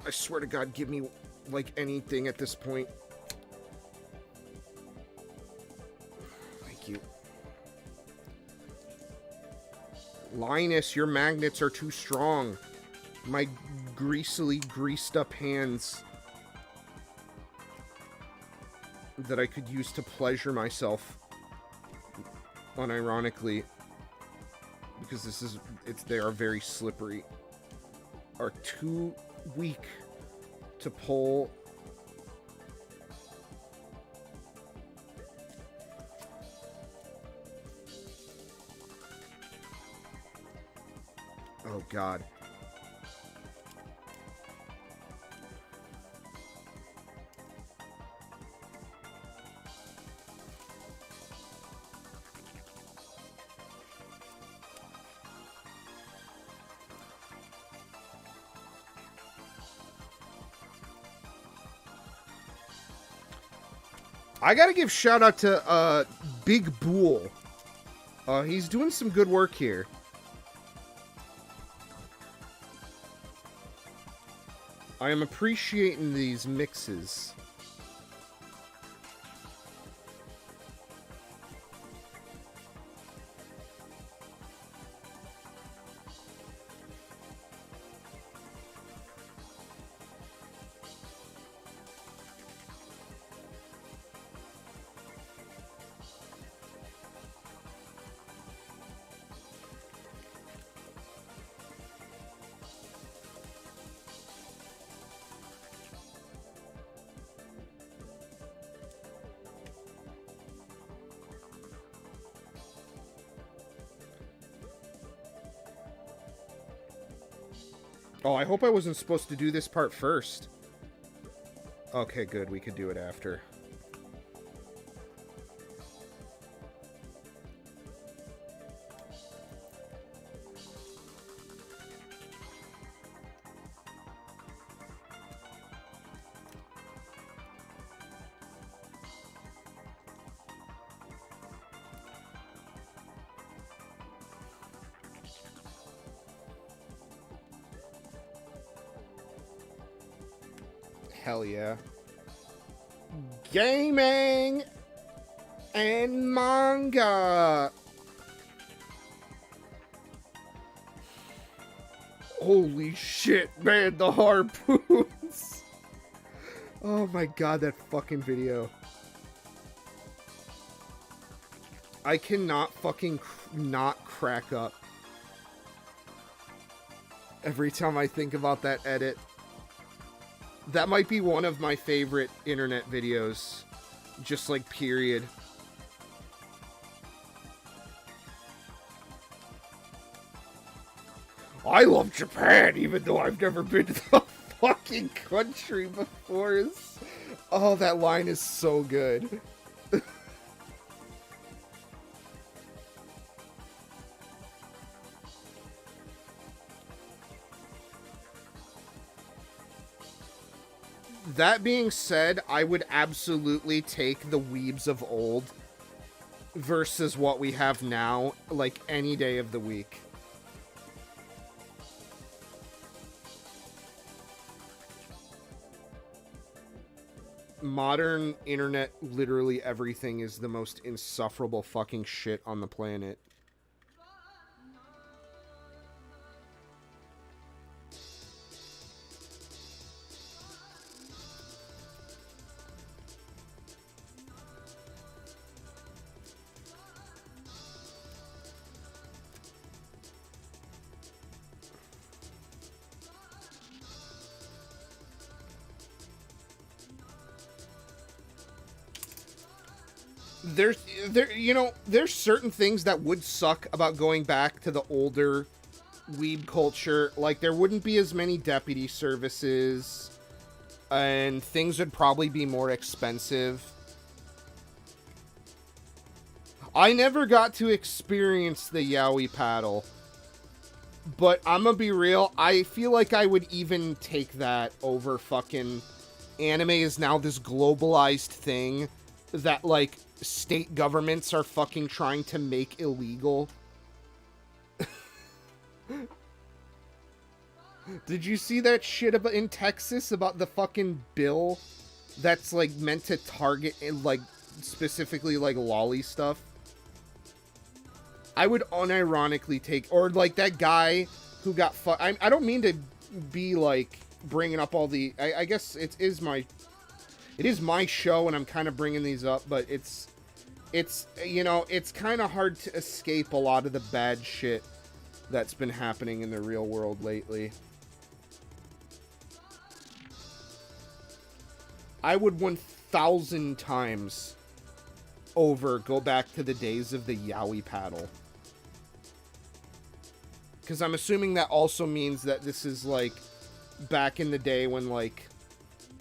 I swear to God, give me, like, anything at this point. Thank you. Linus, your magnets are too strong. My greasily greased up hands that I could use to pleasure myself. Unironically. Because they are very slippery. Are too weak to pull. Oh, God. I gotta give shout out to Big Bool. He's doing some good work here. I am appreciating these mixes. Oh, I hope I wasn't supposed to do this part first. Okay, good. We could do it after. Hell yeah. Gaming and manga. Holy shit, man, the harpoons. Oh my god, that fucking video. I cannot fucking not crack up every time I think about that edit. That might be one of my favorite internet videos. Just like, period. I love Japan, even though I've never been to the fucking country before. Oh, that line is so good. That being said, I would absolutely take the weebs of old versus what we have now, like, any day of the week. Modern internet, literally everything is the most insufferable fucking shit on the planet. There's certain things that would suck about going back to the older weeb culture. Like, there wouldn't be as many deputy services, and things would probably be more expensive. I never got to experience the yaoi paddle, but I'm gonna be real, I feel like I would even take that over fucking... Anime is now this globalized thing that, like, state governments are fucking trying to make illegal. Did you see that shit about in Texas about the fucking bill that's, like, meant to target, like, specifically, like, lolly stuff? I would unironically take, or, like, that guy who got I don't mean to be, like, bringing up all the, I guess it is my show and I'm kind of bringing these up, but it's, you know, it's kind of hard to escape a lot of the bad shit that's been happening in the real world lately. I would 1,000 times over go back to the days of the yaoi paddle. Because I'm assuming that also means that this is, like, back in the day when, like,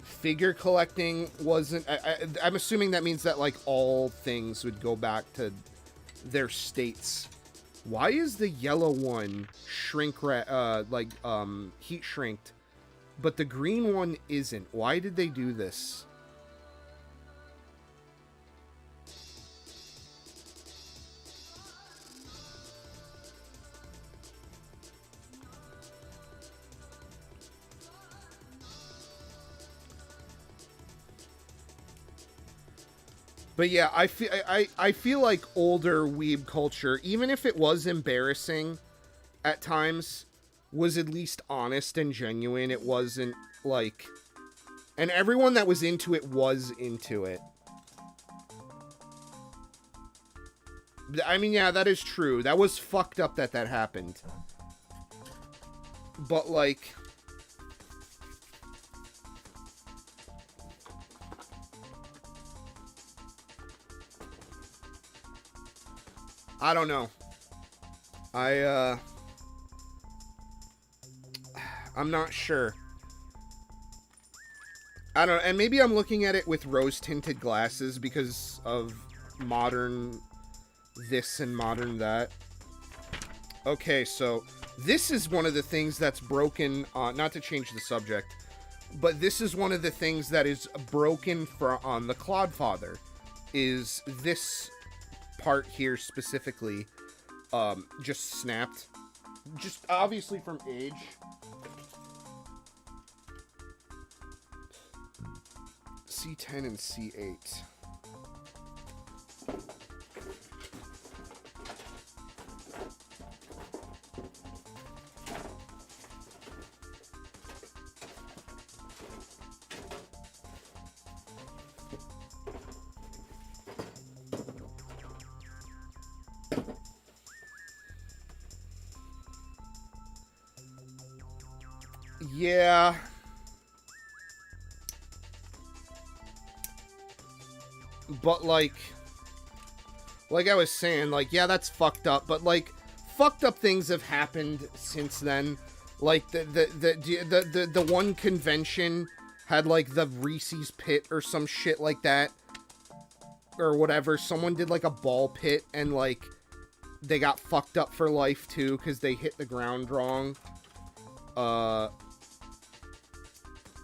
figure collecting wasn't... I'm assuming that means that, like, all things would go back to their states. Why is the yellow one heat shrinked, but the green one isn't? Why did they do this? But yeah, I feel like older weeb culture, even if it was embarrassing at times, was at least honest and genuine. It wasn't like... And everyone that was into it was into it. I mean, yeah, that is true. That was fucked up that that happened. But, like... I don't know. I'm not sure. I don't know, and maybe I'm looking at it with rose-tinted glasses because of modern this and modern that. Okay, so this is one of the things that's broken, not to change the subject, but this is one of the things that is broken on the Clodfather, is this part here specifically just snapped, just obviously from age. C10 and C8. Yeah. But, like I was saying, like, yeah, that's fucked up, but, like, fucked up things have happened since then. Like, the one convention had, like, the Reese's pit or some shit like that. Or whatever. Someone did, like, a ball pit, and, like, they got fucked up for life, too, because they hit the ground wrong.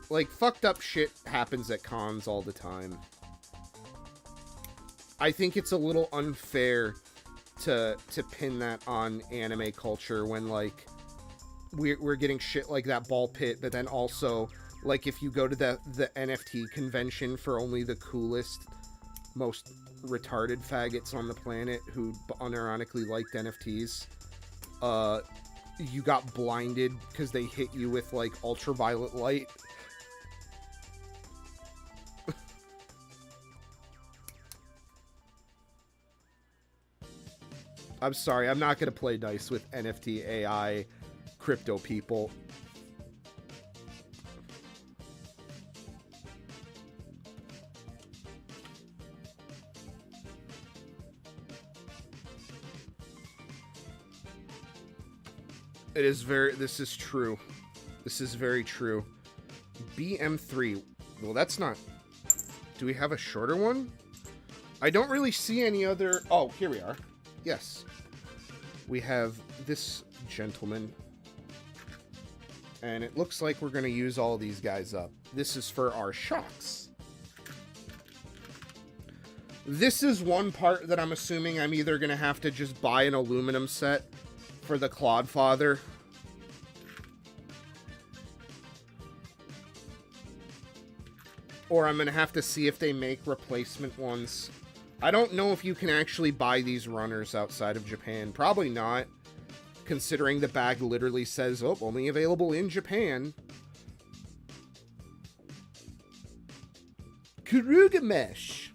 Like, fucked up shit happens at cons all the time. I think it's a little unfair to pin that on anime culture when, like, we're getting shit like that ball pit, but then also, like, if you go to the NFT convention for only the coolest, most retarded faggots on the planet who unironically liked NFTs, you got blinded because they hit you with, like, ultraviolet light. I'm sorry, I'm not going to play nice with NFT AI crypto people. This is true. This is very true. BM3. Well, that's not... Do we have a shorter one? I don't really see any other... Oh, here we are. Yes. We have this gentleman. And it looks like we're going to use all these guys up. This is for our shocks. This is one part that I'm assuming I'm either going to have to just buy an aluminum set for the Clodfather. Or I'm going to have to see if they make replacement ones. I don't know if you can actually buy these runners outside of Japan. Probably not, considering the bag literally says, oh, only available in Japan. Kurugamesh.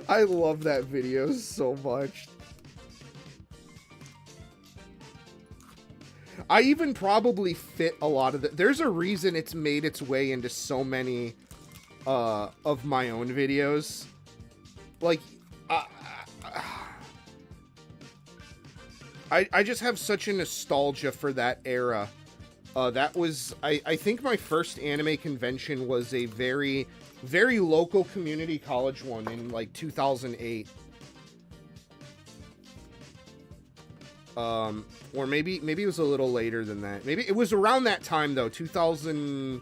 I love that video so much. I even probably fit a lot of it. There's a reason it's made its way into so many of my own videos. Like, I just have such a nostalgia for that era. That was, I think my first anime convention was a very, very local community college one in, like, 2008. Or maybe it was a little later than that. Maybe it was around that time, though. 2000,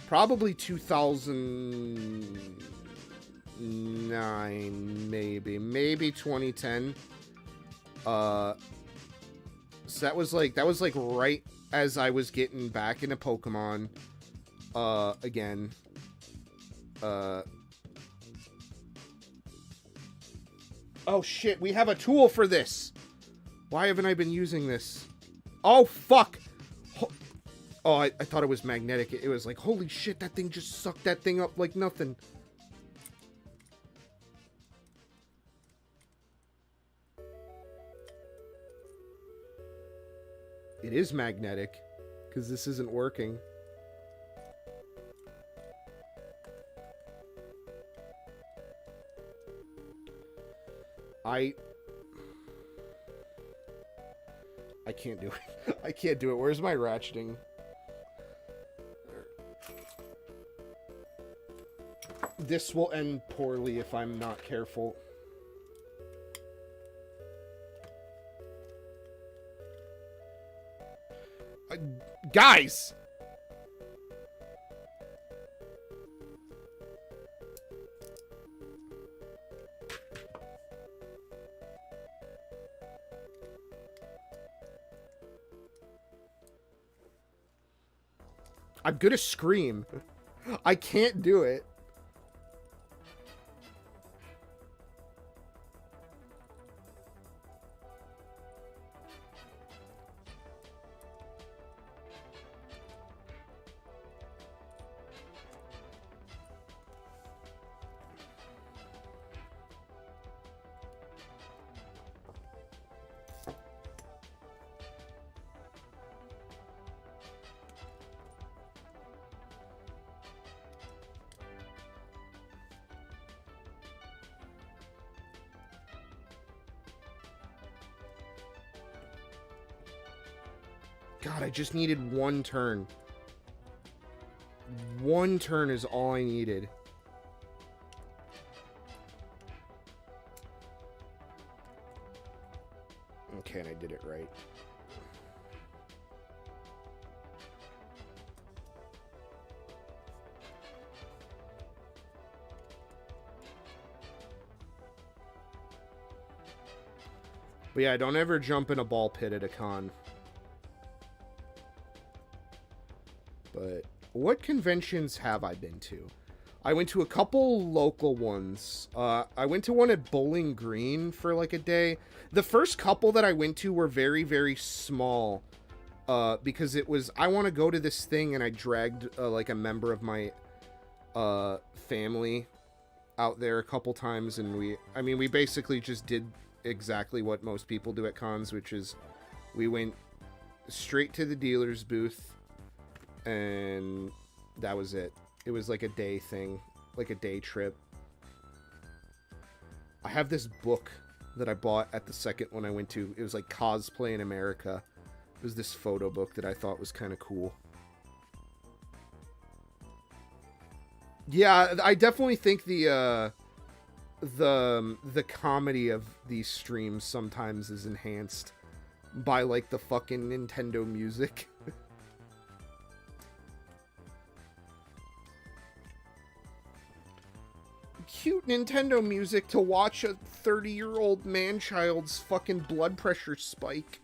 probably 2009, maybe 2010. So that was like right as I was getting back into Pokemon, again. Oh shit, we have a tool for this! Why haven't I been using this? Oh fuck! Oh, I thought it was magnetic. It was like, holy shit, that thing just sucked that thing up like nothing. It is magnetic, because this isn't working. I can't do it. I can't do it. Where's my ratcheting? This will end poorly if I'm not careful. Guys! I'm gonna scream. I can't do it. God, I just needed one turn. One turn is all I needed. Okay, and I did it right. But yeah, don't ever jump in a ball pit at a con. But what conventions have I been to? I went to a couple local ones. I went to one at Bowling Green for like a day. The first couple that I went to were very, very small. Because it was, I want to go to this thing, and I dragged like a member of my family out there a couple times, and we basically just did exactly what most people do at cons, which is we went straight to the dealer's booth, and that was it. It was like a day thing, like a day trip. I have this book that I bought at the second one I went to. It was like Cosplay in America. It was this photo book that I thought was kind of cool. Yeah, I definitely think the comedy of these streams sometimes is enhanced by like the fucking Nintendo music. Cute Nintendo music to watch a 30-year-old man-child's fucking blood pressure spike.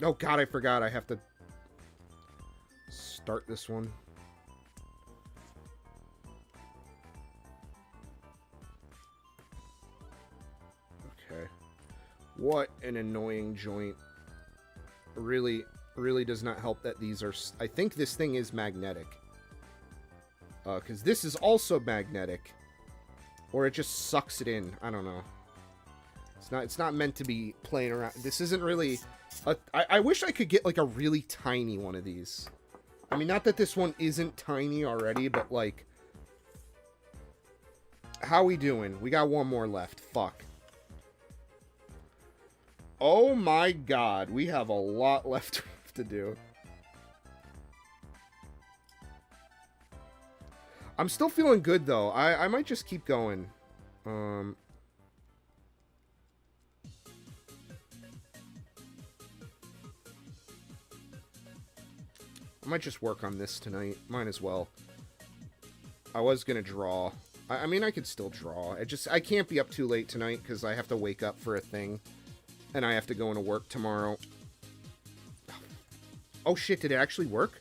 Oh god, I forgot. I have to start this one. Okay. What an annoying joint. Really does not help that these are... I think this thing is magnetic. Because this is also magnetic. Or it just sucks it in. I don't know. It's not meant to be playing around. This isn't really... I wish I could get, like, a really tiny one of these. I mean, not that this one isn't tiny already, but, like... How we doing? We got one more left. Fuck. Oh my god. We have a lot left to do. I'm still feeling good, though. I might just keep going. I might just work on this tonight. Might as well. I was gonna draw. I mean, I could still draw. I can't be up too late tonight because I have to wake up for a thing. And I have to go into work tomorrow. Oh shit, did it actually work?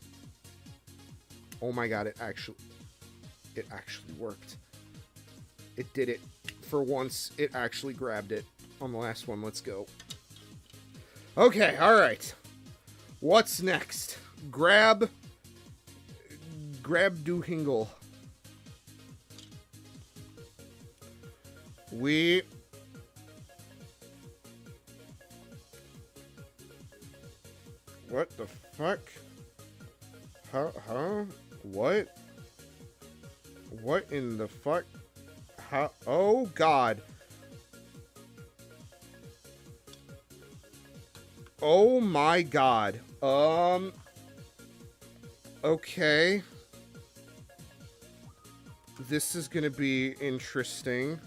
Oh my god, it actually worked. It did it. For once, it actually grabbed it on the last one. Let's go. Okay, alright. What's next? Grab do hingle. sweet. What the fuck? Huh? What? What in the fuck? How? Oh, God. Oh, my God. Okay. This is gonna be interesting.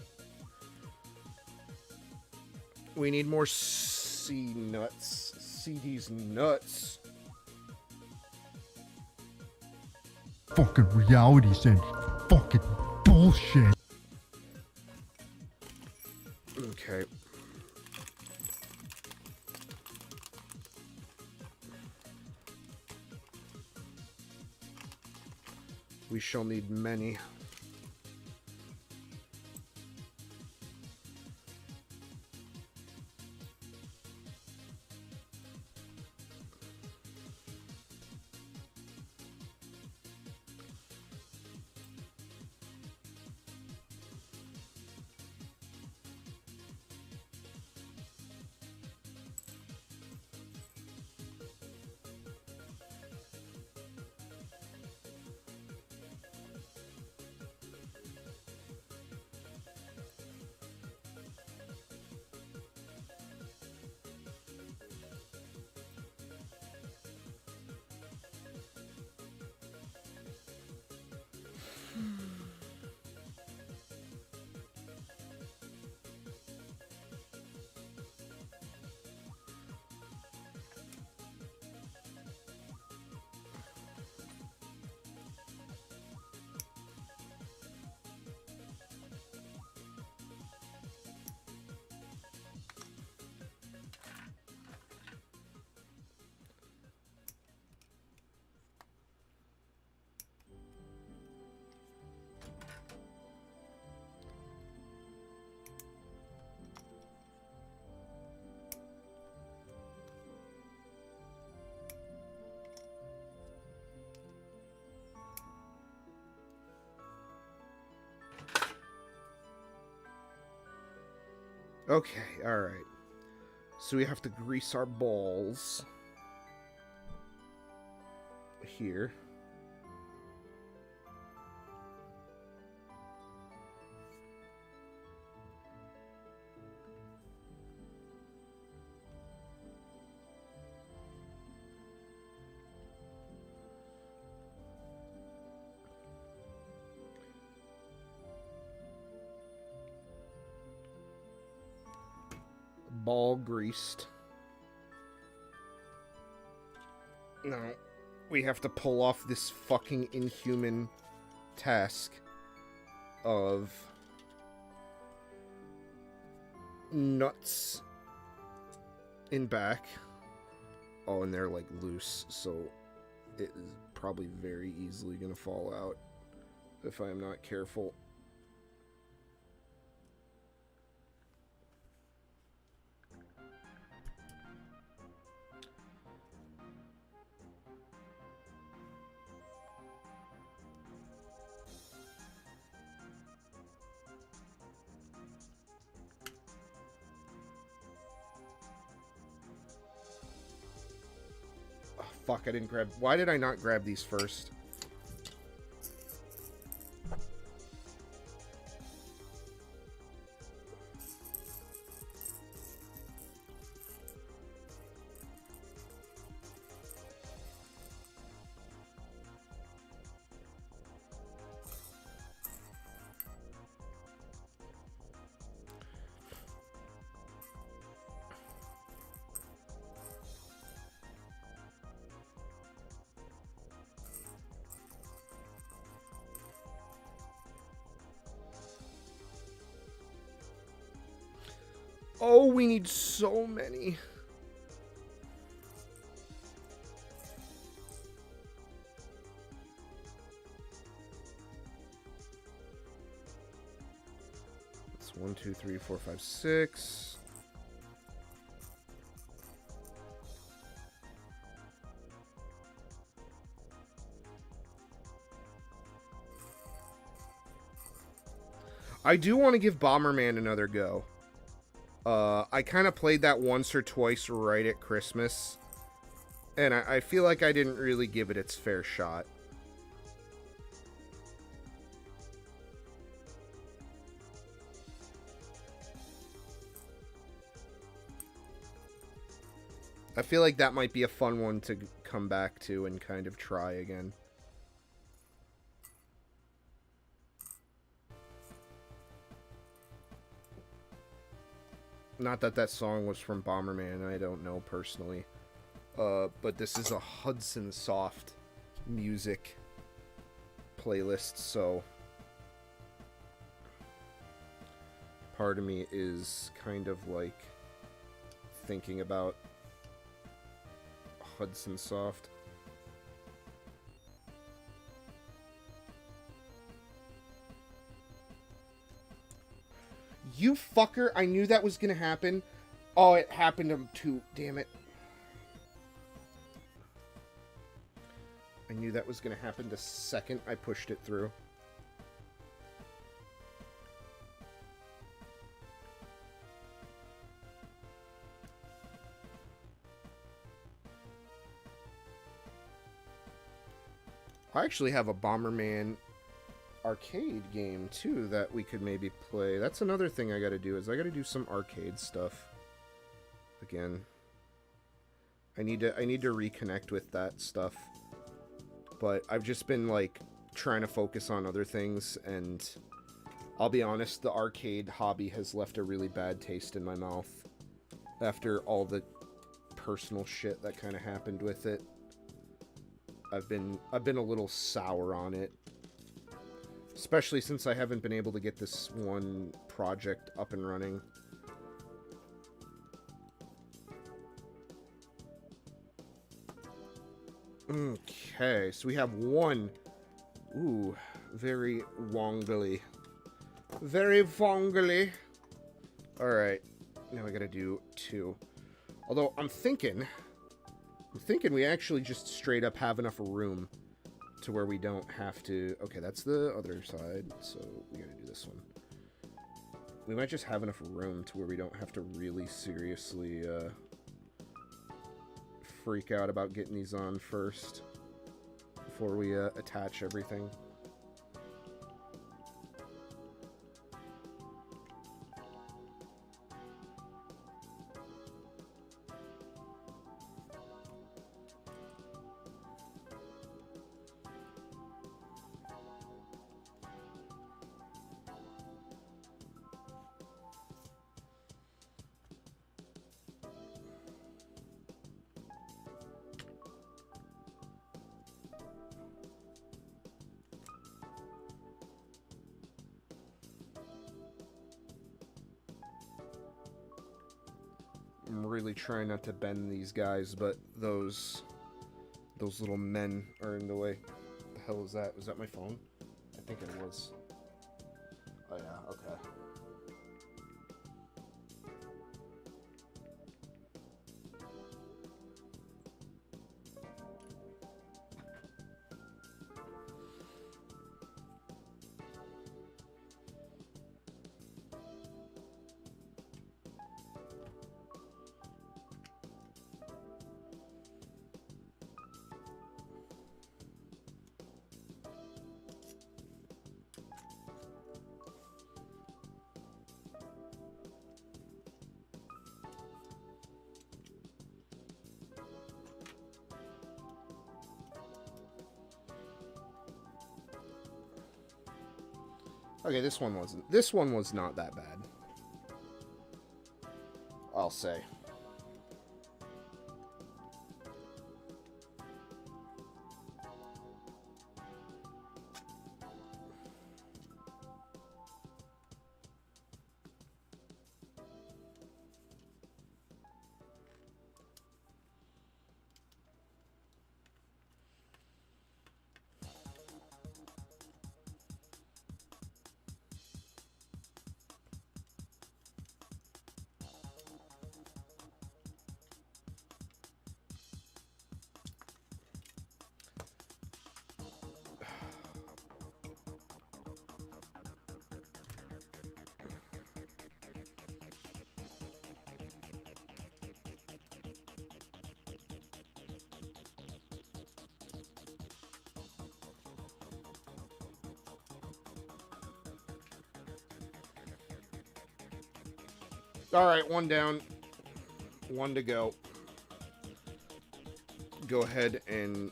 We need more sea nuts. See these nuts. Fucking reality and fucking bullshit. Okay. We shall need many. Okay, alright. So we have to grease our balls. Here. Ball greased. Now, we have to pull off this fucking inhuman task of nuts in back. Oh, and they're like loose, so it is probably very easily gonna fall out if I am not careful. Fuck, I didn't grab... Why did I not grab these first? Oh, we need so many. It's 1, 2, 3, 4, 5, 6. I do want to give Bomberman another go. I kind of played that once or twice right at Christmas, and I feel like I didn't really give it its fair shot. I feel like that might be a fun one to come back to and kind of try again. Not that that song was from Bomberman, I don't know personally. But this is a Hudson Soft music playlist, so part of me is kind of like thinking about Hudson Soft. You fucker, I knew that was gonna happen. Oh, it happened too. Damn it. I knew that was gonna happen the second I pushed it through. I actually have a Bomberman arcade game too that we could maybe play. That's another thing I gotta do, is I gotta do some arcade stuff again. I need to reconnect with that stuff, but I've just been like trying to focus on other things, and I'll be honest, the arcade hobby has left a really bad taste in my mouth after all the personal shit that kind of happened with it. I've been a little sour on it, especially since I haven't been able to get this one project up and running. Okay, so we have one. Ooh, very wongly. Very wongly. Alright, now I gotta do 2. Although, I'm thinking we actually just straight up have enough room to where we don't have to... Okay, that's the other side, so we gotta do this one. We might just have enough room to where we don't have to really seriously freak out about getting these on first before we attach everything. I'm really trying not to bend these guys, but those little men are in the way. What the hell is that? Was that my phone? I think it was. Oh yeah, okay. Okay, this one was not that bad, I'll say. Alright, one down. One to go. Go ahead and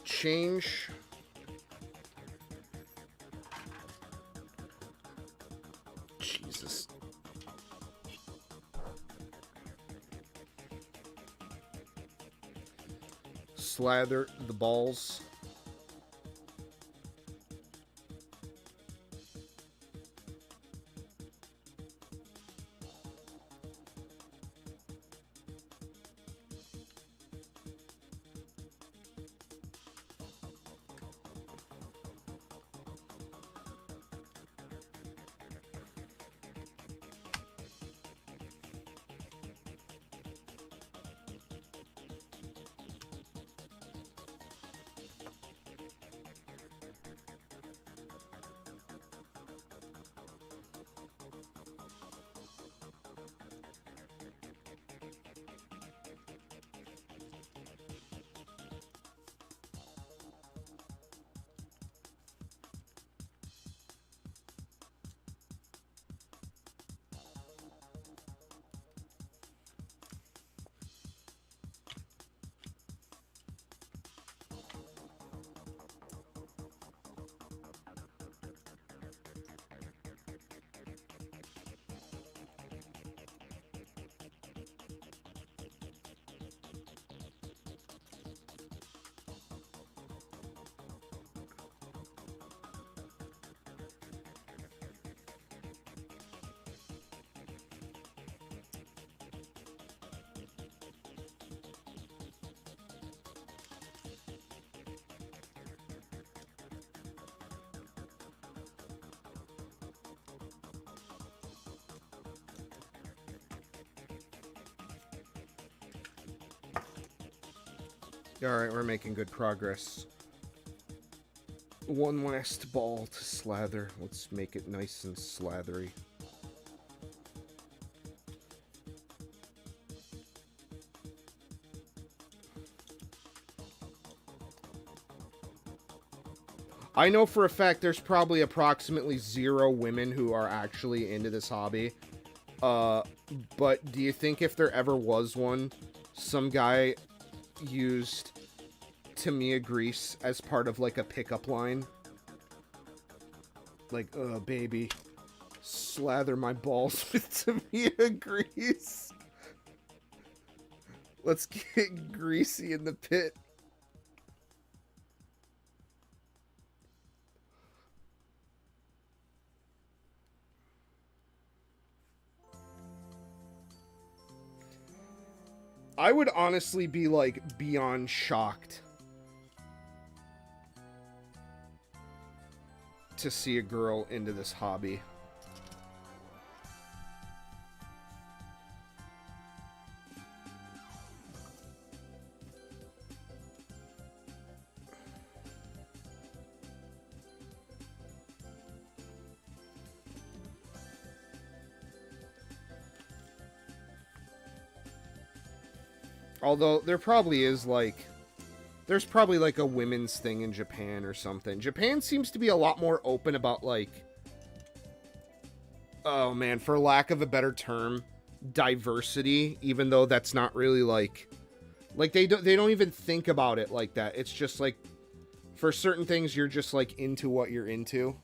change. Jesus. Slather the balls. Alright, we're making good progress. One last ball to slather. Let's make it nice and slathery. I know for a fact there's probably approximately 0 women who are actually into this hobby. But do you think if there ever was one, some guy used Tamiya grease as part of like a pickup line? Like, baby, slather my balls with Tamiya grease. Let's get greasy in the pit. I would honestly be, like, beyond shocked to see a girl into this hobby. Although, there probably is, like... There's probably, like, a women's thing in Japan or something. Japan seems to be a lot more open about, like... Oh, man, for lack of a better term, diversity, even though that's not really, like... Like, they don't even think about it like that. It's just, like... For certain things, you're just, like, into what you're into.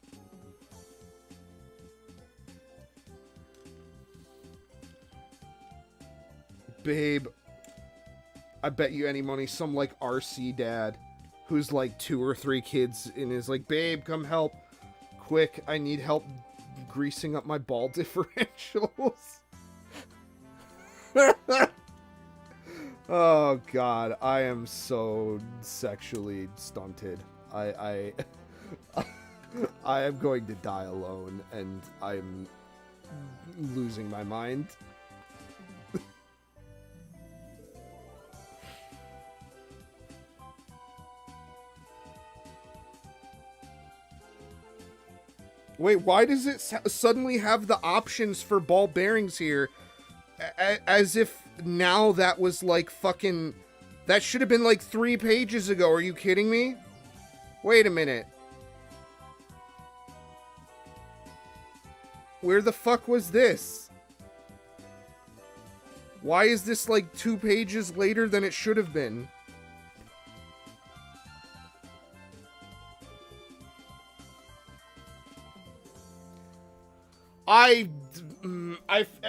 Babe... I bet you any money some, like, RC dad who's, like, 2 or 3 kids and is like, babe, come help. Quick, I need help greasing up my ball differentials. Oh, God. I am so sexually stunted. I am going to die alone, and I'm losing my mind. Wait, why does it suddenly have the options for ball bearings here? As if now that was like fucking... That should have been like 3 pages ago. Are you kidding me? Wait a minute. Where the fuck was this? Why is this like 2 pages later than it should have been?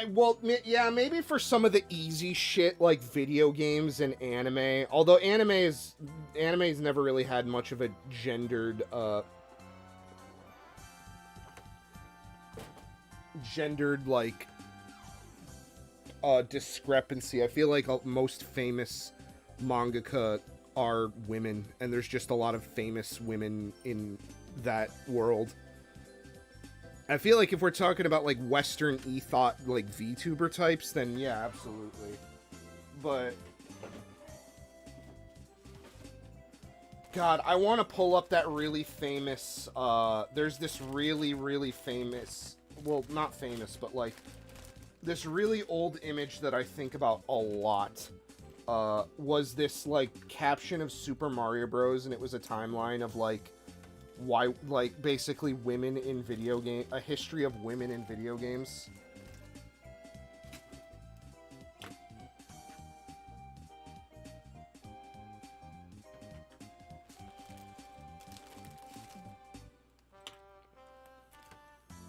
Well, yeah, maybe for some of the easy shit like video games and anime. Although anime's never really had much of a gendered like discrepancy. I feel like most famous mangaka are women, and there's just a lot of famous women in that world. I feel like if we're talking about, like, Western e-thought, like, VTuber types, then yeah, absolutely. But... God, I want to pull up that really famous, there's this really, really famous... Well, not famous, but, like, this really old image that I think about a lot, was this, like, caption of Super Mario Bros., and it was a timeline of, like, why, like, basically women in video game, a history of women in video games.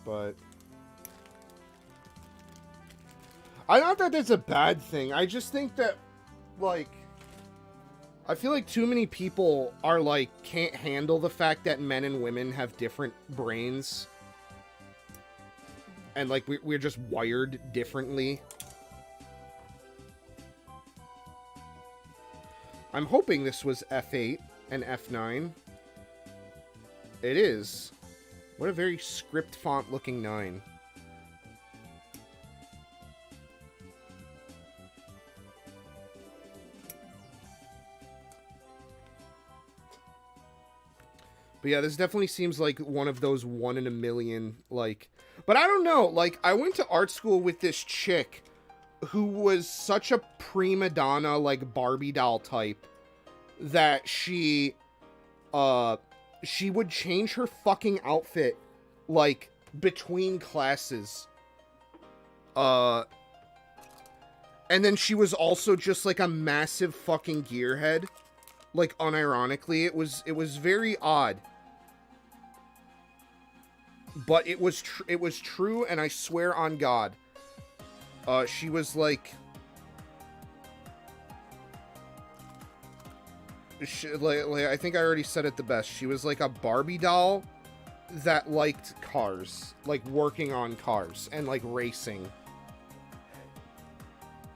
But I not that that's a bad thing. I just think that, like, I feel like too many people are, like, can't handle the fact that men and women have different brains. And, like, we're just wired differently. I'm hoping this was F8 and F9. It is. What a very script font looking 9. But yeah, this definitely seems like one of those 1 in a million, like... But I don't know, like, I went to art school with this chick who was such a prima donna, like, Barbie doll type that she would change her fucking outfit, like, between classes. And then she was also just, like, a massive fucking gearhead. Like, unironically, it was very odd. But it was true, and I swear on God. She was like... I think I already said it the best. She was like a Barbie doll that liked cars. Like, working on cars and, like, racing.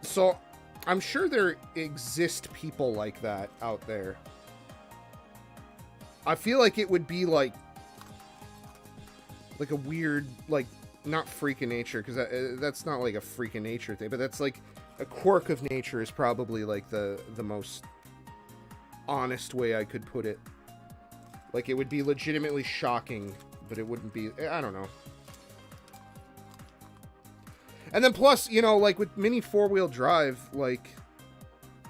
So, I'm sure there exist people like that out there. I feel like it would be, like a weird, like, not freak of nature, because that's not, like, a freak of nature thing, but that's, like, a quirk of nature is probably, like, the most honest way I could put it. Like, it would be legitimately shocking, but it wouldn't be, I don't know. And then plus, you know, like, with mini 4-wheel drive, like,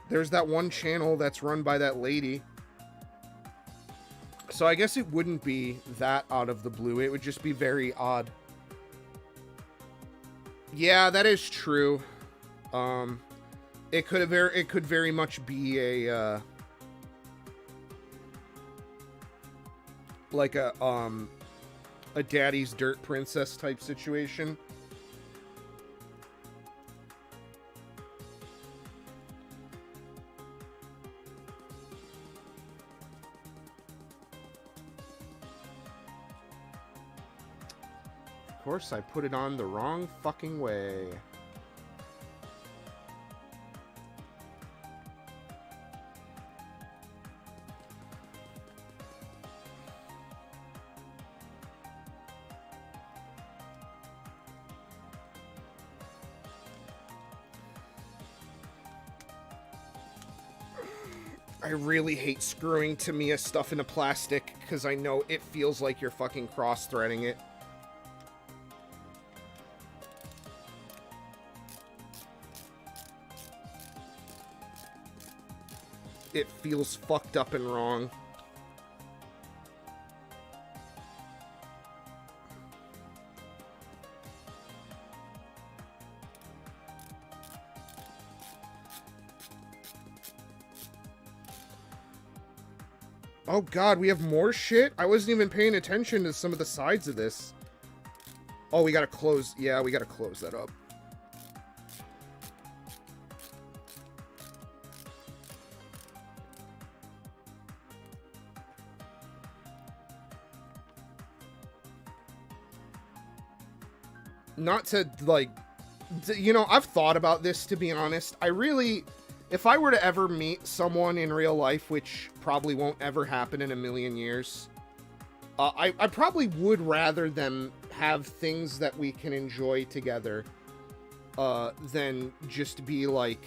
there's that one channel that's run by that lady. So I guess it wouldn't be that out of the blue. It would just be very odd. Yeah, that is true. It could very much be a like a Daddy's Dirt Princess type situation. Of course, I put it on the wrong fucking way. I really hate screwing Tamiya stuff into plastic, because I know it feels like you're fucking cross-threading it. It feels fucked up and wrong. Oh god, we have more shit? I wasn't even paying attention to some of the sides of this. Oh, we gotta close. Yeah, we gotta close that up. Not to, like... You know, I've thought about this, to be honest. I really... If I were to ever meet someone in real life, which probably won't ever happen in a million years, I probably would rather them have things that we can enjoy together than just be like,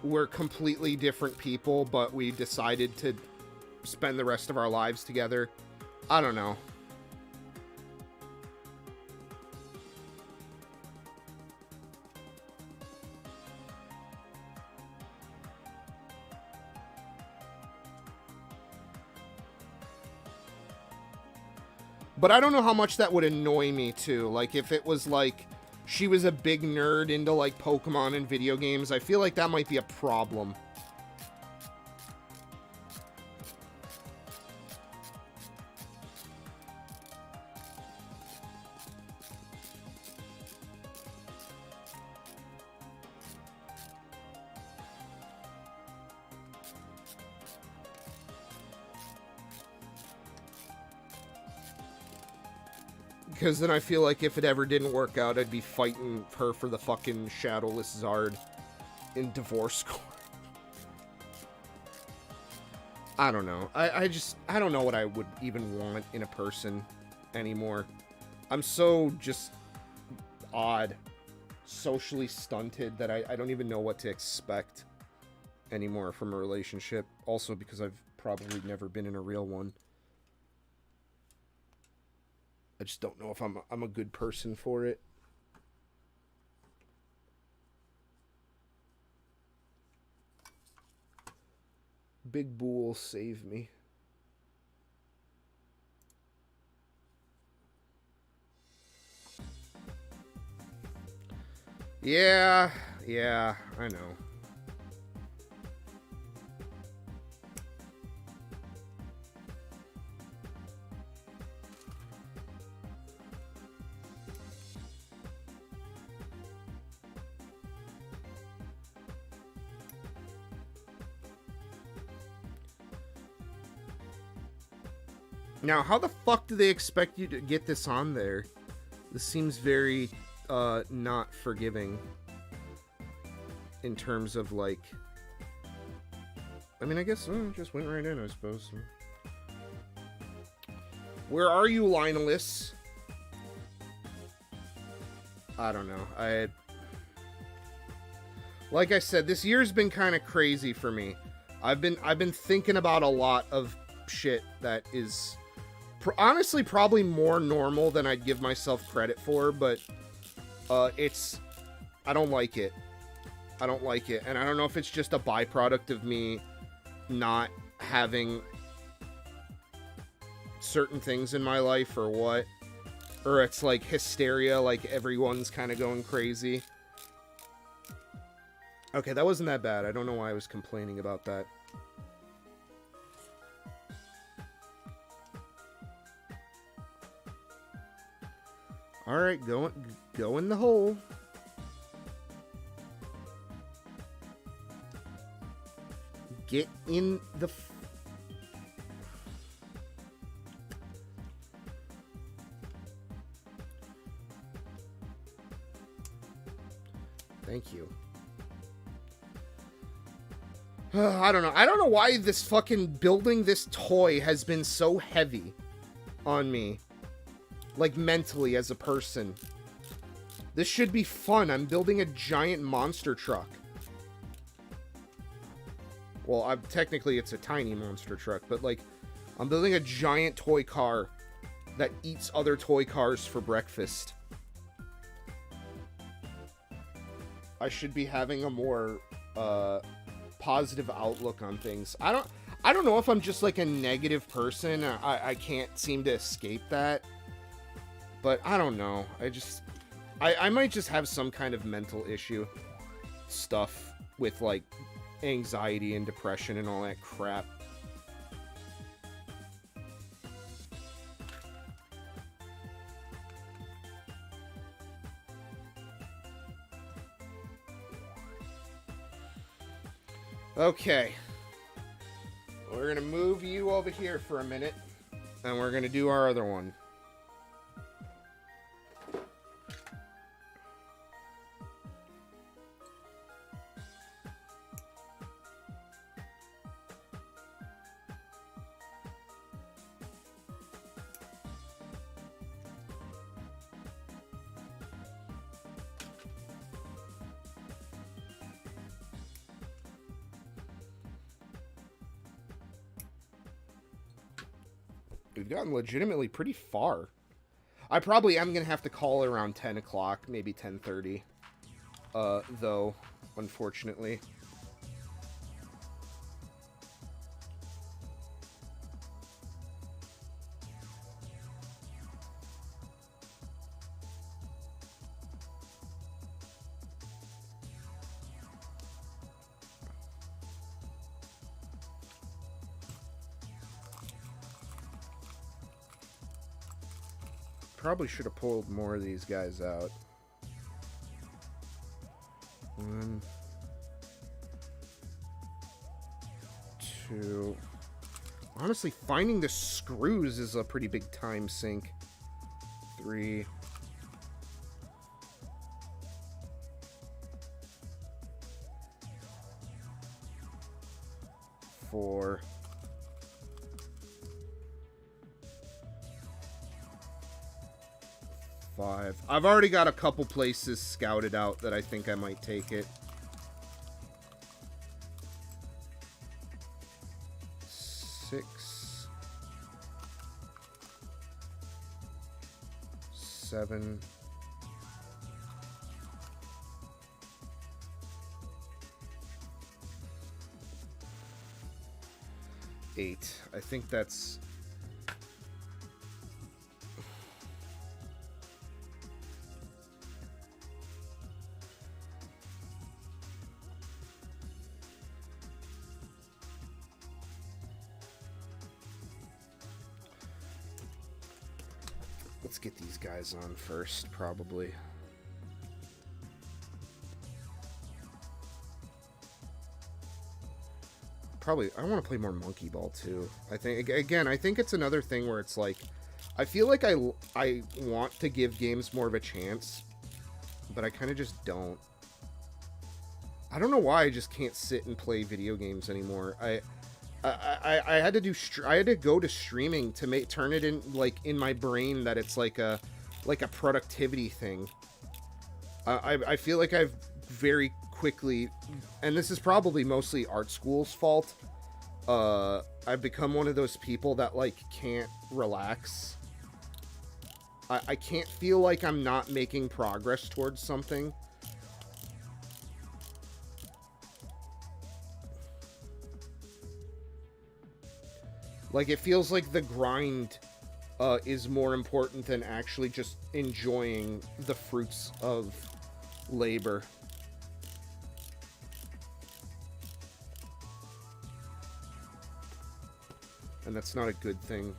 we're completely different people, but we decided to spend the rest of our lives together. I don't know. But I don't know how much that would annoy me, too. Like, if it was, like, she was a big nerd into, like, Pokemon and video games, I feel like that might be a problem. Because then I feel like if it ever didn't work out, I'd be fighting her for the fucking Shadowless Zard in divorce court. I don't know. I don't know what I would even want in a person anymore. I'm so just odd, socially stunted that I don't even know what to expect anymore from a relationship. Also because I've probably never been in a real one. I just don't know if I'm a good person for it. Big Boo will save me. Yeah, I know. Now, how the fuck do they expect you to get this on there? This seems very, not forgiving. In terms of, like... I mean, I guess it just went right in, I suppose. Where are you, Lionelus? I don't know. Like I said, this year's been kind of crazy for me. I've been thinking about a lot of shit that is... honestly, probably more normal than I'd give myself credit for, but I don't like it. I don't like it, and I don't know if it's just a byproduct of me not having certain things in my life or what, or it's like hysteria, like everyone's kind of going crazy. Okay, that wasn't that bad. I don't know why I was complaining about that. Alright, go in the hole. Get in the... Thank you. I don't know. I don't know why this fucking building this toy has been so heavy on me. Like, mentally, as a person. This should be fun. I'm building a giant monster truck. Well, technically, it's a tiny monster truck, but, like, I'm building a giant toy car that eats other toy cars for breakfast. I should be having a more, positive outlook on things. I don't know if I'm just, like, a negative person. I can't seem to escape that. But I don't know. I might just have some kind of mental issue stuff with, like, anxiety and depression and all that crap. Okay. We're gonna move you over here for a minute, and we're gonna do our other one. We've gotten legitimately pretty far. I probably am going to have to call it around 10 o'clock, maybe 10:30. Though, unfortunately. Probably should have pulled more of these guys out. 1, 2. Honestly, finding the screws is a pretty big time sink. 3. 4. 5. I've already got a couple places scouted out that I think I might take it. 6. 7. 8. I think that's... Let's get these guys on first, probably. I want to play more Monkey Ball, too. I think, again, I think it's another thing where it's like, I feel like I want to give games more of a chance, but I kind of just don't. I don't know why I just can't sit and play video games anymore. I had to I had to go to streaming to turn it in, like, in my brain that it's like a productivity thing. I feel like I've very quickly, and this is probably mostly art school's fault, I've become one of those people that, like, can't relax. I can't feel like I'm not making progress towards something. Like, it feels like the grind is more important than actually just enjoying the fruits of labor. And that's not a good thing.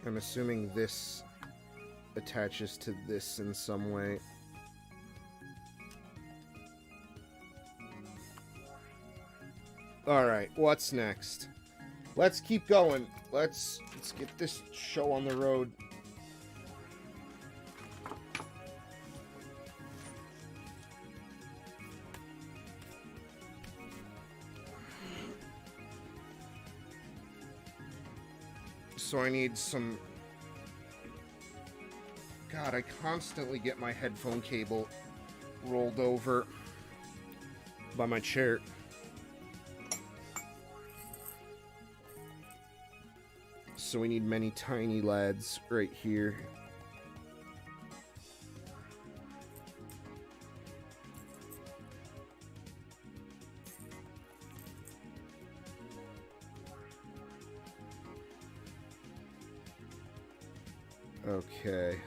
I'm assuming this attaches to this in some way. Alright, what's next? Let's keep going. Let's get this show on the road. So I need some... God, I constantly get my headphone cable rolled over by my chair. So we need many tiny lads right here. Okay.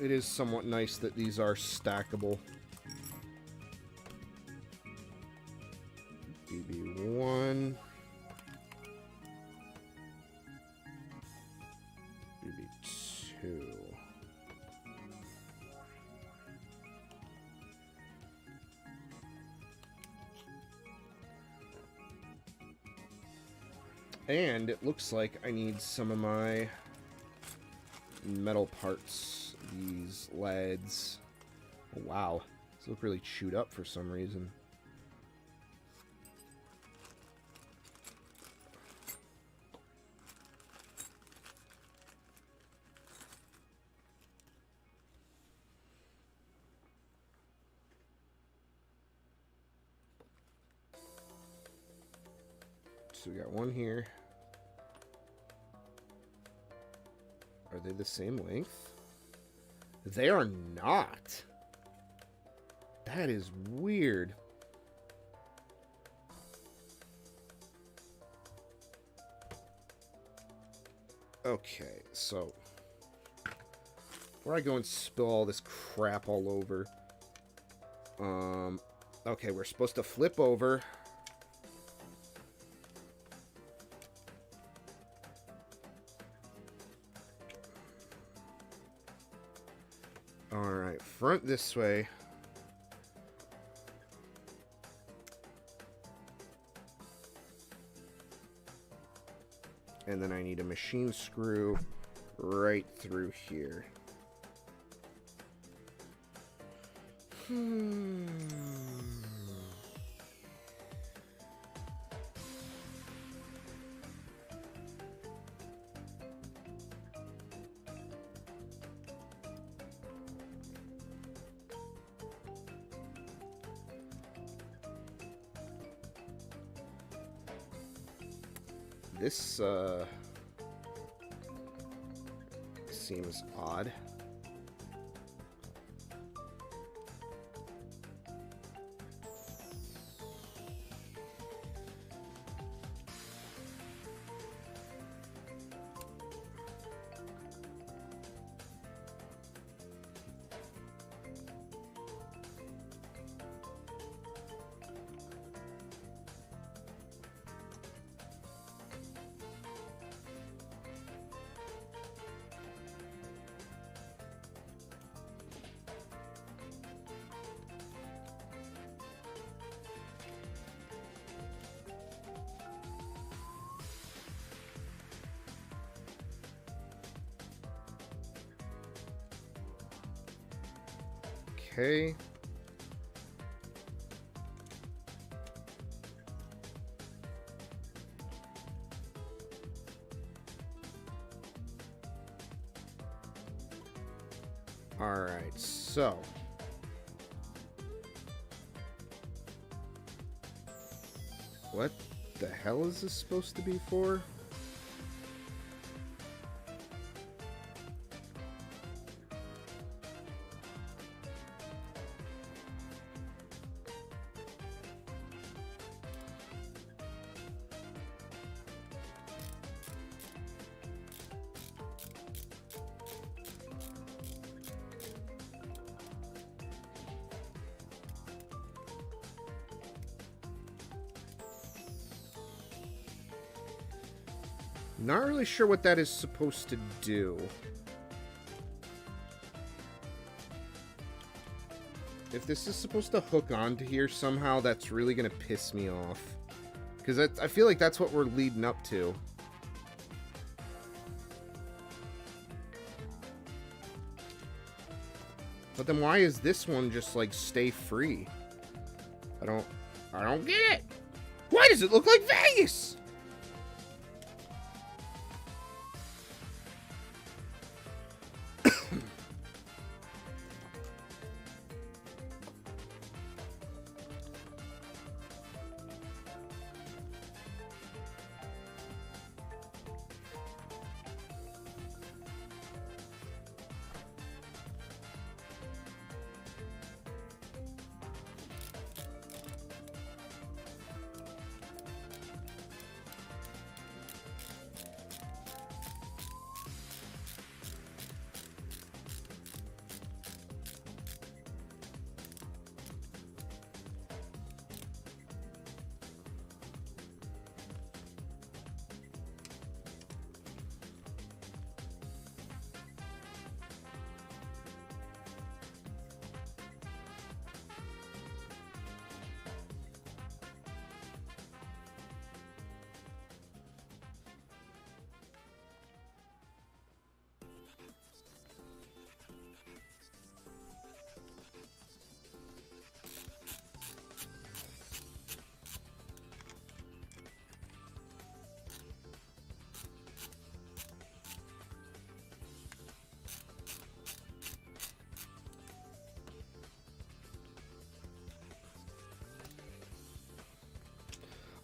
It is somewhat nice that these are stackable. BB1. BB2. And it looks like I need some of my metal parts. These leads. Oh, wow. These look really chewed up for some reason. So we got one here. Are they the same length? They are not. That is weird. Okay, so before I go and spill all this crap all over, okay, we're supposed to flip over. Alright, front this way. And then I need a machine screw right through here. This, seems odd. Okay. All right, so what the hell is this supposed to be for? Not really sure what that is supposed to do. If this is supposed to hook onto here somehow, that's really gonna piss me off. Because I feel like that's what we're leading up to. But then why is this one just like stay free? I don't get it. Why does it look like Vegas?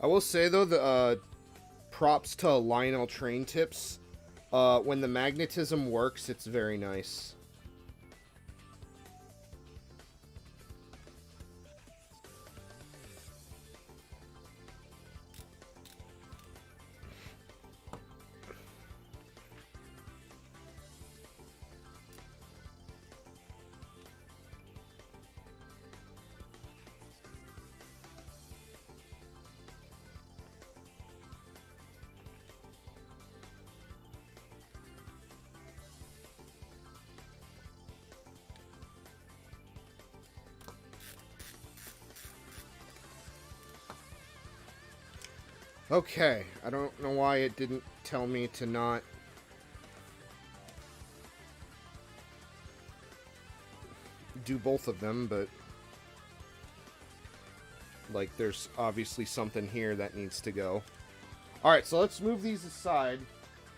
I will say, though, the props to Lionel Train Tips. When the magnetism works, it's very nice. Okay, I don't know why it didn't tell me to not do both of them, but like there's obviously something here that needs to go. Alright, so let's move these aside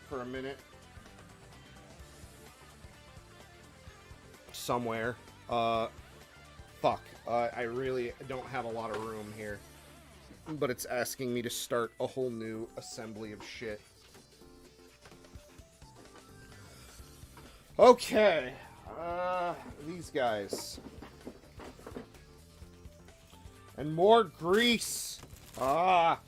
for a minute. Somewhere. Fuck. I really don't have a lot of room here. But it's asking me to start a whole new assembly of shit. Okay. These guys. And more grease. Ah.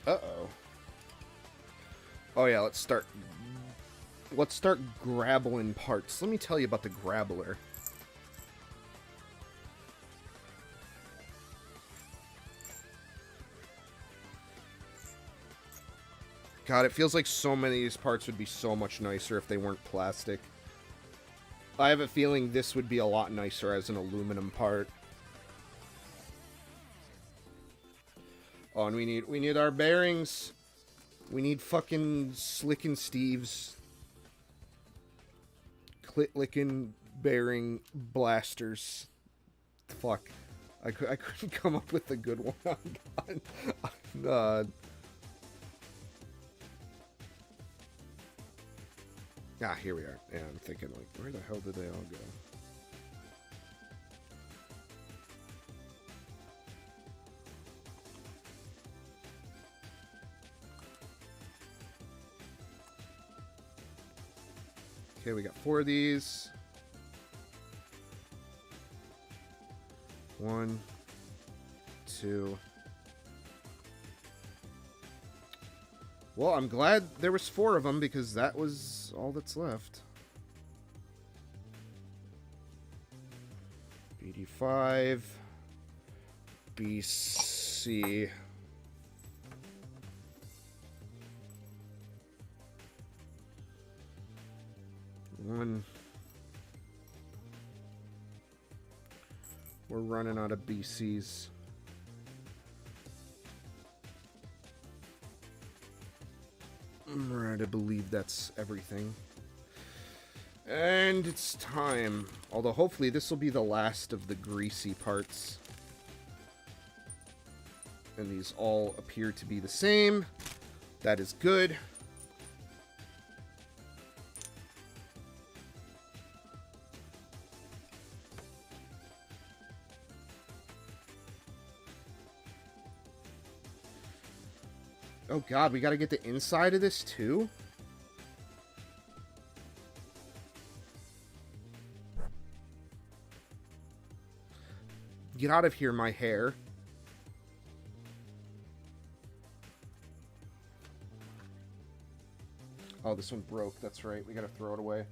Uh-oh. Oh yeah, let's start grabbling parts. Let me tell you about the grabbler. God, it feels like so many of these parts would be so much nicer if they weren't plastic. I have a feeling this would be a lot nicer as an aluminum part. Oh, and we need our bearings. We need fucking Slick and Steve's clit-licking bearing blasters. Fuck. I couldn't come up with a good one on here we are. Yeah, I'm thinking, like, where the hell did they all go? Okay, we got 4 of these. 1, 2. Well, I'm glad there was 4 of them because that was all that's left. BD5. BC. We're running out of BCs. I'm right to believe that's everything. And it's time. Although hopefully this will be the last of the greasy parts. And these all appear to be the same. That is good. Oh god, we gotta get the inside of this too? Get out of here, my hair. Oh, this one broke. That's right. We gotta throw it away.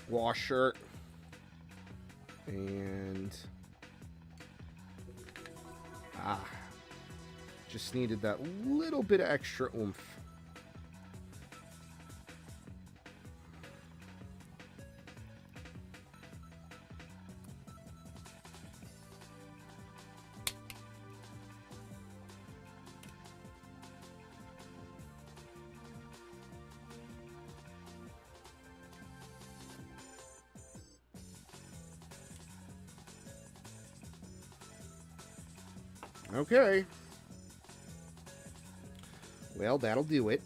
Washer. And... just needed that little bit of extra oomph. Okay. Well, that'll do it.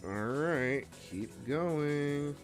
Alright, keep going.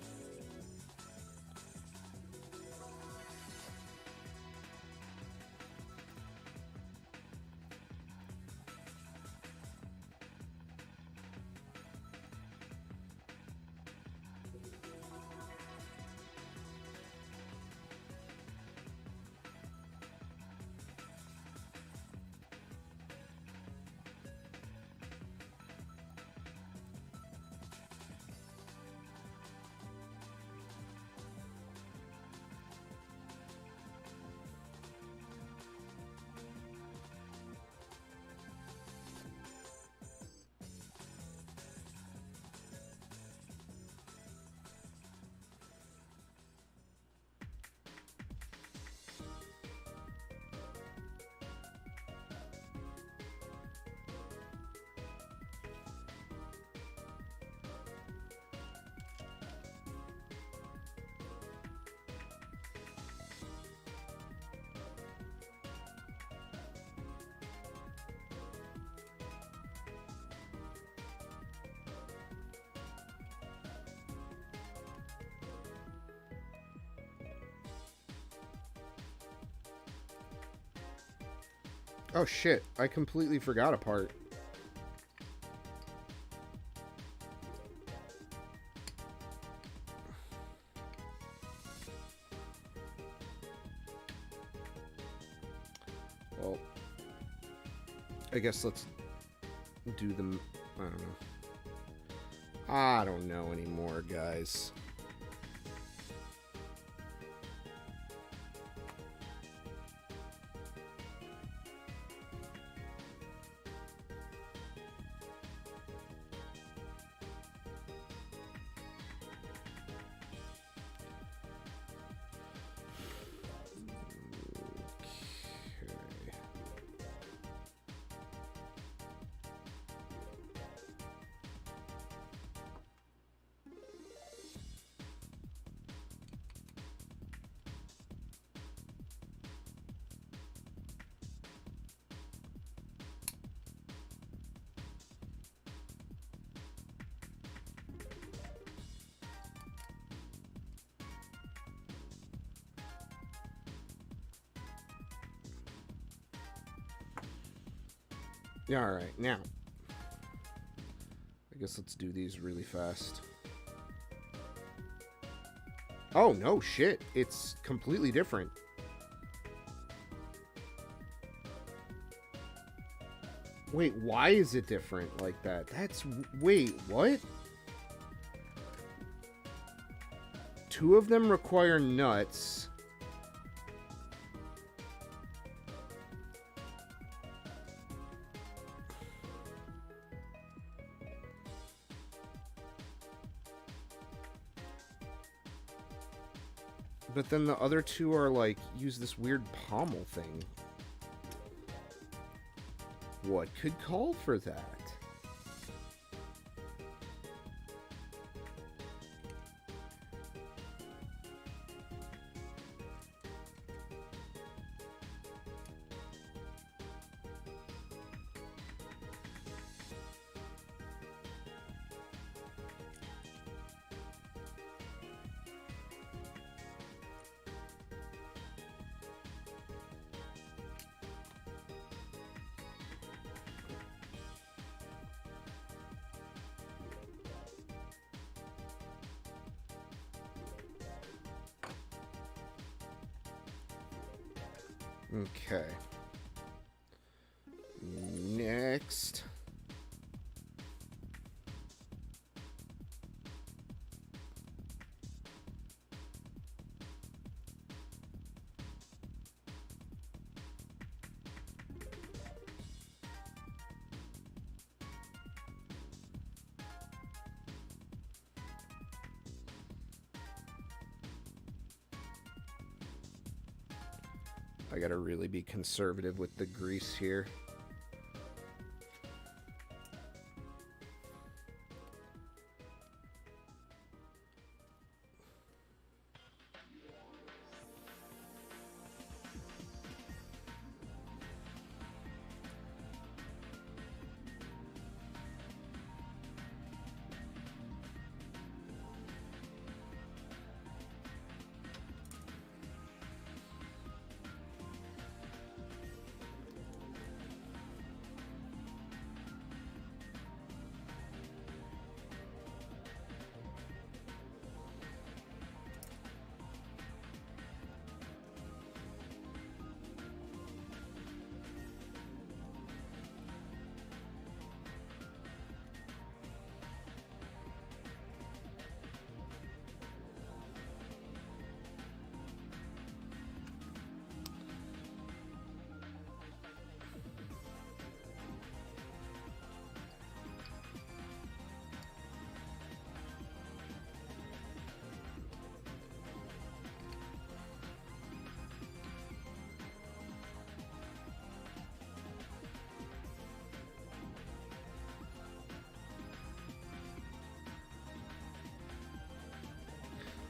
Oh shit, I completely forgot a part. Well, I guess let's do them. I don't know. I don't know anymore, guys. Yeah, alright, now. I guess let's do these really fast. Oh, no shit. It's completely different. Wait, why is it different like that? That's... Wait, what? Two of them require nuts. But then the other two are like, use this weird pommel thing. What could call for that? Okay. Next. I gotta really be conservative with the grease here.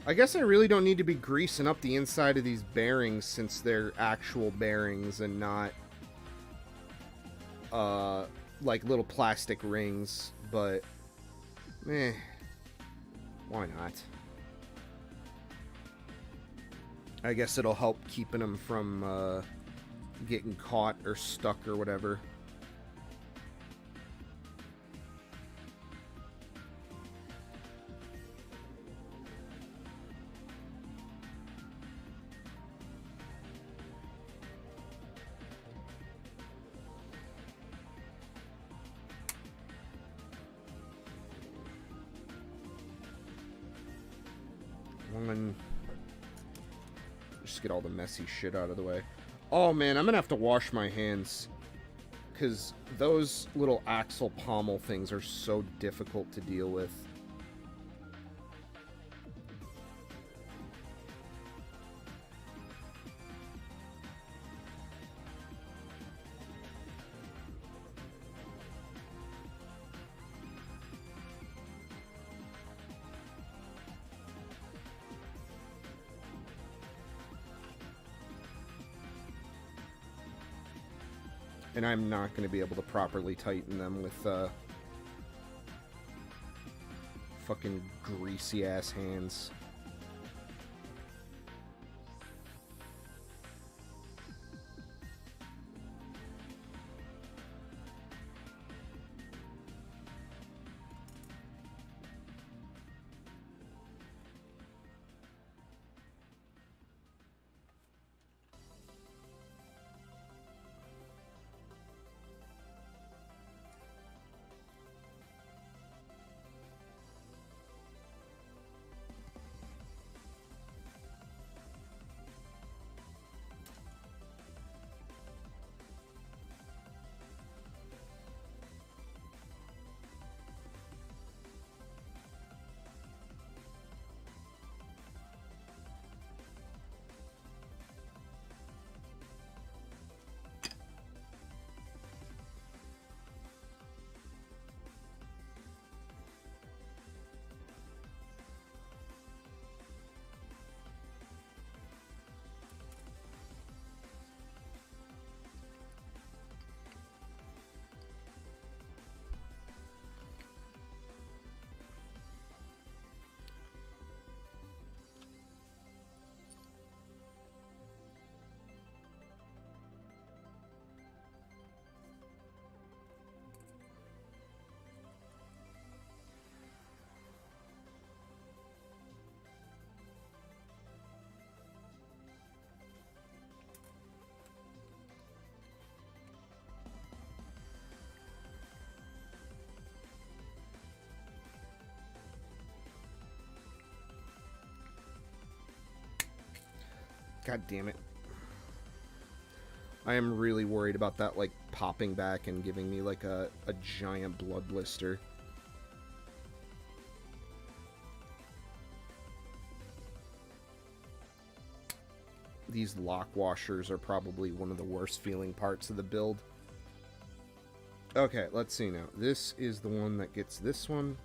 I guess I really don't need to be greasing up the inside of these bearings since they're actual bearings and not like little plastic rings, but why not? I guess it'll help keeping them from getting caught or stuck or whatever. Just get all the messy shit out of the way. Oh man, I'm gonna have to wash my hands, because those little axle pommel things are so difficult to deal with. And I'm not going to be able to properly tighten them with fucking greasy ass hands. God damn it. I am really worried about that, like, popping back and giving me, like, a giant blood blister. These lock washers are probably one of the worst feeling parts of the build. Okay, let's see now. This is the one that gets this one.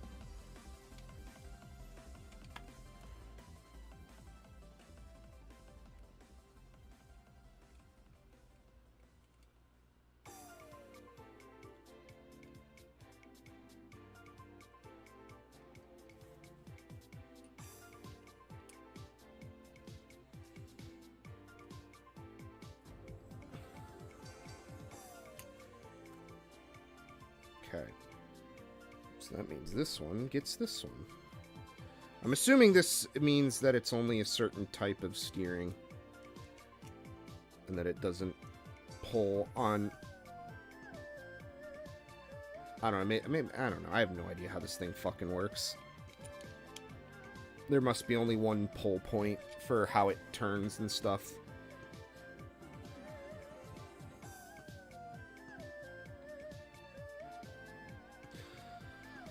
Okay. So that means this one gets this one. I'm assuming this means that it's only a certain type of steering. And that it doesn't pull on... I don't know, maybe, I don't know. I have no idea how this thing fucking works. There must be only one pull point for how it turns and stuff.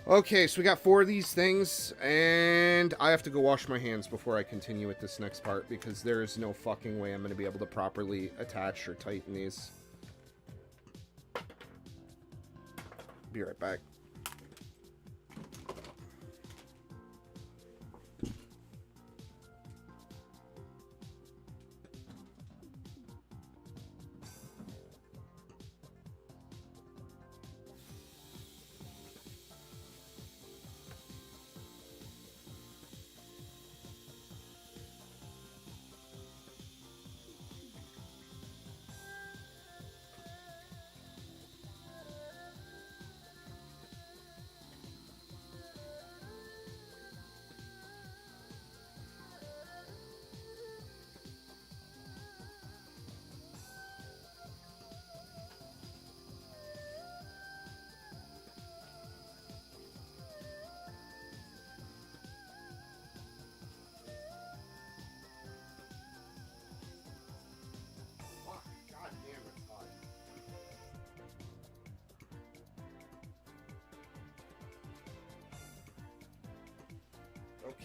Okay, so we got 4 of these things, and I have to go wash my hands before I continue with this next part, because there is no fucking way I'm going to be able to properly attach or tighten these. Be right back.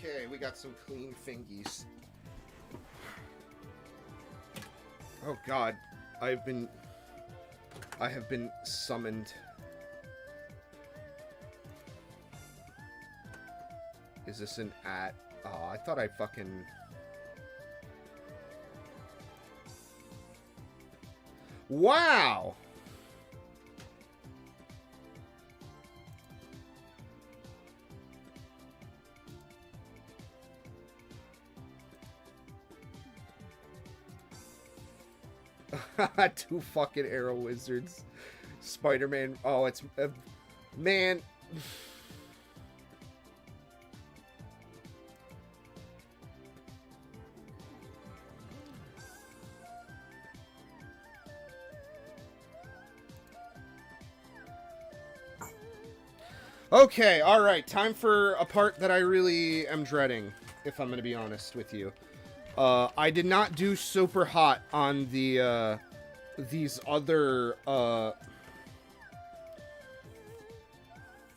Okay, we got some clean fingies. Oh god, I have been summoned. Is this an at? Oh, I thought I fucking... Wow! Two fucking arrow wizards. Spider-Man. Oh, it's... man... Okay, alright, time for a part that I really am dreading, if I'm gonna be honest with you. I did not do super hot on the, these other,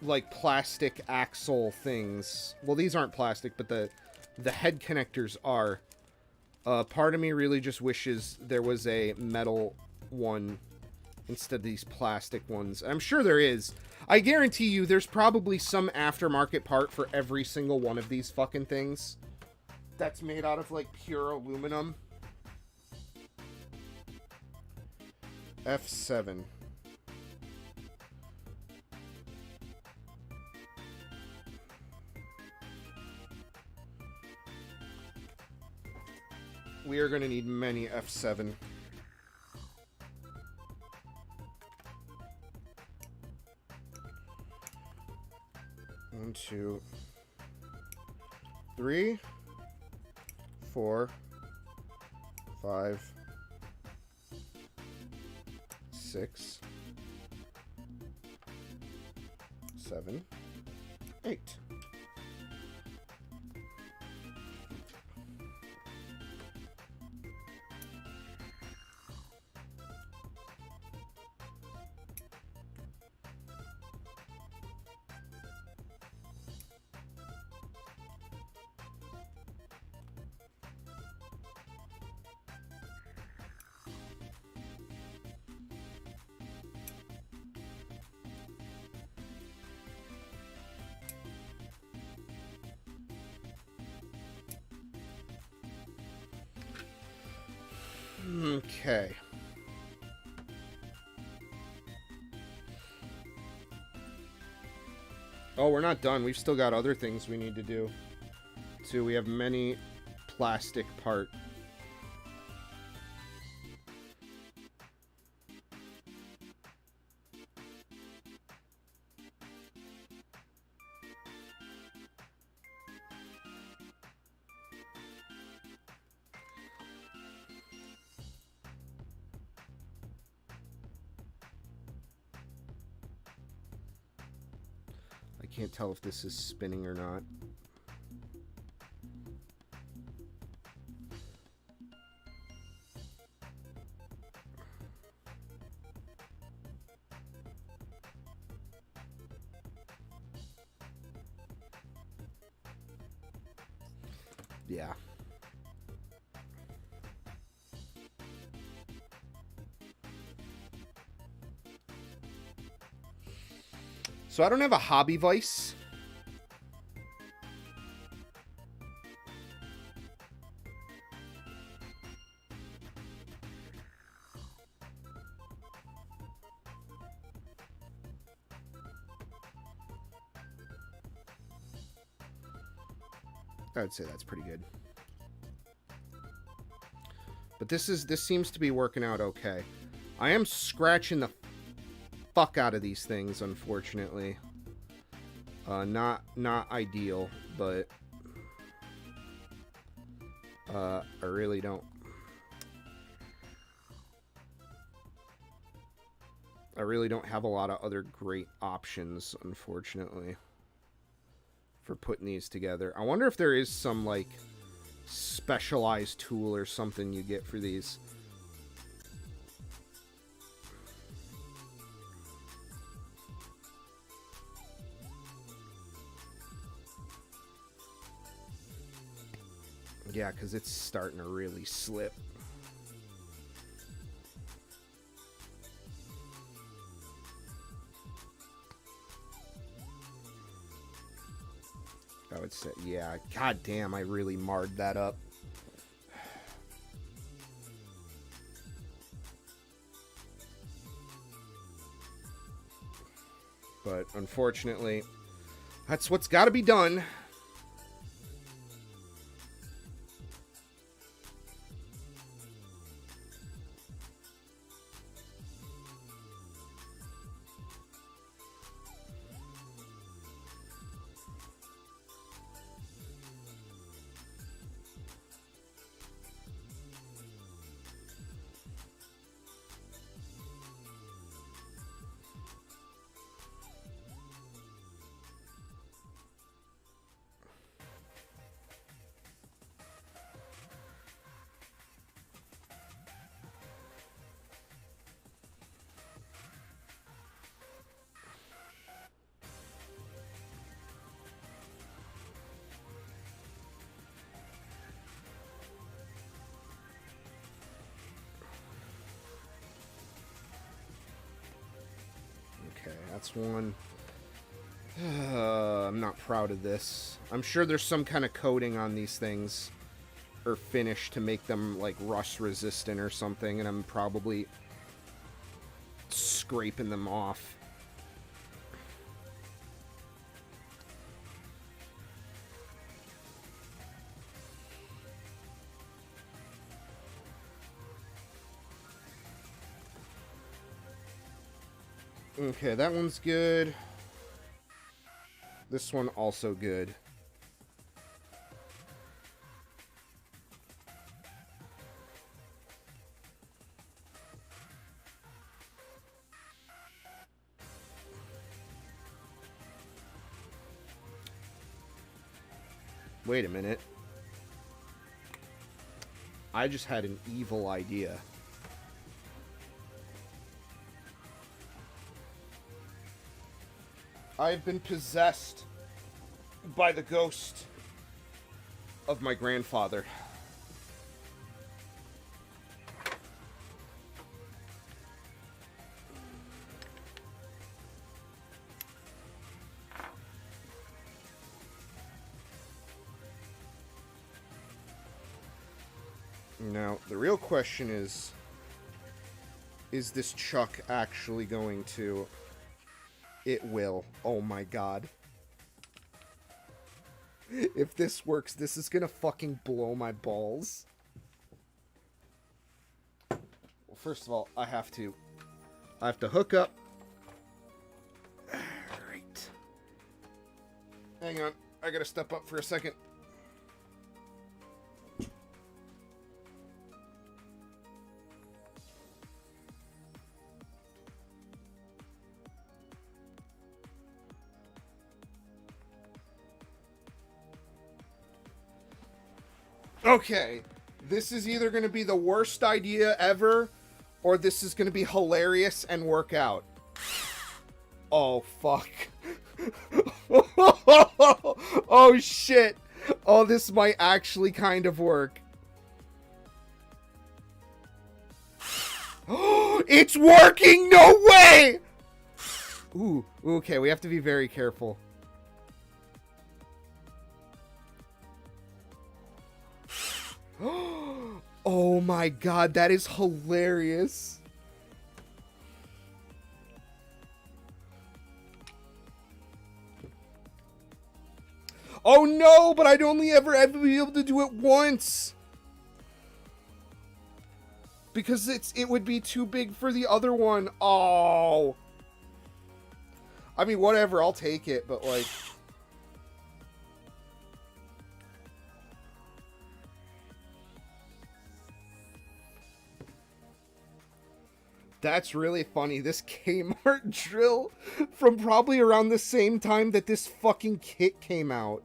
like, plastic axle things. Well, these aren't plastic, but the head connectors are. Part of me really just wishes there was a metal one instead of these plastic ones. I'm sure there is. I guarantee you there's probably some aftermarket part for every single one of these fucking things that's made out of, like, pure aluminum. F7. We are going to need many F7. 1, 2, 3, 4, 5, 6, 7, 8. Okay. Oh, we're not done. We've still got other things we need to do. Too, we have many plastic part. I can't tell if this is spinning or not. Yeah. So I don't have a hobby vice. I'd say that's pretty good. But this seems to be working out okay. I am scratching the fuck out of these things, unfortunately. Not ideal, but I really don't have a lot of other great options, unfortunately, for putting these together. I wonder if there is some, like, specialized tool or something you get for these. Yeah, because it's starting to really slip. I would say, yeah, god damn, I really marred that up. But unfortunately, that's what's got to be done. Okay, that's one. I'm not proud of this. I'm sure there's some kind of coating on these things or finish to make them like rust resistant or something, and I'm probably scraping them off. Okay, that one's good. This one also good. Wait a minute. I just had an evil idea. I've been possessed by the ghost of my grandfather. Now, the real question is this chuck actually going to... It will. Oh my god. If this works, this is gonna fucking blow my balls. Well, first of all, I have to hook up. Alright. Hang on. I gotta step up for a second. Okay, this is either going to be the worst idea ever, or this is going to be hilarious and work out. Oh, fuck. Oh, shit. Oh, this might actually kind of work. It's working! No way! Ooh, okay, we have to be very careful. Oh my god, that is hilarious. Oh no, but I'd only ever be able to do it once. Because it would be too big for the other one. Oh. I mean, whatever, I'll take it, but like... That's really funny. This Kmart drill from probably around the same time that this fucking kit came out.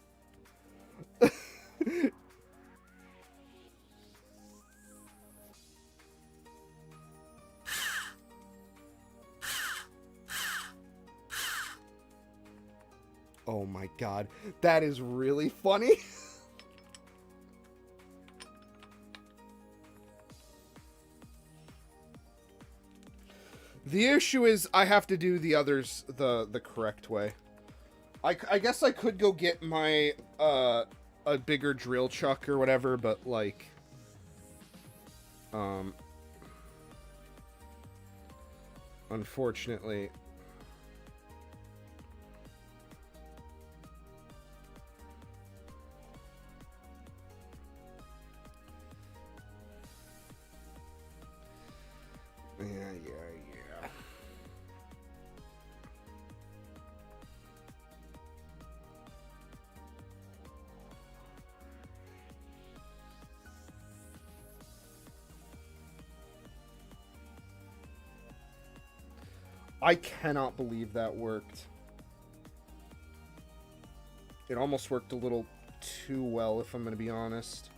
Oh my god. That is really funny. The issue is I have to do the others the correct way. I guess I could go get my a bigger drill chuck or whatever, but like unfortunately yeah. I cannot believe that worked. It almost worked a little too well, if I'm going to be honest.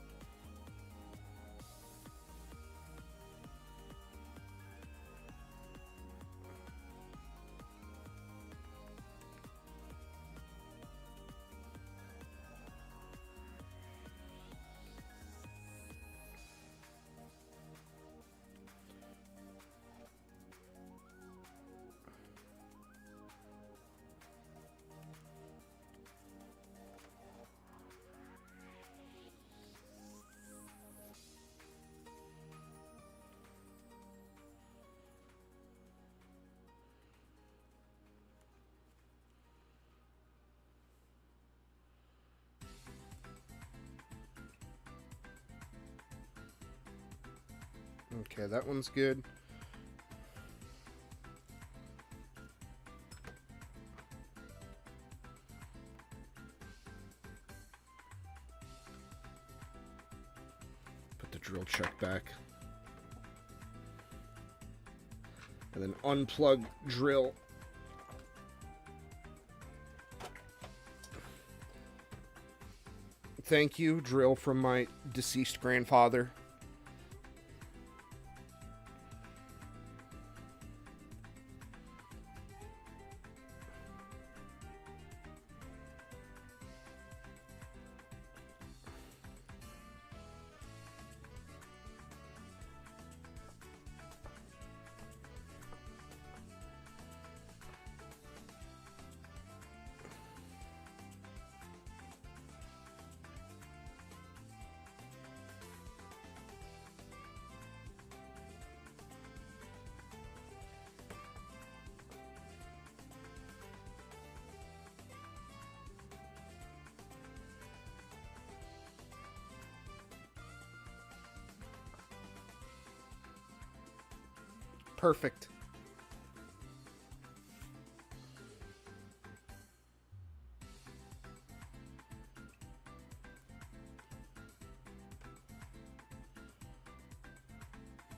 Okay, that one's good. Put the drill chuck back. And then unplug drill. Thank you, drill from my deceased grandfather. Perfect.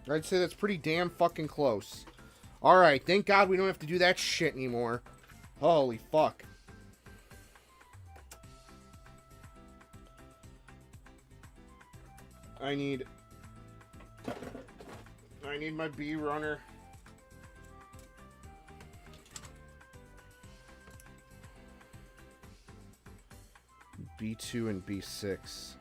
I'd say that's pretty damn fucking close. Alright, thank God we don't have to do that shit anymore. Holy fuck. I need my bee runner. B2 and B6.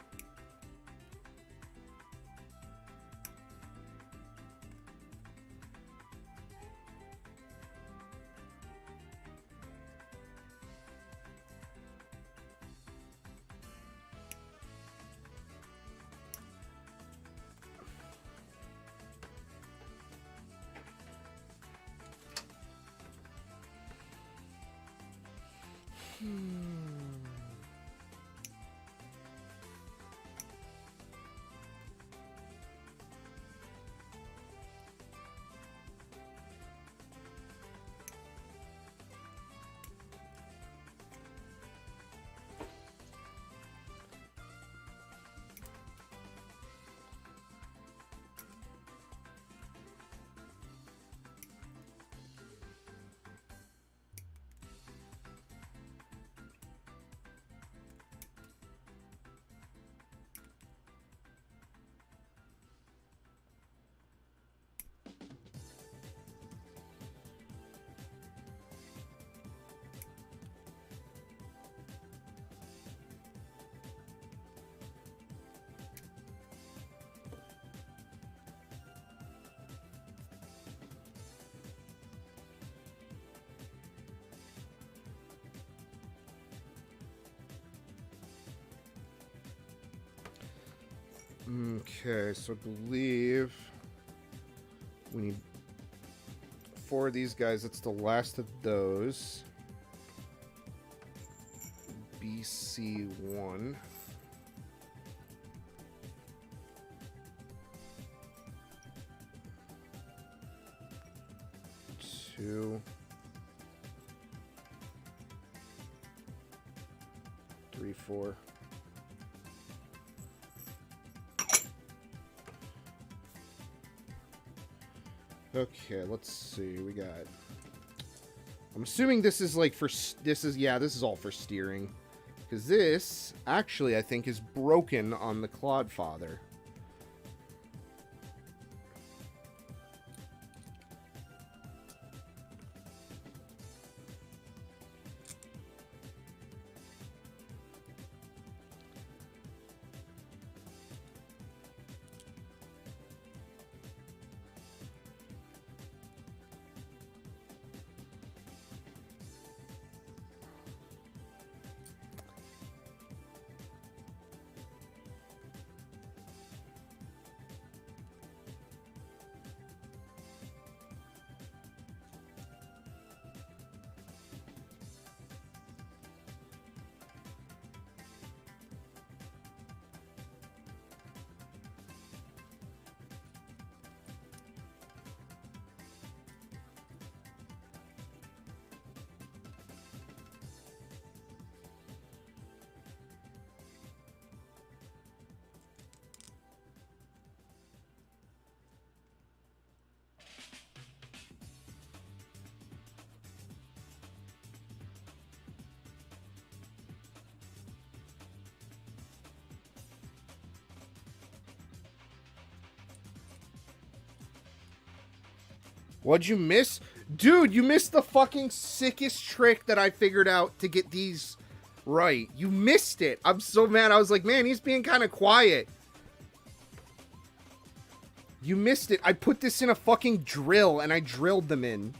Okay, so I believe we need 4 of these guys. That's the last of those. BC1. Two. 3, 4. Okay, let's see. We got. I'm assuming this is like for. This is all for steering. Because this, actually, I think is broken on the Clodfather. What'd you miss? Dude, you missed the fucking sickest trick that I figured out to get these right. You missed it. I'm so mad. I was like, man, he's being kind of quiet. You missed it. I put this in a fucking drill and I drilled them in.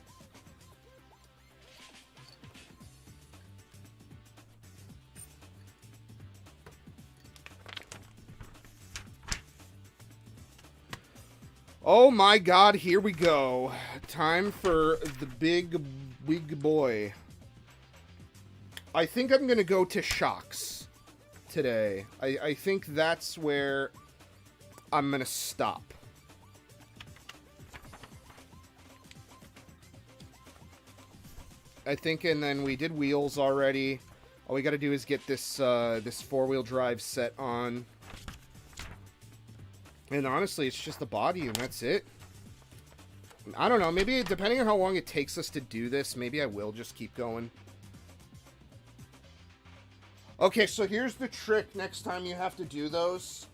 Oh my god, here we go. Time for the big boy. I think I'm gonna go to shocks today. I think that's where I'm gonna stop. I think, and then we did wheels already. All we gotta do is get this this 4-wheel drive set on. And honestly, it's just the body, and that's it. I don't know, maybe depending on how long it takes us to do this, maybe I will just keep going. Okay, so here's the trick next time you have to do those.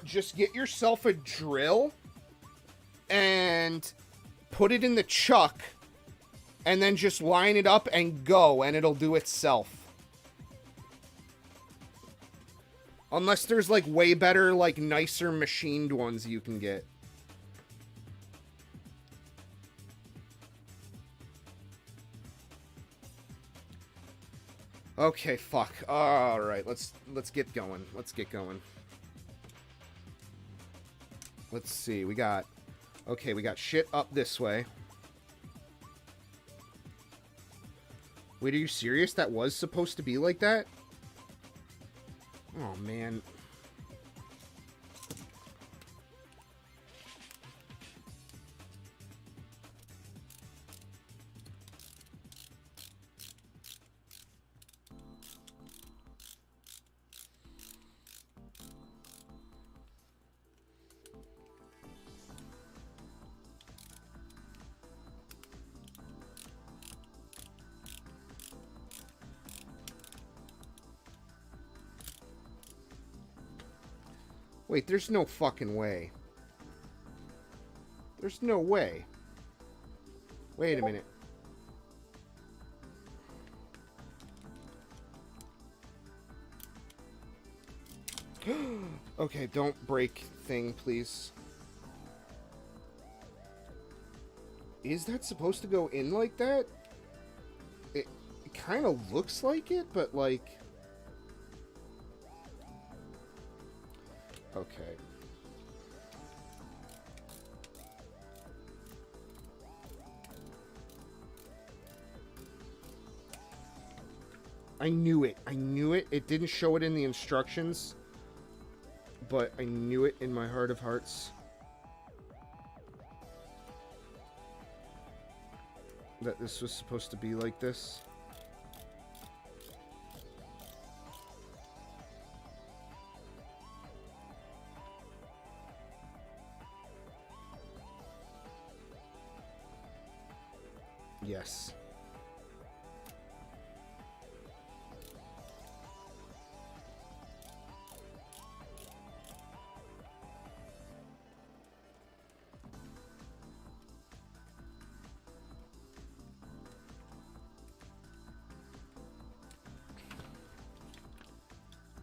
Just get yourself a drill and put it in the chuck and then just line it up and go, and it'll do itself. Unless there's, like, way better, like, nicer machined ones you can get. Okay, fuck. Alright, let's get going. Let's get going. Let's see, we got... Okay, we got shit up this way. Wait, are you serious? That was supposed to be like that? Oh, man. Wait, there's no fucking way. There's no way. Wait a minute. Okay, don't break thing, please. Is that supposed to go in like that? It kind of looks like it, but like... Okay. I knew it. I knew it. It didn't show it in the instructions, but I knew it in my heart of hearts. That this was supposed to be like this. Yes.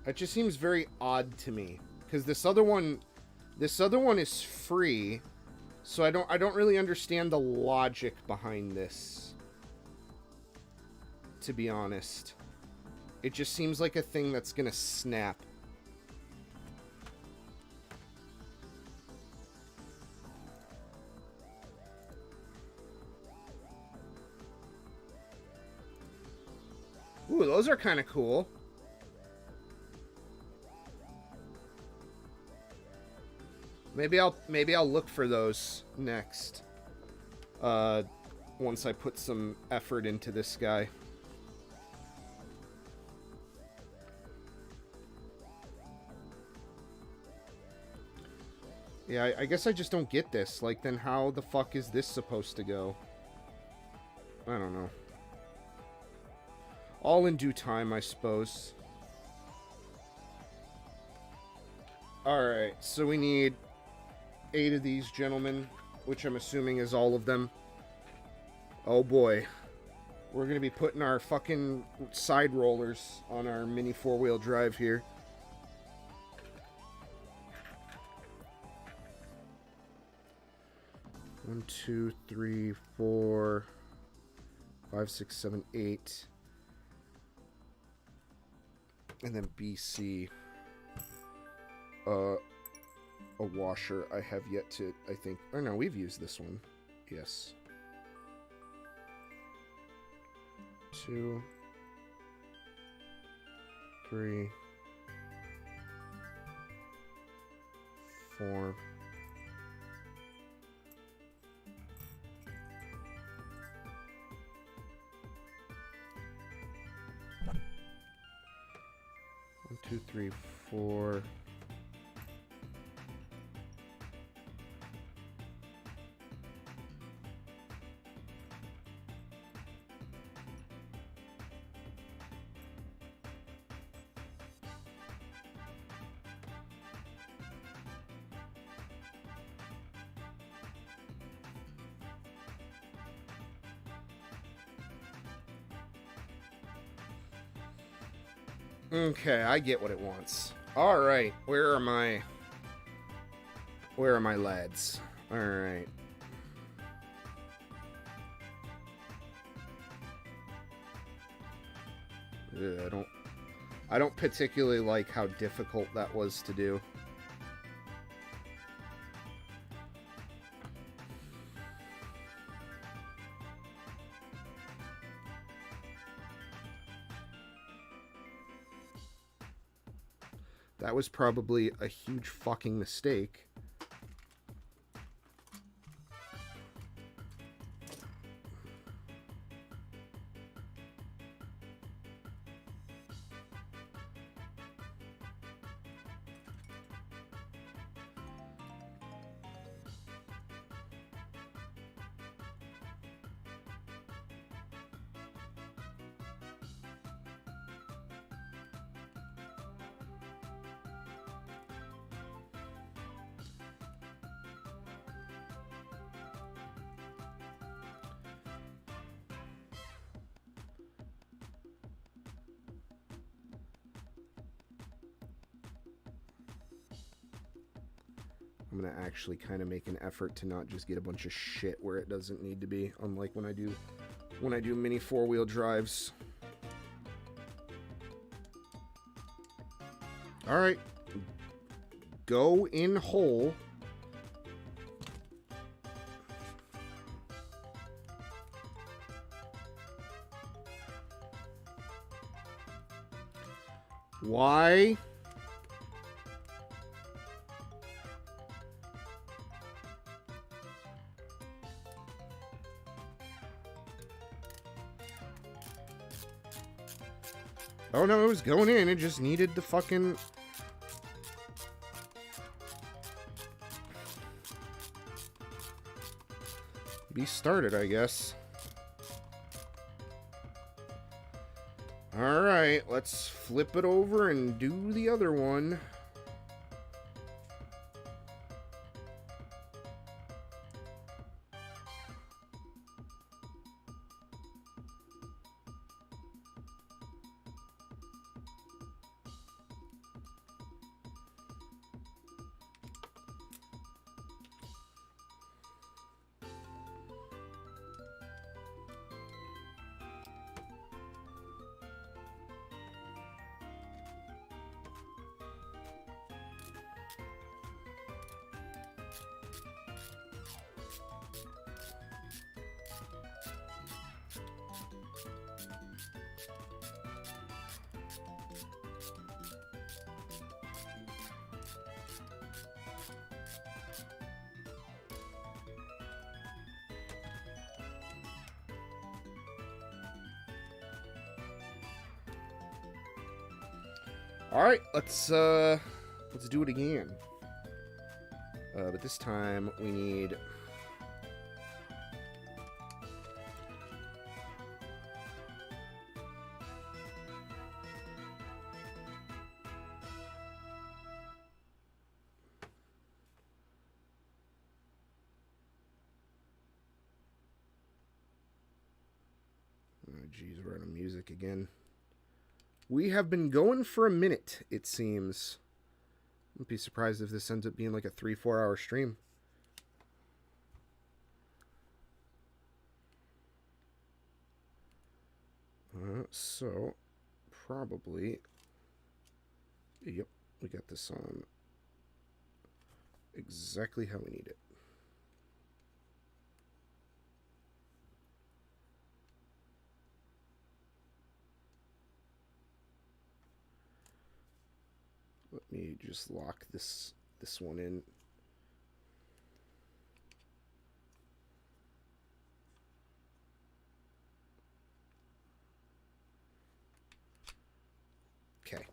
It just seems very odd to me because this other one is free, so I don't really understand the logic behind this. To be honest, it just seems like a thing that's gonna snap. Ooh, those are kind of cool. Maybe I'll look for those next. Once I put some effort into this guy. Yeah, I guess I just don't get this. Like, then how the fuck is this supposed to go? I don't know. All in due time, I suppose. Alright, so we need 8 of these gentlemen, which I'm assuming is all of them. Oh boy. We're gonna be putting our fucking side rollers on our mini 4-wheel drive here. One, 2, 3, 4, 5, 6, 7, 8. And then BC. A washer I have yet to, I think. Oh no, we've used this one. Yes. 2, 3, 4. One, 2, 3, 4. Okay, I get what it wants. Alright, where are my lads? Alright. I don't particularly like how difficult that was to do. That was probably a huge fucking mistake. I'm gonna actually kind of make an effort to not just get a bunch of shit where it doesn't need to be, unlike when I do mini 4-wheel drives. All right, go in hole. Why? Oh no, it was going in. It just needed the fucking... be started, I guess. Alright, let's flip it over and do the other one. All right, let's do it again. But this time we need geez, we're out of music again. We have been going for a minute, it seems. Wouldn't be surprised if this ends up being like a 3-4 hour stream. So, probably... Yep, we got this on exactly how we need it. Let me just lock this one in. Okay.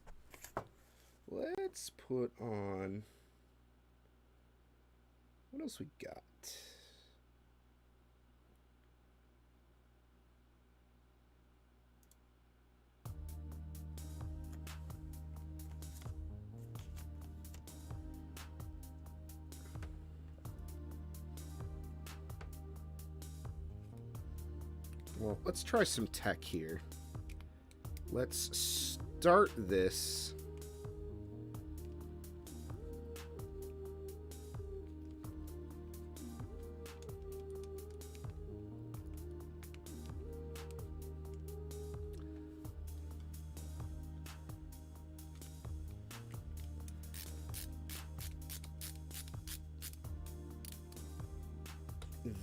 Let's put on... What else we got? Well, let's try some tech here. Let's start this.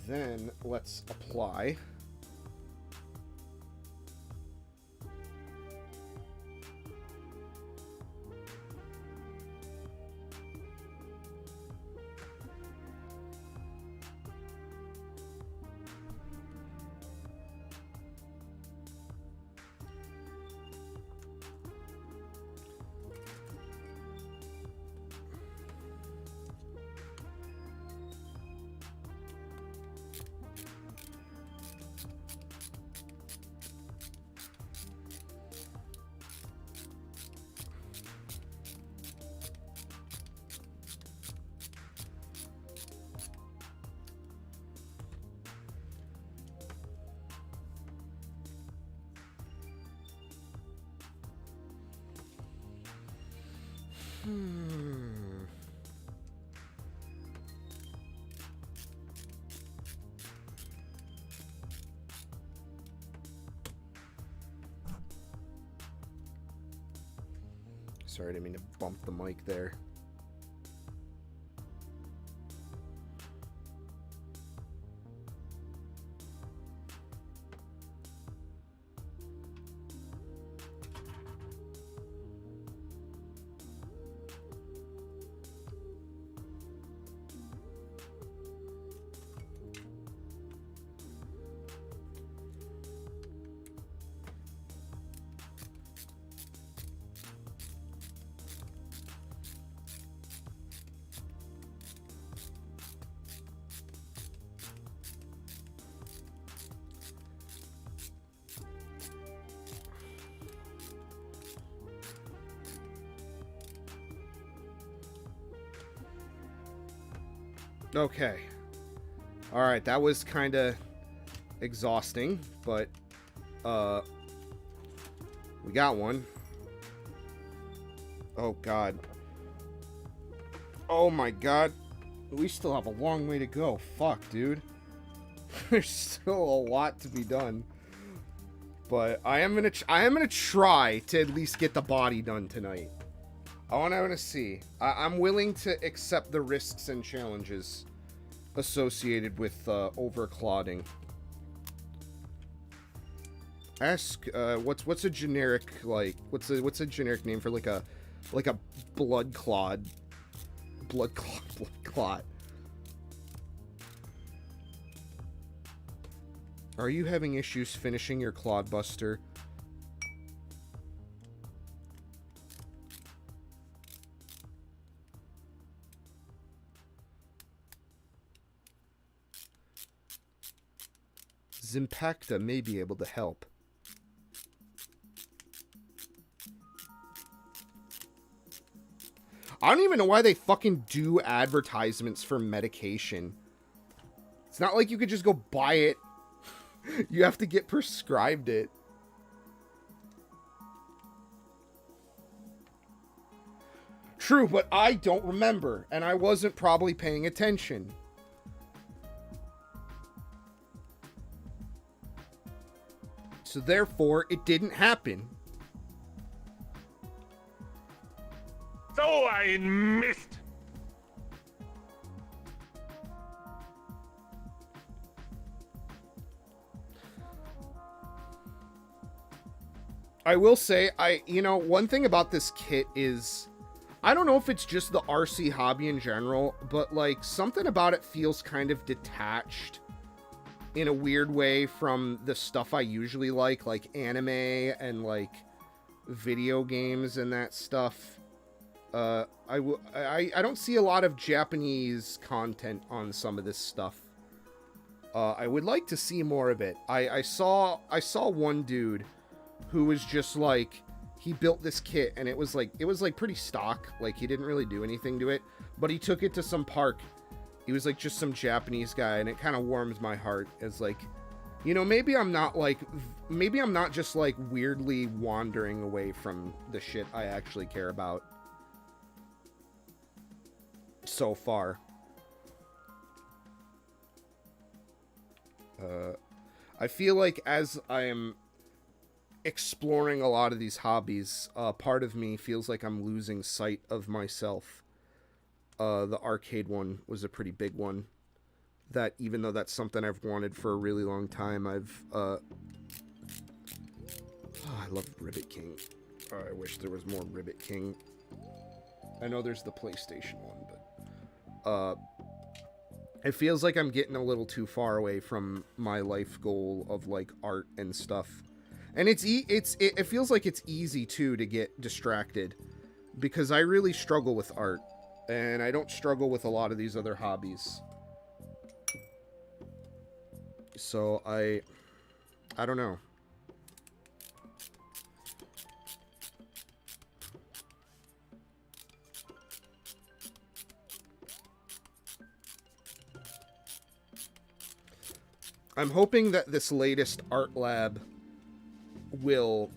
Then let's apply. Sorry, I didn't mean to bump the mic there. Okay. Alright, that was kind of exhausting, but, we got one. Oh, God. Oh, my God. We still have a long way to go. Fuck, dude. There's still a lot to be done. But I am gonna try to at least get the body done tonight. I want to see. I'm willing to accept the risks and challenges associated with overclodding. Ask what's a generic, like, what's a generic name for like a blood clot. Are you having issues finishing your Clodbuster? Zimpacta may be able to help. I don't even know why they fucking do advertisements for medication. It's not like you could just go buy it. You have to get prescribed it. True, but I don't remember, and I wasn't probably paying attention. So therefore, it didn't happen. So I missed. I will say, one thing about this kit is, I don't know if it's just the RC hobby in general, but, like, something about it feels kind of detached in a weird way from the stuff I usually like anime and, like, video games and that stuff. I don't see a lot of Japanese content on some of this stuff. I would like to see more of it. I saw one dude who was just like, he built this kit and it was like pretty stock. Like, he didn't really do anything to it, but he took it to some park. He was like just some Japanese guy, and it kind of warms my heart as, like, maybe I'm not just like weirdly wandering away from the shit I actually care about so far. I feel like as I am exploring a lot of these hobbies, part of me feels like I'm losing sight of myself. The arcade one was a pretty big one. That, even though that's something I've wanted for a really long time, I love Ribbit King. I wish there was more Ribbit King. I know there's the PlayStation one, but it feels like I'm getting a little too far away from my life goal of, like, art and stuff. And it feels like it's easy too to get distracted, because I really struggle with art, and I don't struggle with a lot of these other hobbies. So I don't know. I'm hoping that this latest art lab will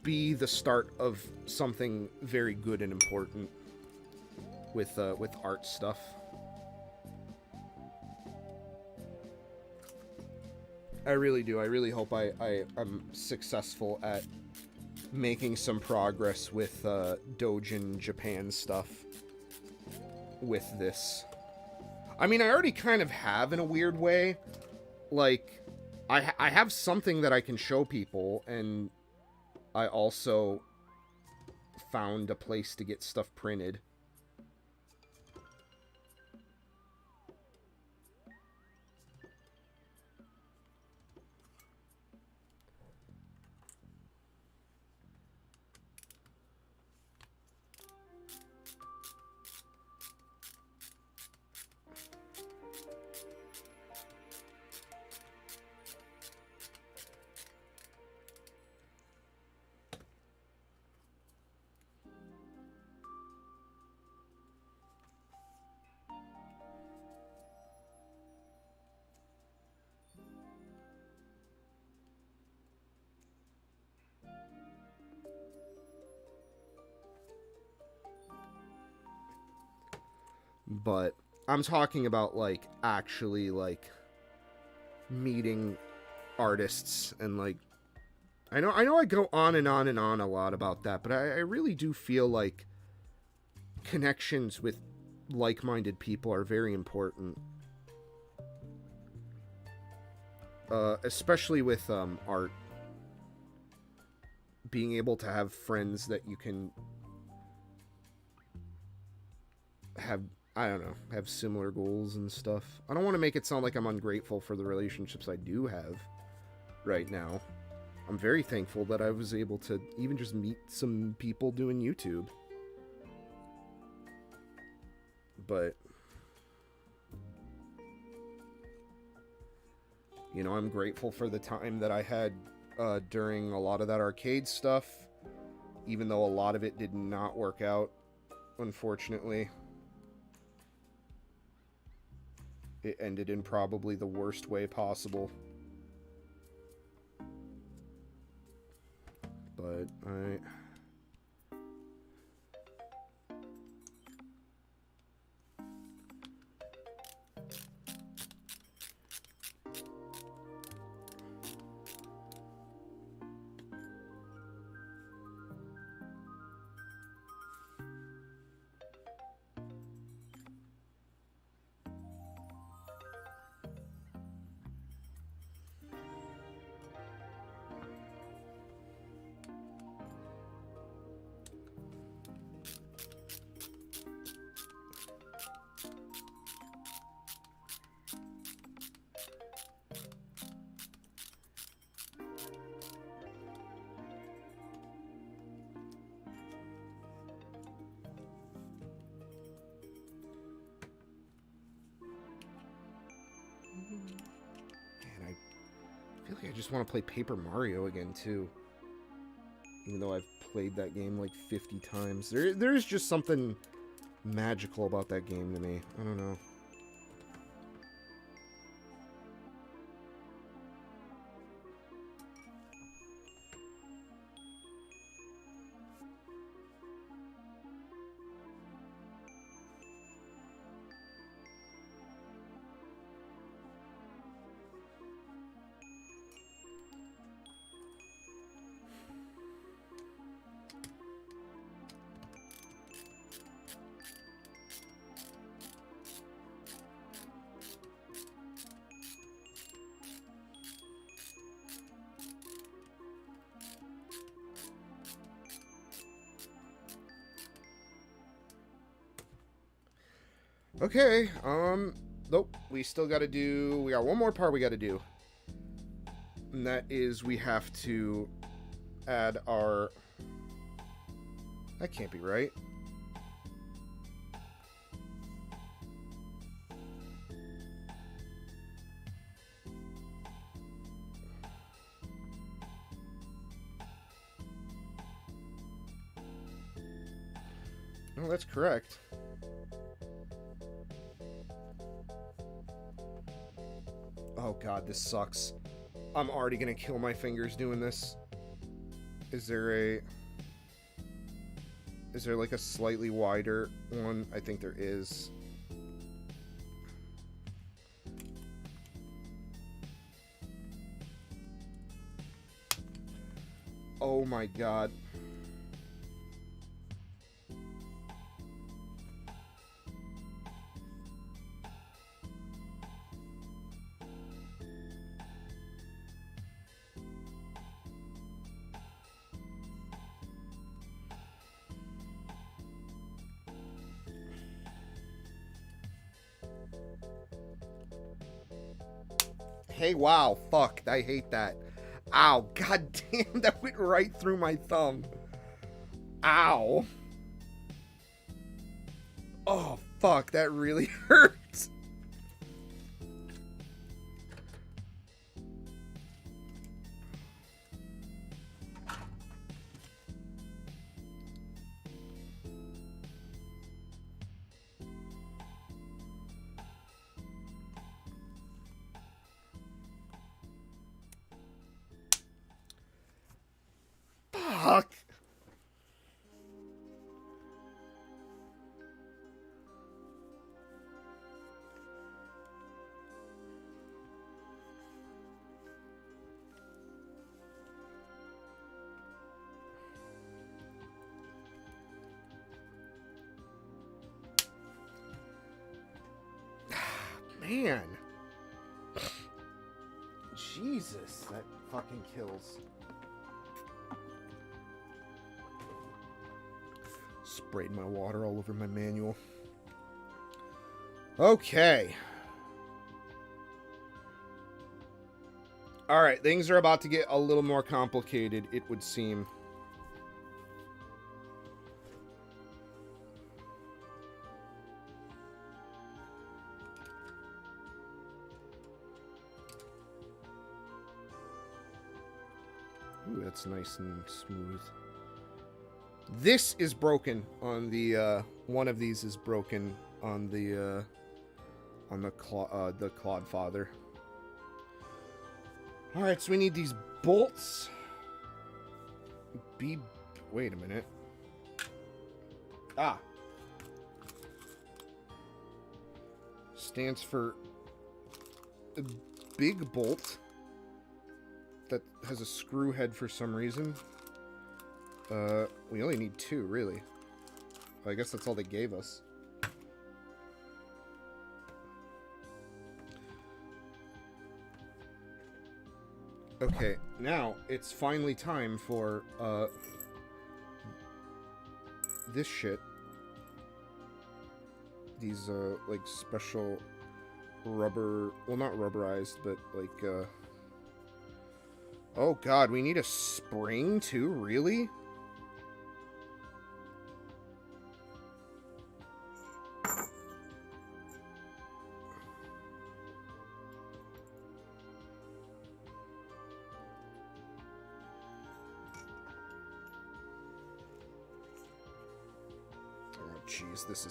be the start of something very good and important with art stuff. I really do. I really hope I'm successful at making some progress with Dojin Japan stuff with this. I mean, I already kind of have in a weird way. Like, I have something that I can show people, and I also found a place to get stuff printed. But I'm talking about, like, actually, like, meeting artists and, like, I know I go on and on and on a lot about that, but I really do feel like connections with like-minded people are very important. Especially with art. Being able to have friends that you can have, I don't know, have similar goals and stuff. I don't want to make it sound like I'm ungrateful for the relationships I do have right now. I'm very thankful that I was able to even just meet some people doing YouTube. But, you know, I'm grateful for the time that I had during a lot of that arcade stuff, even though a lot of it did not work out, unfortunately. It ended in probably the worst way possible. But man, I feel like I just want to play Paper Mario again, too. Even though I've played that game like 50 times. There's just something magical about that game to me. I don't know. Okay, nope, we still gotta do, we got one more part we gotta do. And that is we have to add our, that can't be right. No, that's correct. Oh god, this sucks. I'm already gonna kill my fingers doing this. Is there like a slightly wider one? I think there is. Oh my god. Hey, wow, fuck, I hate that. Ow, god damn, that went right through my thumb. Ow. Oh, fuck, that really hurts. Fuck. Man. Jesus, that fucking kills. Sprayed my water all over my manual. Okay. Alright, things are about to get a little more complicated, it would seem. Ooh, that's nice and smooth. This is broken on the, one of these is broken on the Clodfather. Alright, so we need these bolts. Wait a minute. Ah. Stands for a big bolt that has a screw head for some reason. We only need 2, really. Well, I guess that's all they gave us. Okay, now it's finally time for, this shit. These, like, special rubber... Well, not rubberized, but, like, Oh, God, we need a spring, too? Really? Jeez, this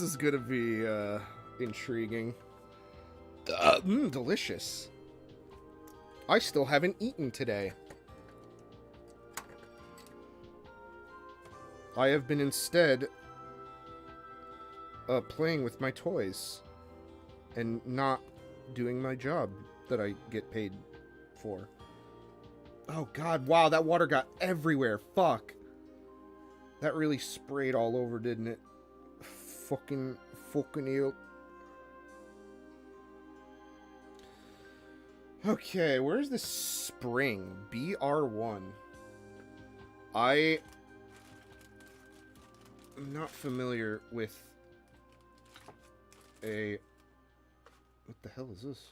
is gonna be intriguing. Delicious. I still haven't eaten today. I have been instead playing with my toys and not doing my job that I get paid for. Oh God, wow, that water got everywhere. Fuck. That really sprayed all over, didn't it? Fucking eel. Okay, where's the spring? BR1. I am not familiar with a... What the hell is this?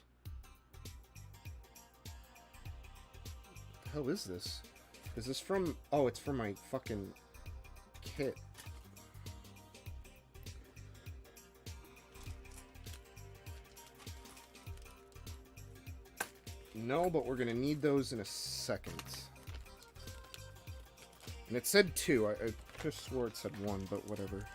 What the hell is this? Is this from... Oh, it's from my fucking... kit. No, but we're gonna need those in a second. And it said 2. I just swore it said 1, but whatever.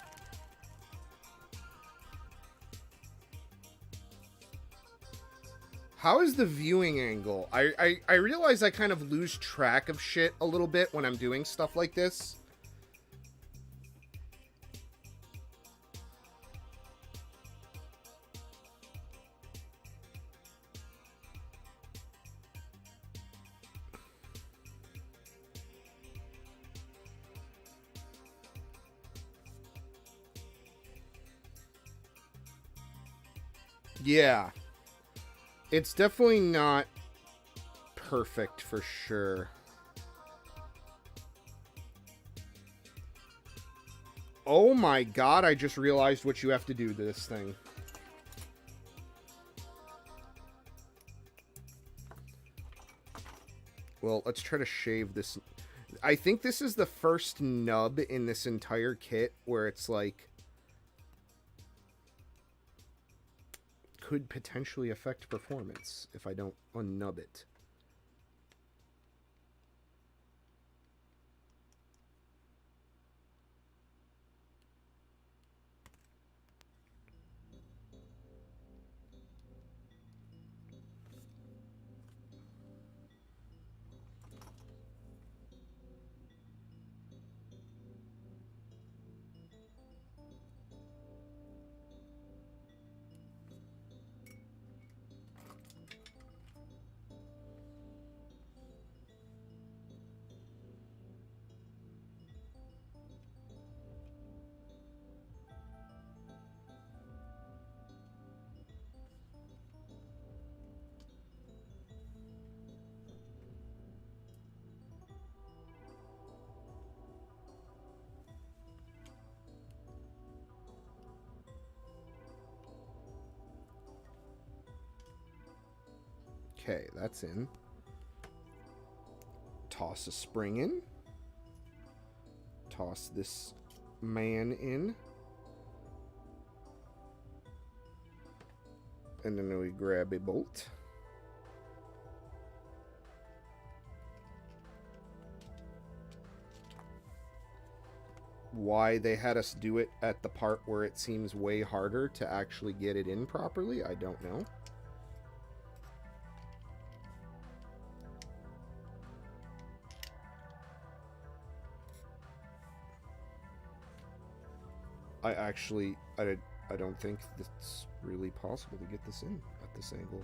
How is the viewing angle? I realize I kind of lose track of shit a little bit when I'm doing stuff like this. Yeah. It's definitely not perfect for sure. Oh my God, I just realized what you have to do to this thing. Well, let's try to shave this. I think this is the first nub in this entire kit where it's like... could potentially affect performance if I don't unnub it. Okay, that's in. Toss a spring in. Toss this man in. And then we grab a bolt. Why they had us do it at the part where it seems way harder to actually get it in properly, I don't know. I don't think it's really possible to get this in at this angle.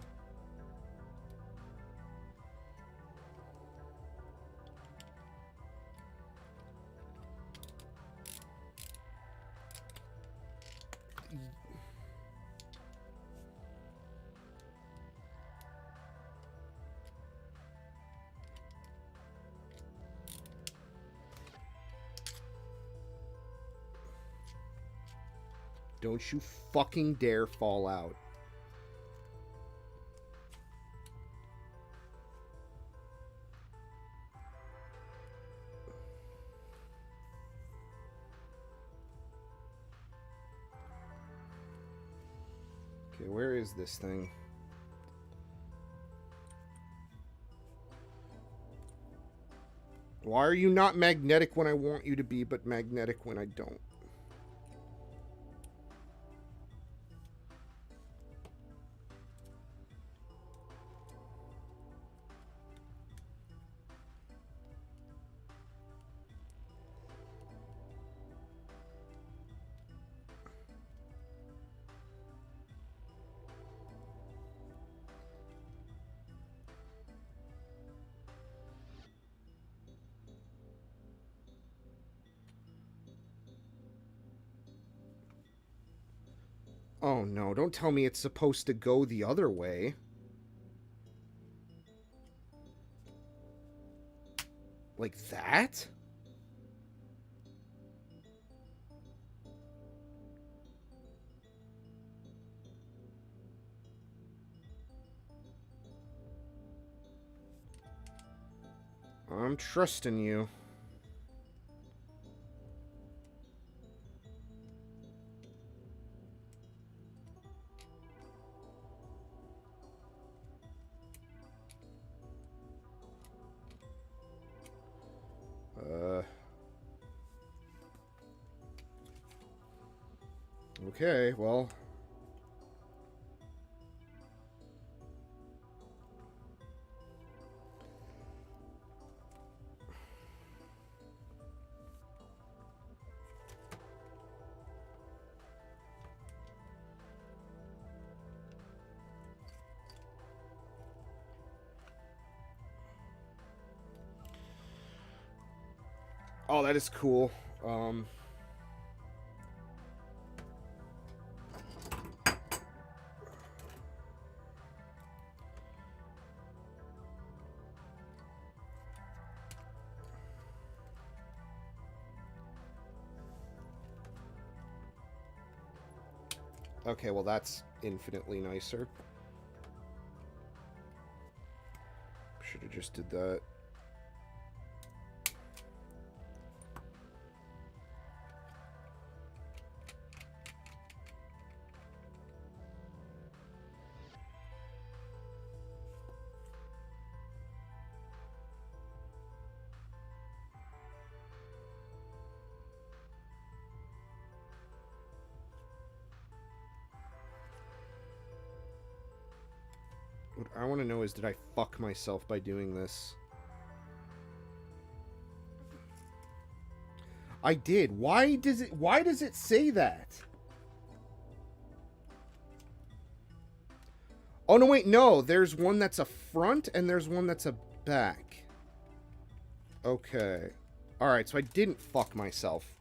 Don't you fucking dare fall out. Okay, where is this thing? Why are you not magnetic when I want you to be, but magnetic when I don't? Oh no, don't tell me it's supposed to go the other way. Like that? I'm trusting you. Okay, well. Oh, that is cool. Okay, well that's infinitely nicer. Should have just did that. What I want to know is, did I fuck myself by doing this? I did. Why does it say that? Oh, no, wait, no. There's one that's a front and there's one that's a back. Okay. Alright, so I didn't fuck myself.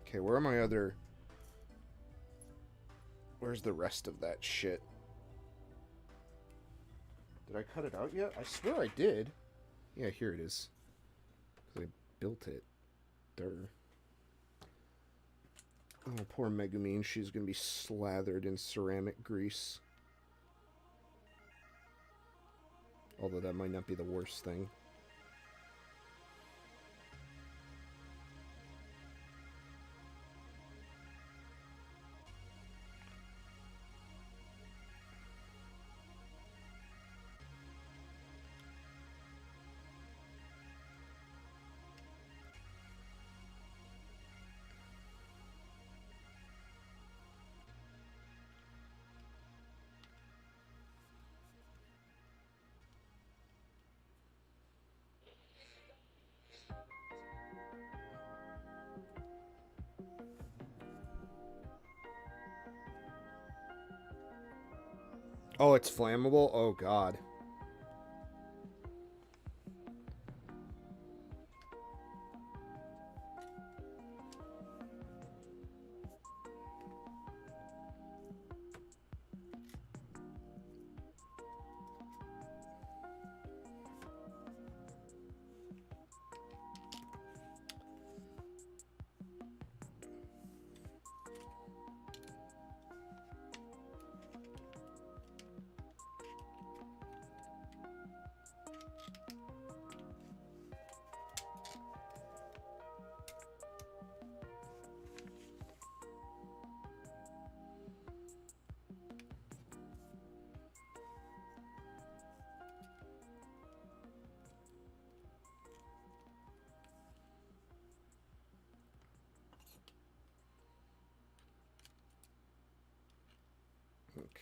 Okay, where are my other... Where's the rest of that shit? Did I cut it out yet? I swear I did. Yeah, here it is. Because I built it. Durr. Oh, poor Megumine. She's going to be slathered in ceramic grease. Although that might not be the worst thing. Oh, it's flammable? Oh, God.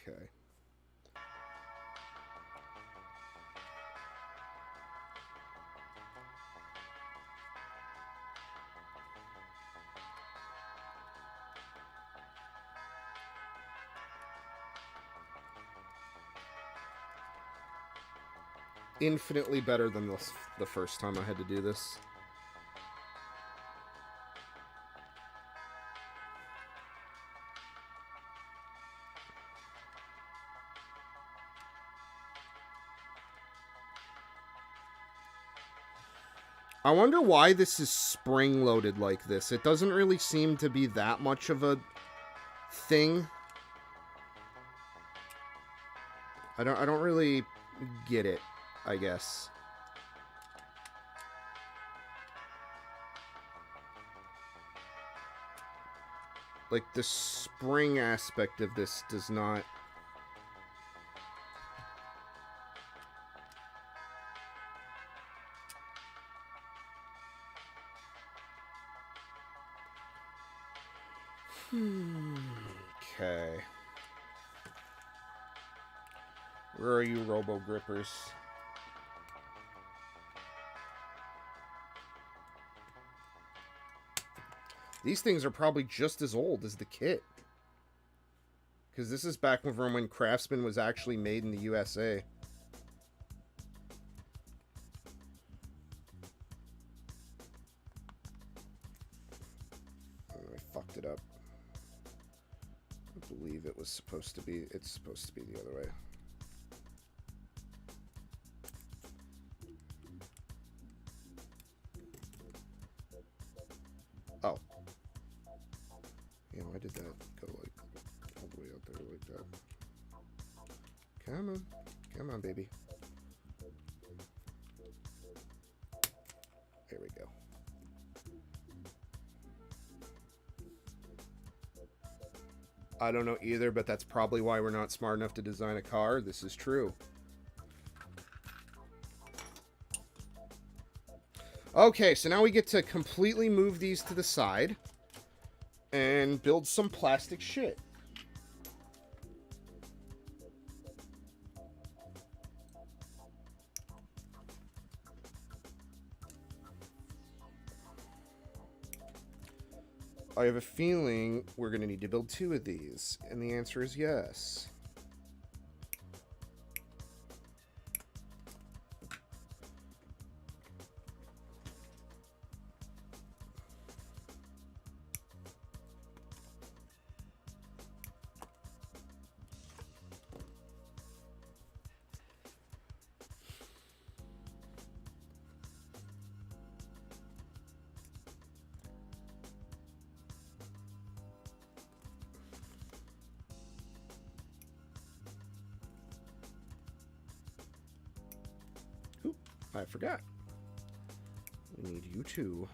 Okay. Infinitely better than the first time I had to do this. I wonder why this is spring-loaded like this. It doesn't really seem to be that much of a thing. I don't really get it, I guess. Like, the spring aspect of this does not... Okay. Where are you, Robo-Grippers? These things are probably just as old as the kit. Because this is back from when Craftsman was actually made in the USA. Oh, I fucked it up. I believe it was supposed to be... It's supposed to be the other way. Oh. Yeah, why did that go like all the way out there like that? Come on. Come on, baby. There we go. I don't know either, but that's probably why we're not smart enough to design a car. This is true. Okay, so now we get to completely move these to the side and build some plastic shit. I have a feeling we're going to need to build 2 of these, and the answer is yes. I forgot. We need you too.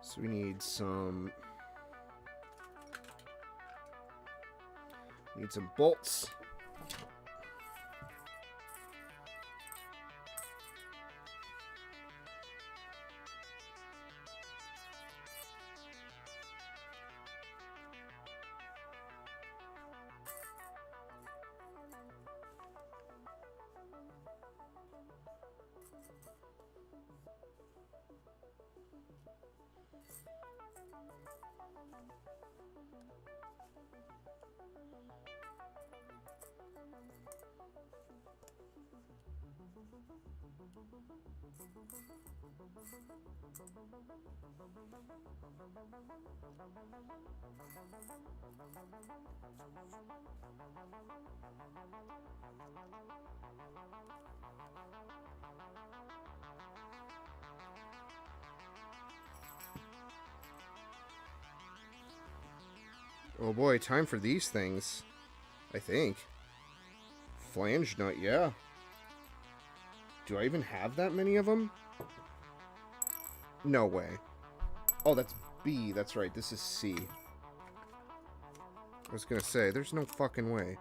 So we need some bolts. Oh boy, time for these things, I think. Flange nut, yeah. Do I even have that many of them? No way. Oh, that's B. That's right. This is C. I was gonna say, there's no fucking way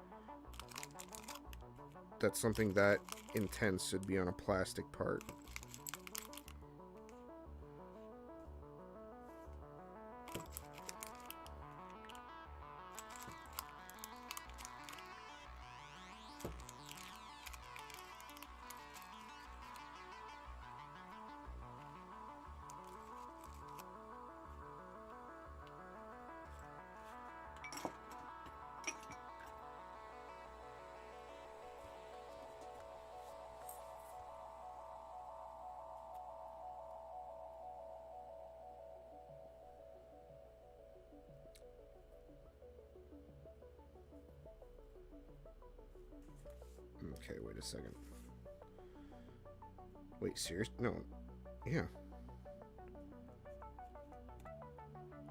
that something that intense should be on a plastic part. Okay, wait a second. Wait, serious? No. Yeah.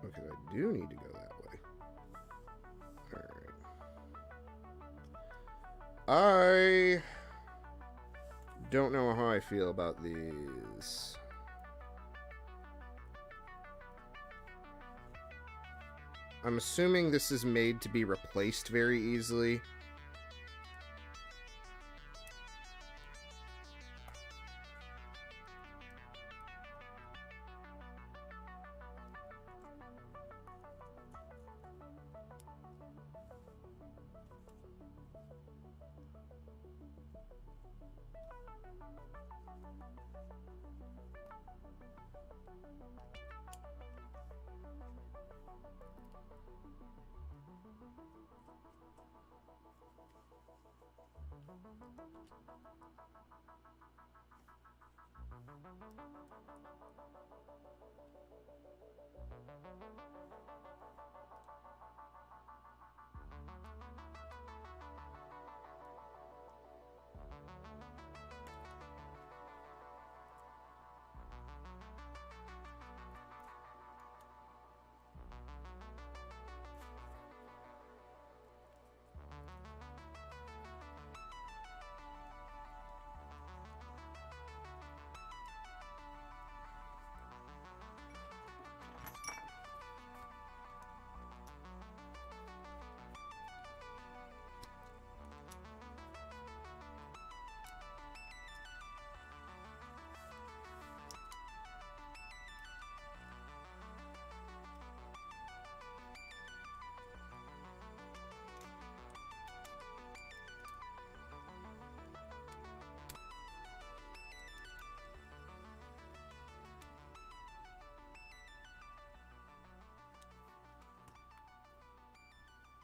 Okay, I do need to go that way. Alright. I don't know how I feel about these. I'm assuming this is made to be replaced very easily.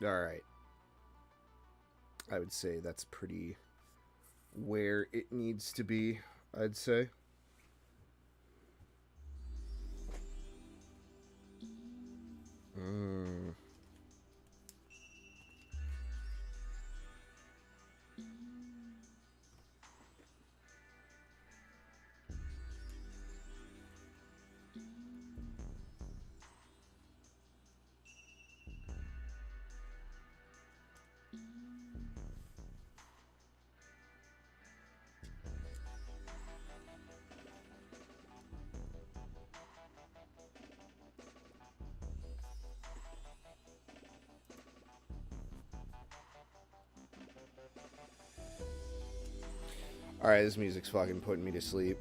Alright. I would say that's pretty where it needs to be, I'd say. Alright, this music's fucking putting me to sleep.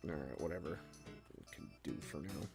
Alright, whatever. We can do for now.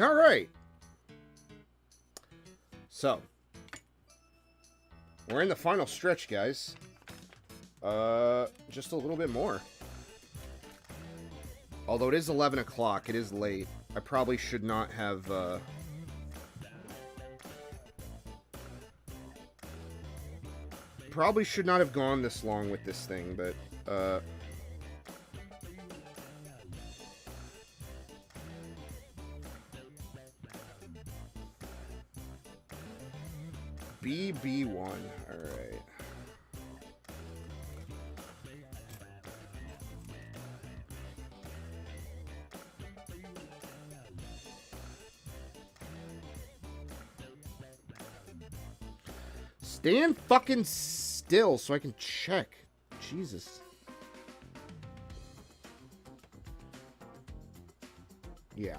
All right. So, we're in the final stretch, guys. Just a little bit more. Although it is 11 o'clock, it is late. I probably should not have, probably should not have gone this long with this thing, but, BB1, alright. Stand fucking still so I can check. Jesus. Yeah.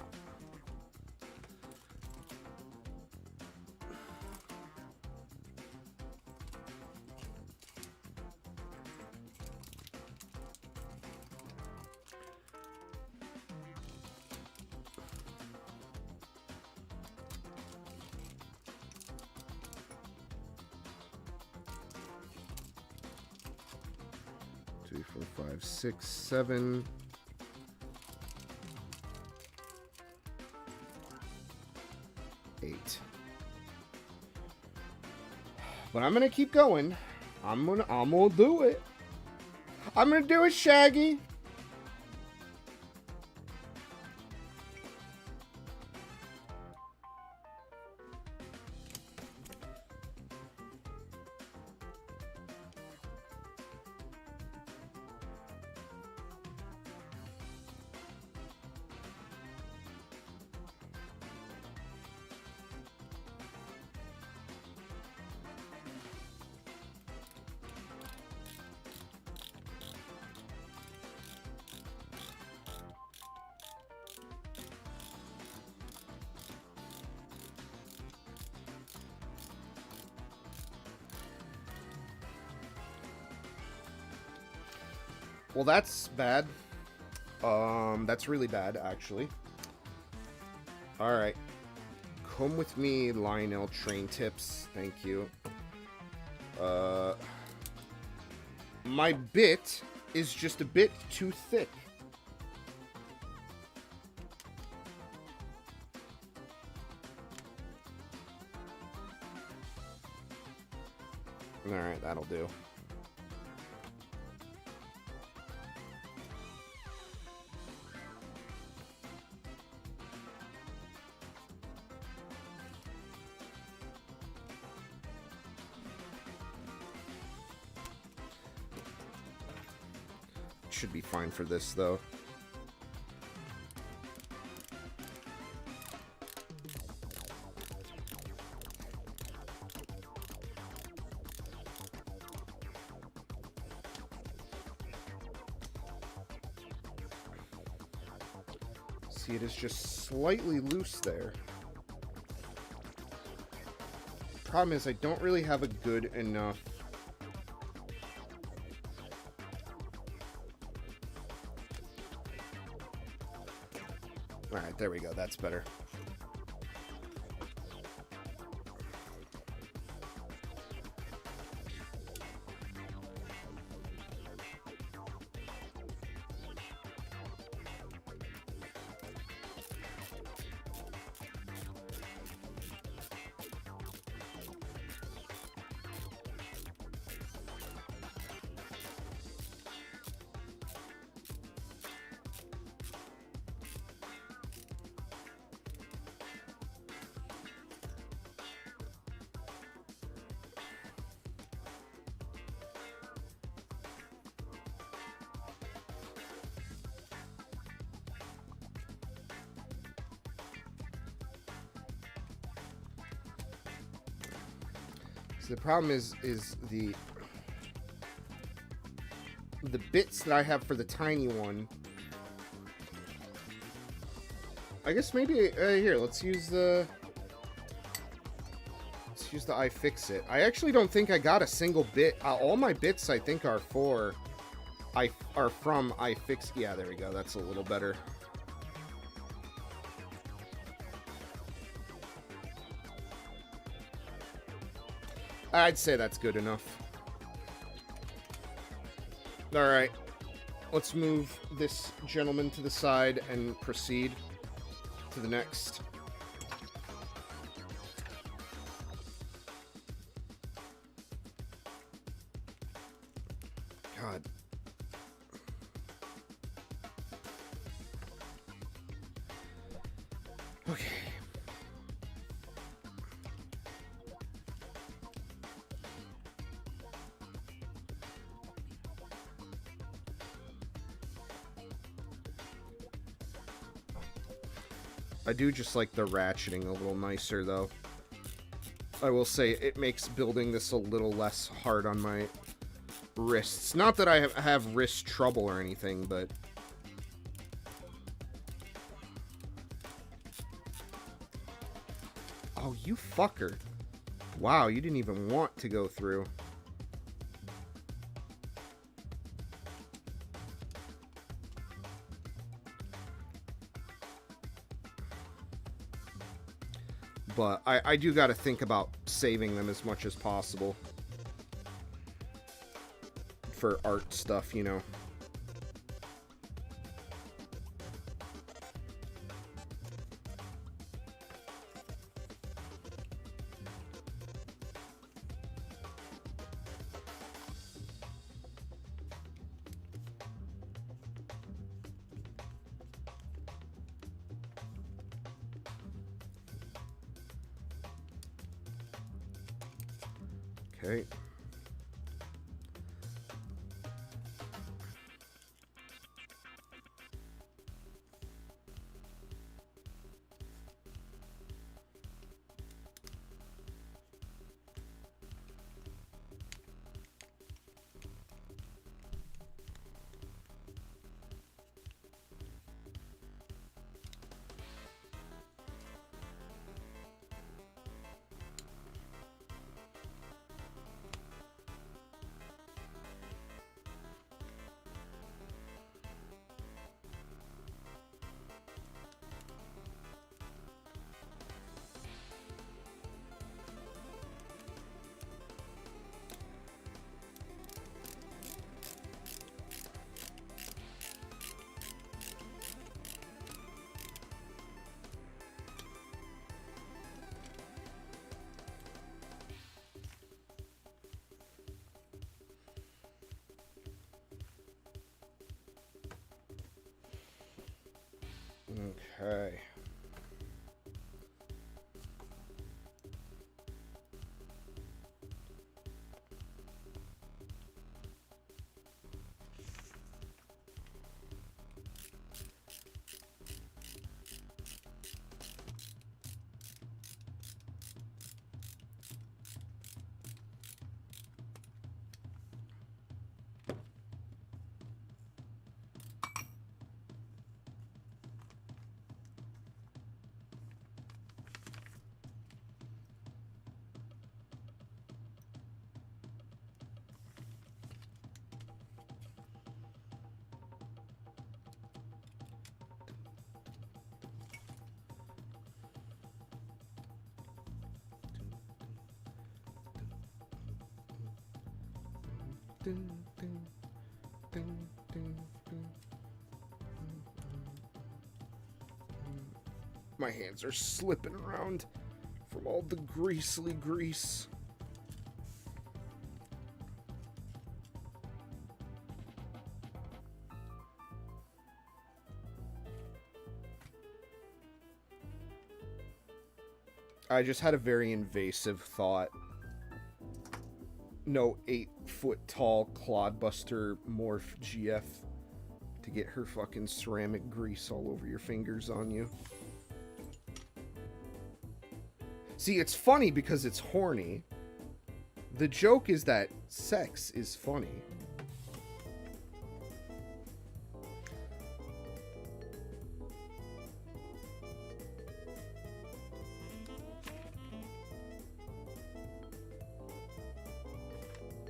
Three, four, 5, 6, 7. Eight. But I'm gonna keep going. I'm gonna do it. I'm gonna do it, Shaggy. Well, that's bad. That's really bad, actually. Alright. Come with me, Lionel Train Tips. Thank you. My bit is just a bit too thick. Alright, that'll do. Should be fine for this, though. See, it is just slightly loose there. Problem is, I don't really have a good enough... Alright, there we go. That's better. The problem is the bits that I have for the tiny one. I guess maybe here, let's use the iFixit. I actually don't think I got a single bit. All my bits I think are from iFixit. Yeah, there we go. That's a little better. I'd say that's good enough. Alright. Let's move this gentleman to the side and proceed to the next. God. Okay. I do just like the ratcheting a little nicer, though. I will say it makes building this a little less hard on my wrists. Not that I have wrist trouble or anything, but... Oh, you fucker. Wow, you didn't even want to go through. But I do got to think about saving them as much as possible. For art stuff, you know. Okay. Okay. My hands are slipping around from all the greasy grease. I just had a very invasive thought. No 8-foot-tall Clodbuster morph GF to get her fucking ceramic grease all over your fingers on you. See, it's funny because it's horny. The joke is that sex is funny.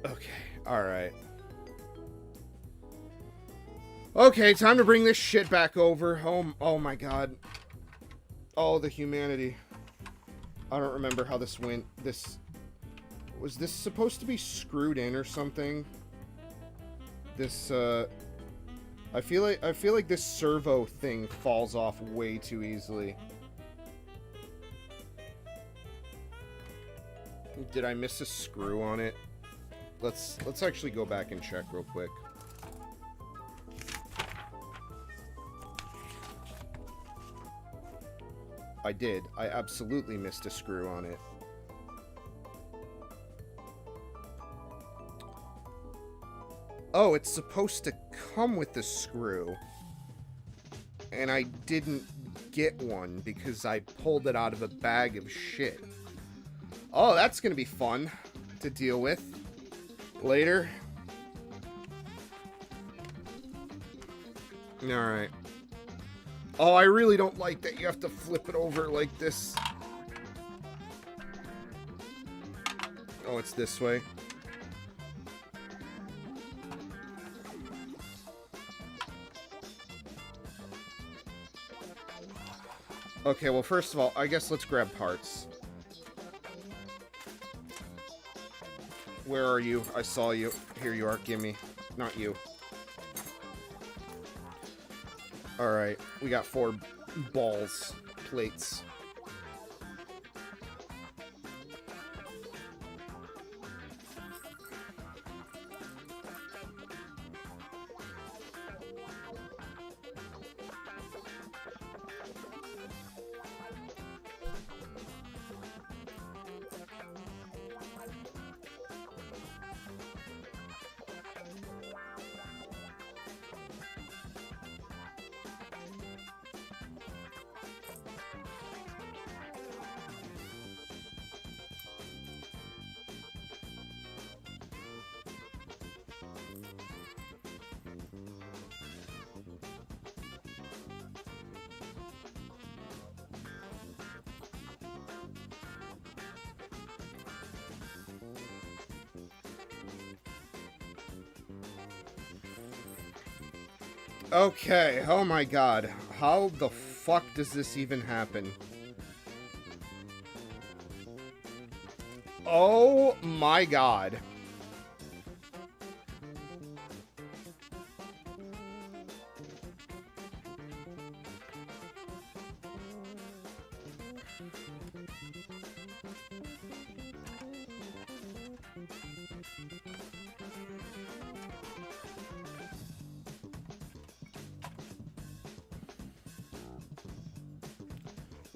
Okay, alright. Okay, time to bring this shit back over. Oh my god. Oh, the humanity. I don't remember how this went. Was this supposed to be screwed in or something? This, I feel like this servo thing falls off way too easily. Did I miss a screw on it? Let's actually go back and check real quick. I did. I absolutely missed a screw on it. Oh, it's supposed to come with the screw. And I didn't get one because I pulled it out of a bag of shit. Oh, that's gonna be fun to deal with later. Alright. Oh, I really don't like that you have to flip it over like this. Oh, it's this way. Okay, well, first of all, I guess let's grab parts. Where are you? I saw you. Here you are. Gimme. Not you. Alright, we got 4 balls. Plates. Okay, oh my god. How the fuck does this even happen? Oh my god.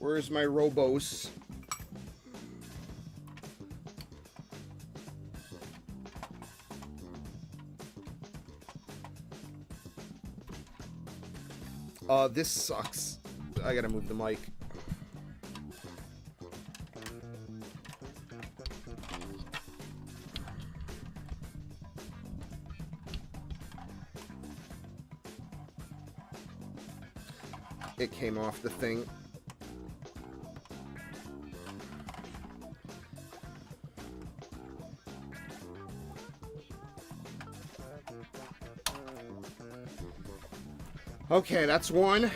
Where's my robos? This sucks. I gotta move the mic. It came off the thing. Okay, that's one.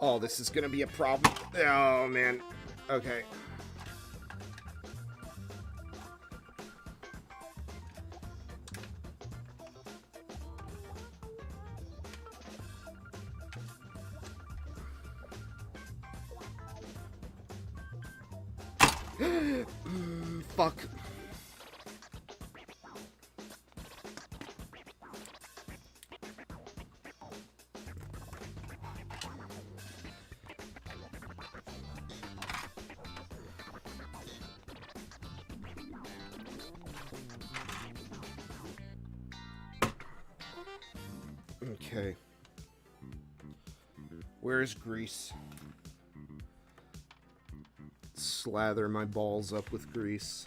Oh, this is gonna be a problem. Oh, man. Okay. Fuck. Okay. Where's grease? Slather my balls up with grease.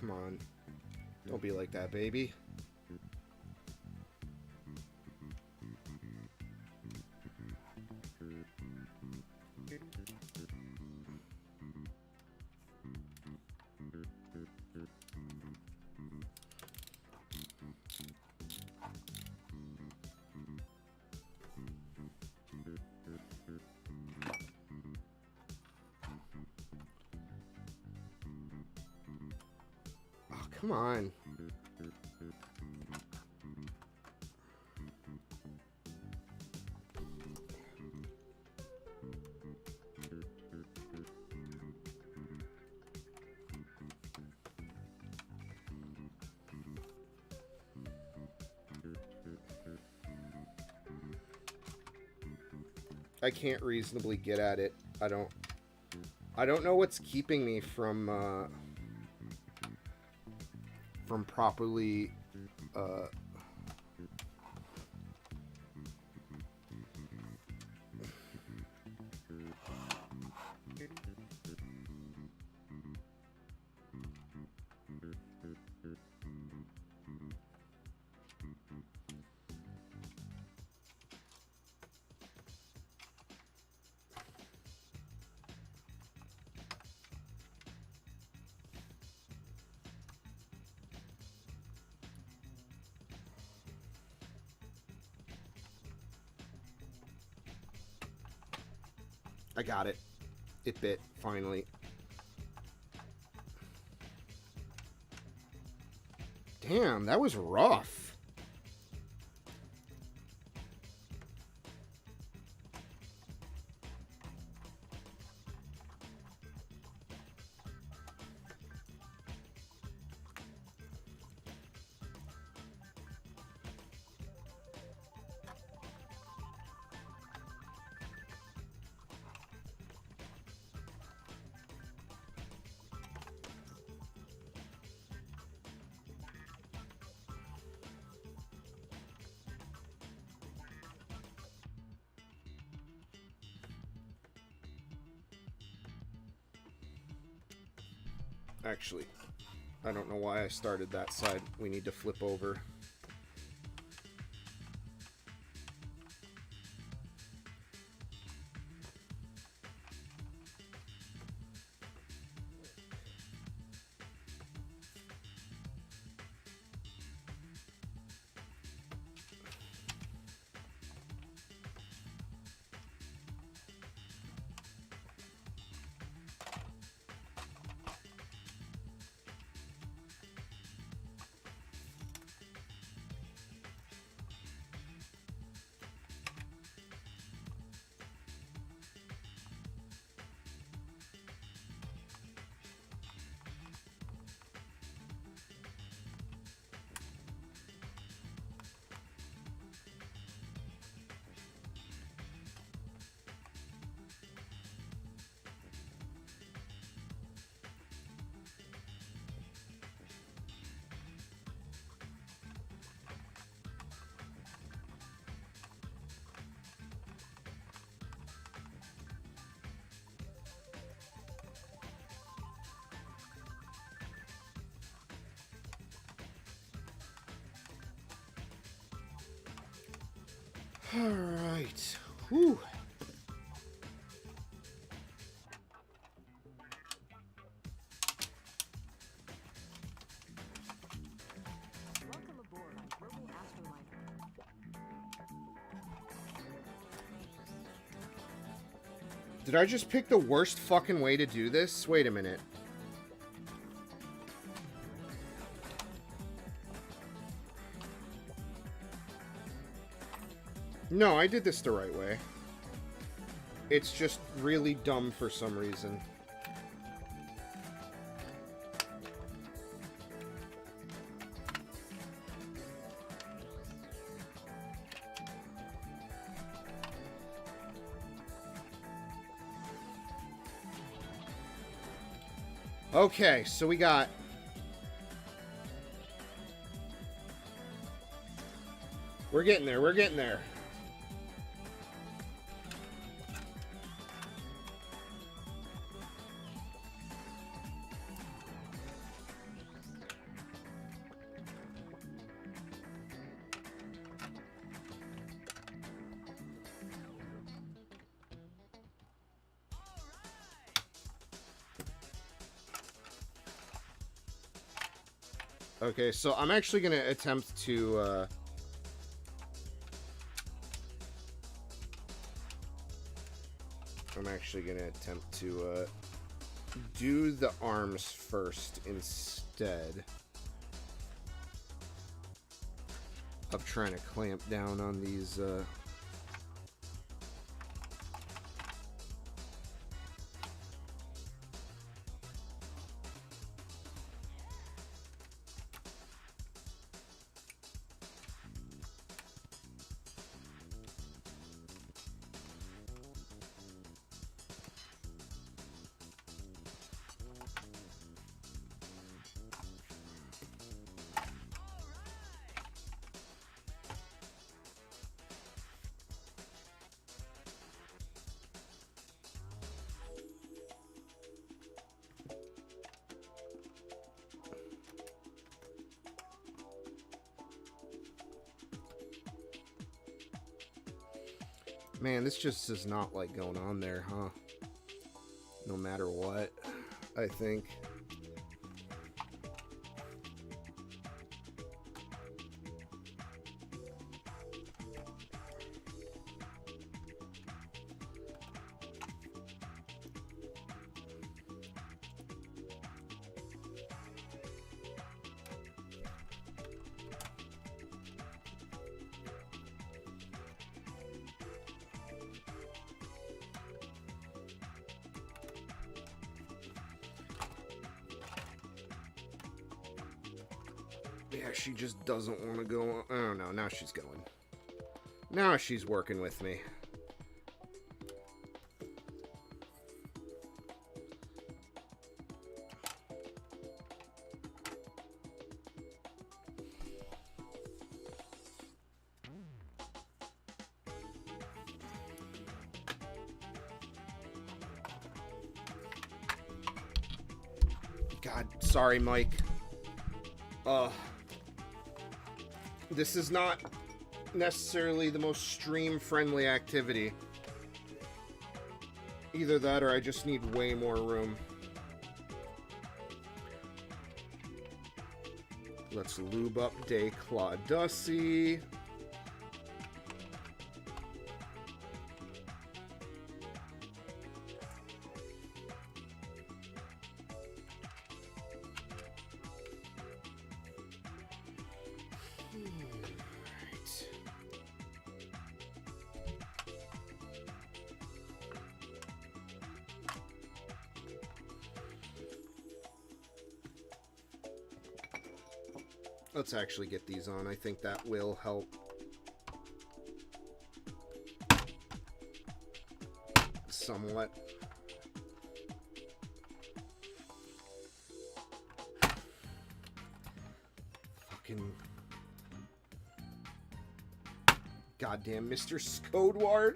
Come on. Don't be like that, baby. Come on. I can't reasonably get at it. I don't know what's keeping me from properly I got it. It bit, finally. Damn, that was rough. Actually, I don't know why I started that side. We need to flip over. All right. Whew. Welcome aboard on Global Astroliner. Did I just pick the worst fucking way to do this? Wait a minute. No, I did this the right way. It's just really dumb for some reason. Okay, so we got... We're getting there, we're getting there. Okay, so I'm actually going to attempt to, do the arms first instead of trying to clamp down on these, Man, this just is not like going on there, huh? No matter what, I think. Yeah, she just doesn't want to go on. Oh, no, now she's going. Now she's working with me. God God, sorry, Mike. This is not necessarily the most stream-friendly activity. Either that or I just need way more room. Let's lube up de Clodbuster. Let's actually get these on. I think that will help. Somewhat. Fucking goddamn Mr. Scodeward.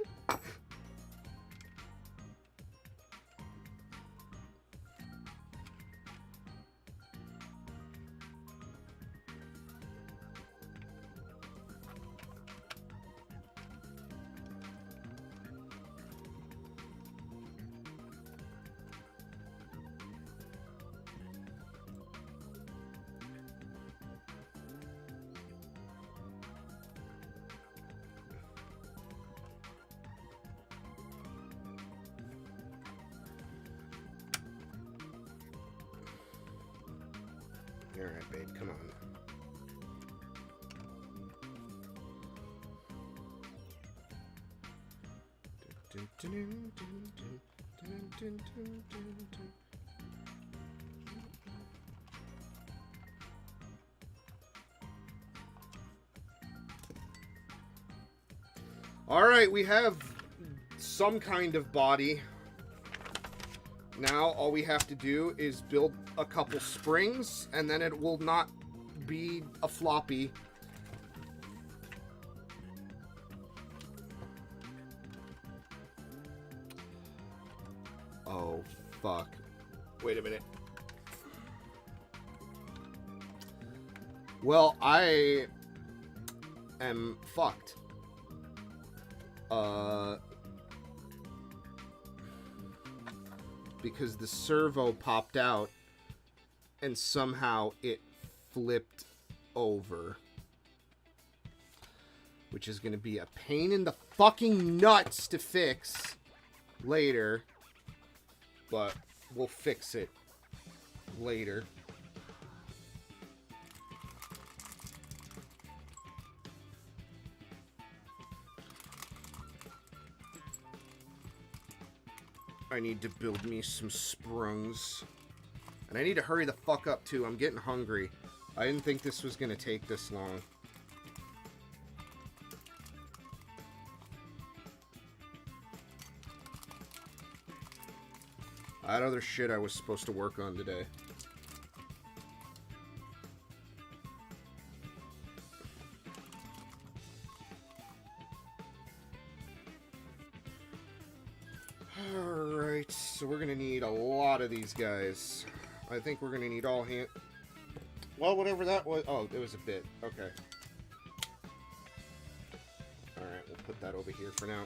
Alright, babe, come on. Alright, we have some kind of body. Now, all we have to do is build a couple springs, and then it will not be a floppy. Oh, fuck. Wait a minute. Well, I am fucked. Because the servo popped out and somehow it flipped over. Which is going to be a pain in the fucking nuts to fix later. But we'll fix it later. I need to build me some springs. And I need to hurry the fuck up, too. I'm getting hungry. I didn't think this was going to take this long. I had other shit I was supposed to work on today. Alright, so we're gonna need a lot of these guys. I think we're gonna need all hand... Well, whatever that was... Oh, it was a bit. Okay. Alright, we'll put that over here for now.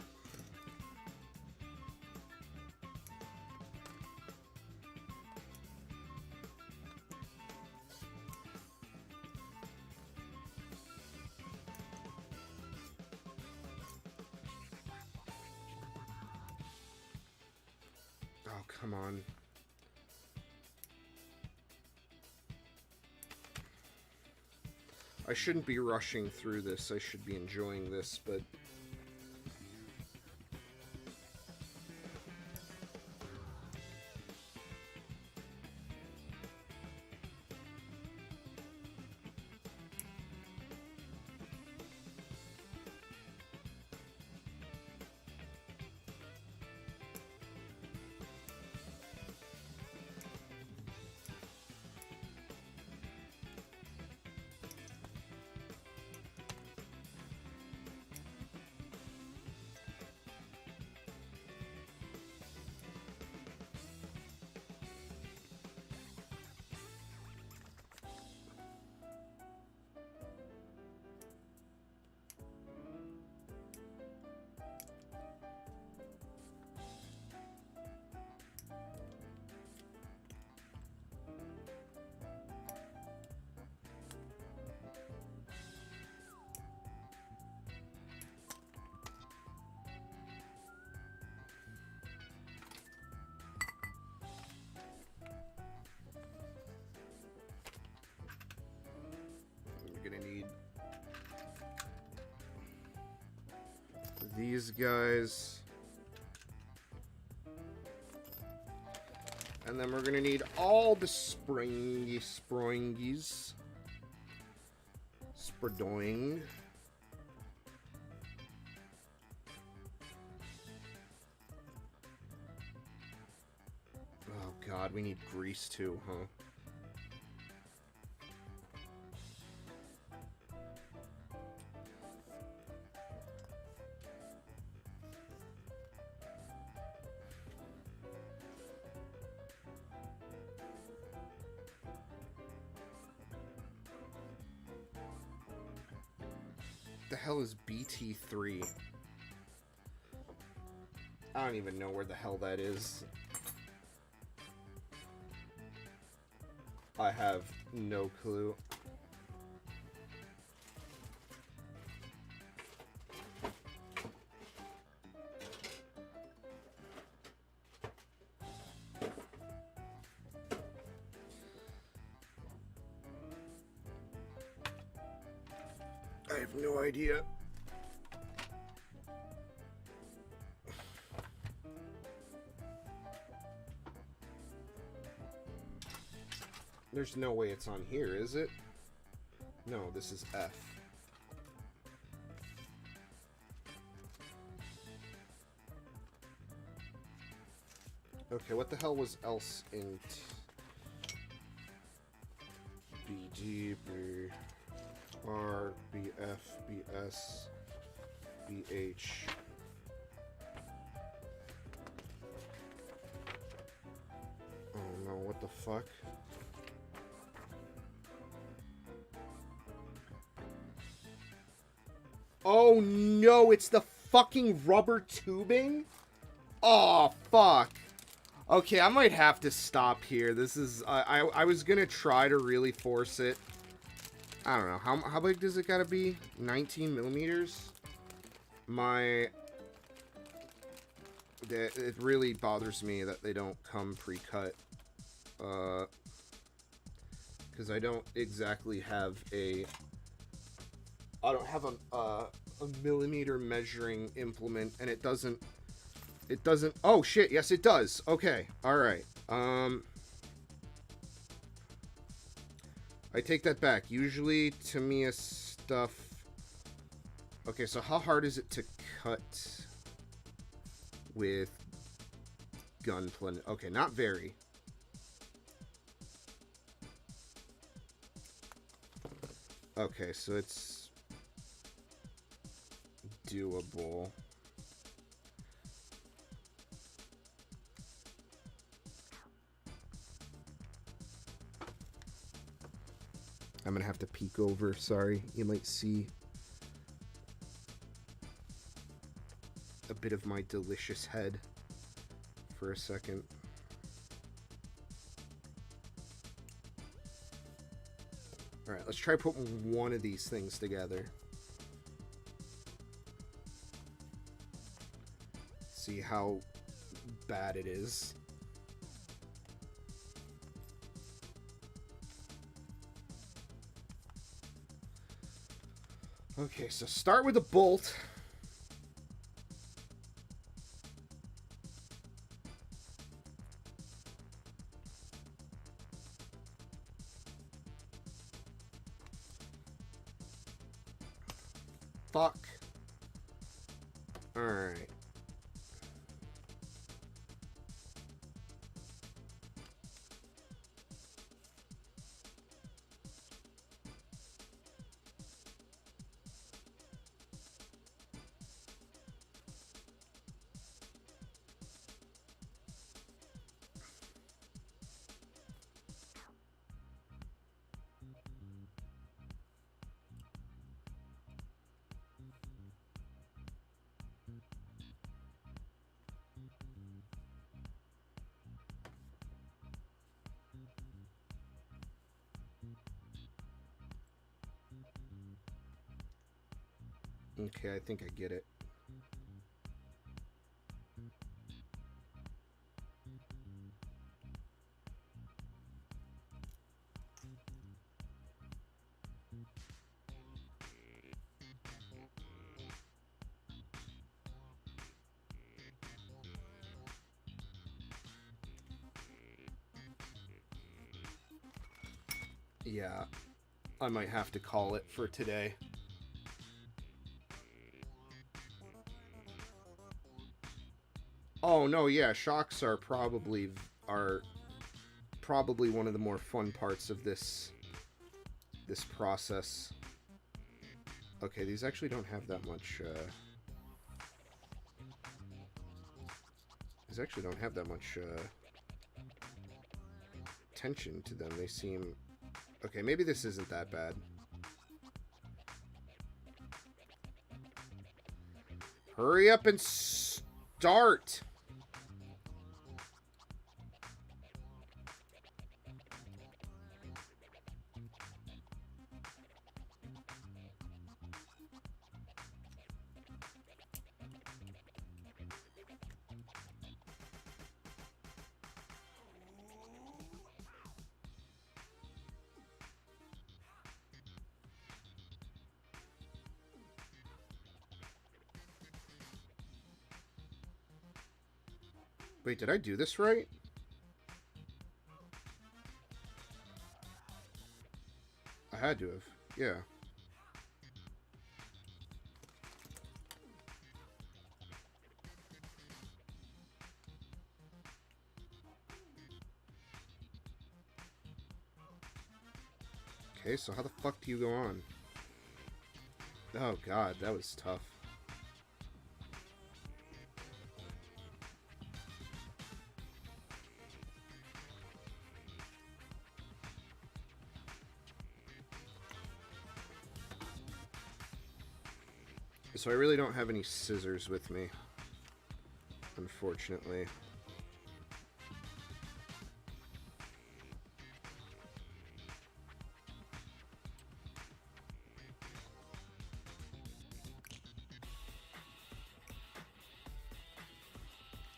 Oh, come on. I shouldn't be rushing through this. I should be enjoying this, but... these guys. And then we're gonna need all the springies. Spredoing. Oh god, we need grease too, huh? The hell is BT3? I don't even know where the hell that is. I have no clue. I have no idea. There's no way it's on here, is it? No, this is F. Okay, what the hell was else in BG, B, R, BF, BS, BH. Oh no, what the fuck? Oh no, it's the fucking rubber tubing? Oh fuck. Okay, I might have to stop here. This is I was gonna try to really force it. I don't know. How big does it gotta be? 19 millimeters? It really bothers me that they don't come pre-cut. Because I don't exactly have a millimeter measuring implement, and it doesn't, oh shit, yes it does. Okay, alright. I take that back. Usually Tamiya stuff. Okay, so how hard is it to cut with gunplay? Okay, not very. Okay, so it's doable. I'm gonna have to peek over, sorry. You might see a bit of my delicious head for a second. Alright, let's try putting one of these things together. See how bad it is. Okay, so start with a bolt. Fuck. Alright. Okay, I think I get it. Yeah, I might have to call it for today. Oh no, yeah, shocks are probably one of the more fun parts of this process. Okay, these actually don't have that much these actually don't have that much tension to them. They seem okay, maybe this isn't that bad. Hurry up and start. Wait, did I do this right? I had to have. Yeah. Okay, so how the fuck do you go on? Oh god, that was tough. So I really don't have any scissors with me, unfortunately.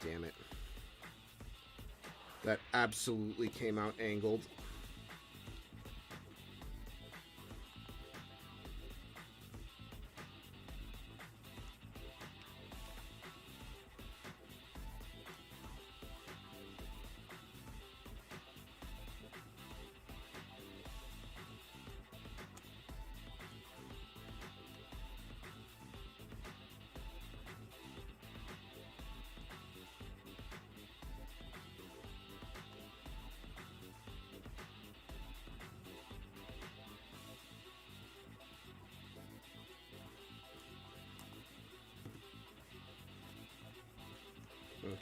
Damn it. That absolutely came out angled.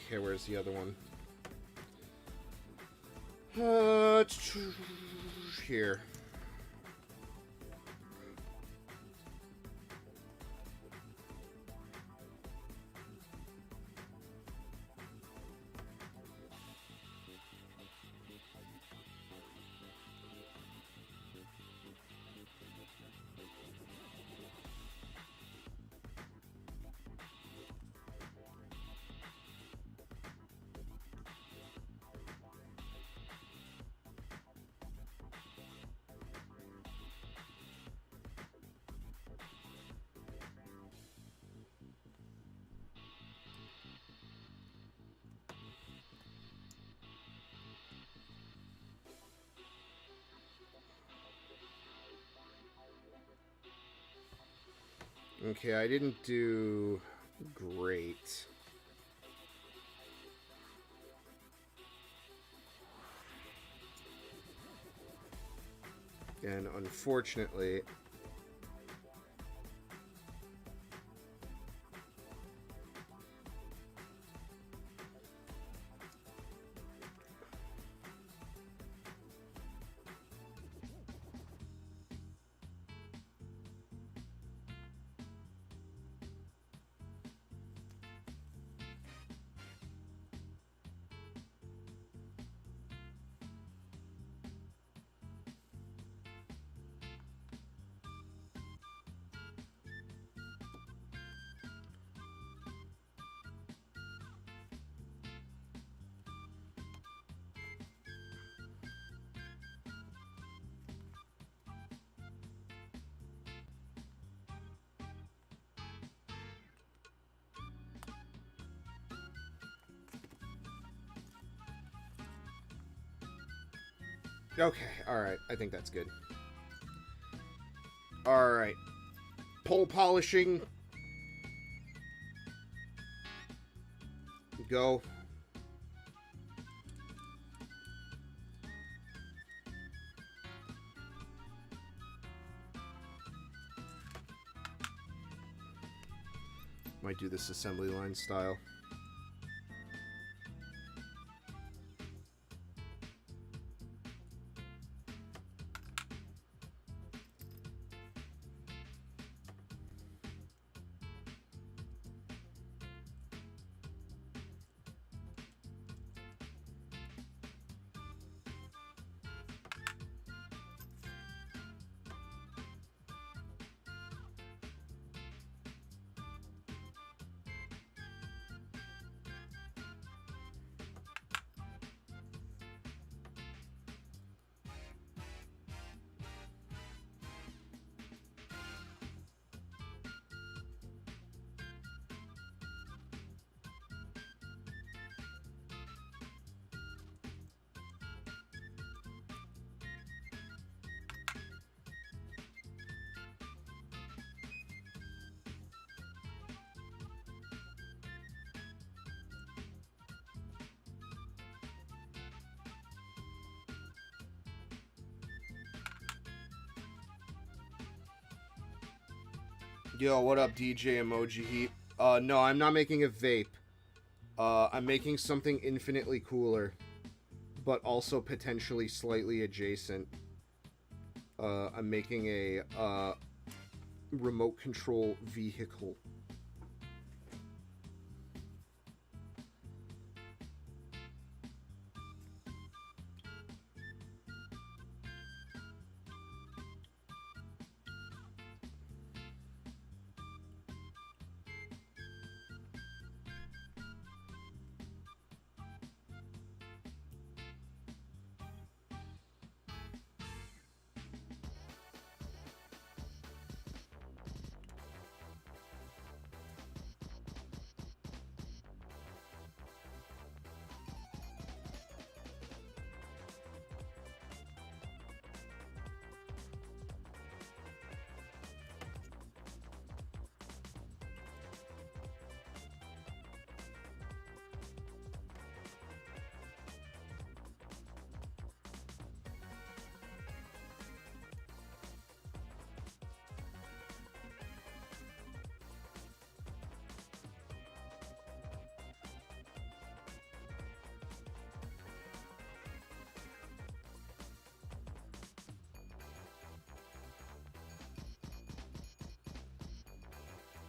Okay, where's the other one? Here. Okay, I didn't do great. And unfortunately, Okay, alright. I think that's good. Alright. Pole polishing. Go. Might do this assembly line style. Yo, what up, DJ Emoji Heat? No, I'm not making a vape. I'm making something infinitely cooler, but also potentially slightly adjacent. I'm making a, remote control vehicle.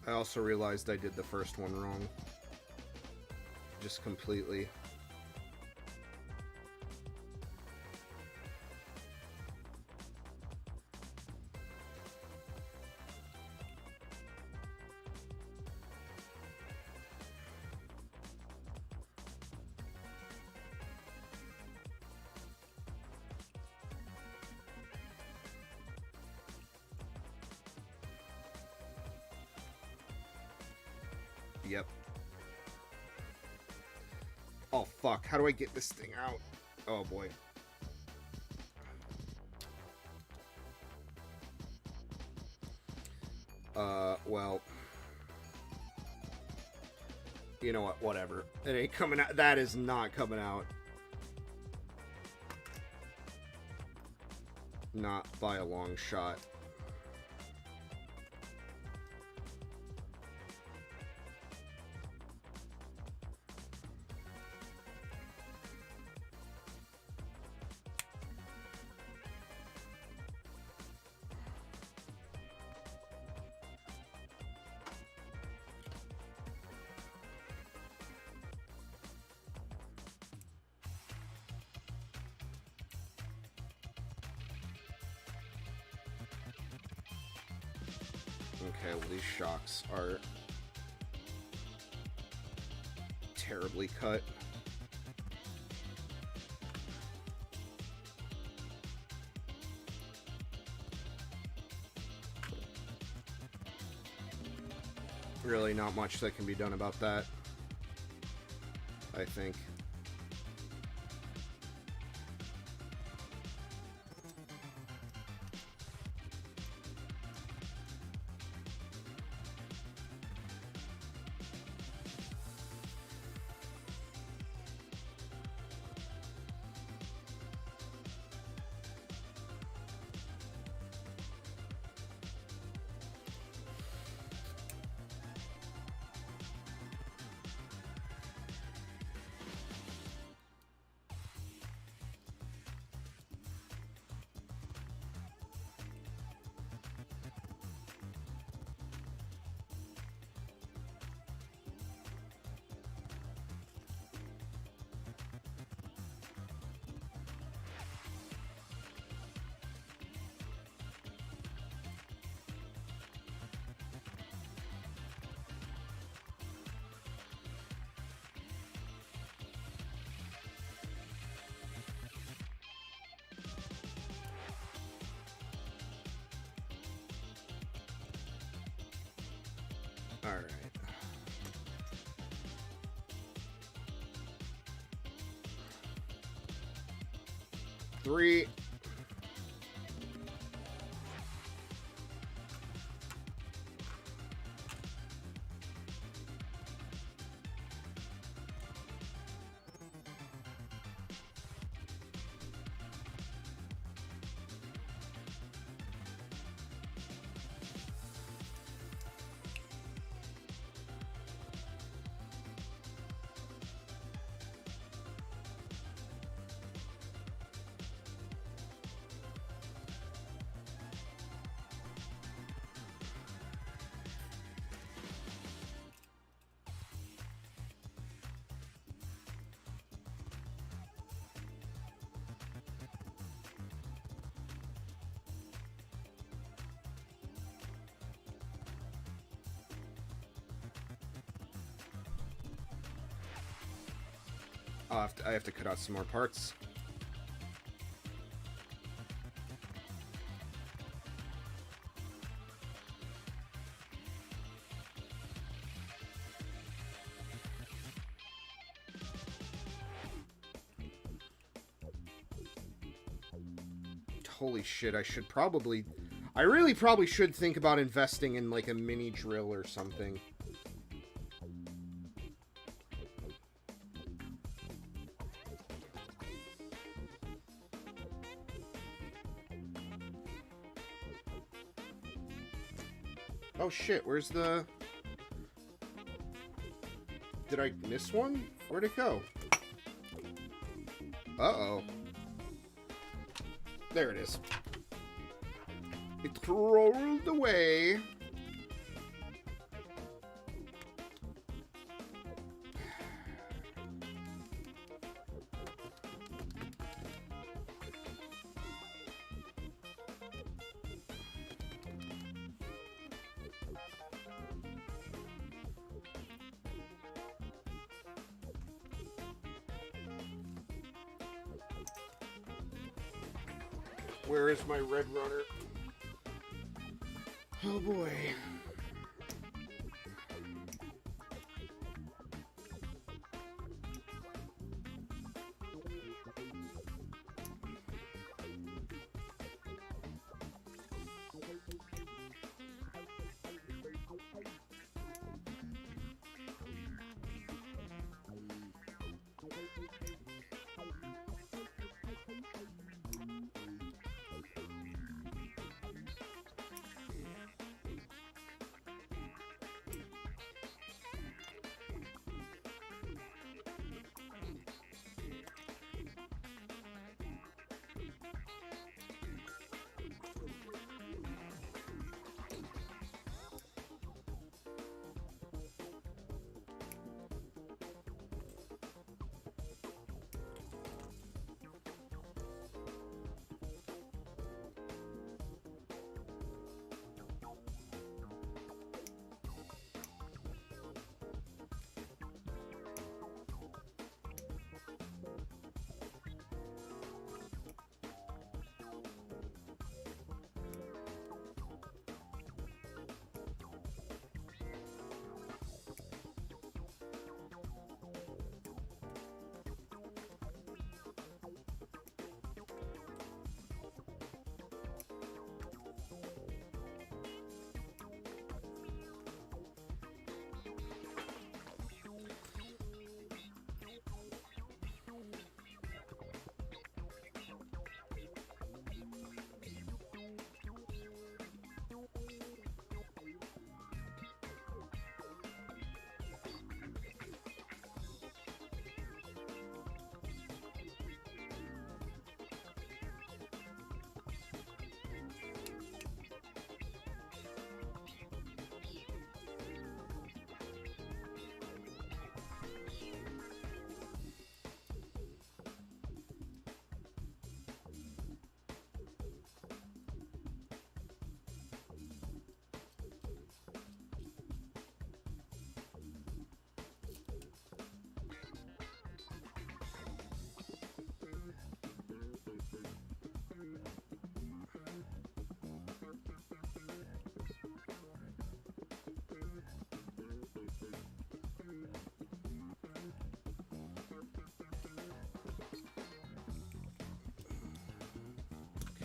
I also realized I did the first one wrong. Just completely. Yep. Oh, fuck. How do I get this thing out? Oh, boy. Well. You know what? Whatever. It ain't coming out. That is not coming out. Not by a long shot. Okay, well, these shocks are terribly cut. Really not much that can be done about that, I think. All right. Three. I have to cut out some more parts. Holy shit, I really probably should think about investing in like a mini drill or something. Oh shit, where's the... Did I miss one? Where'd it go? Uh-oh. There it is. It rolled away. Where is my red runner? Oh boy.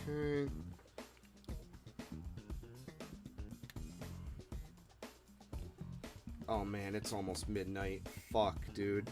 Okay. Oh man, it's almost midnight. Fuck, dude.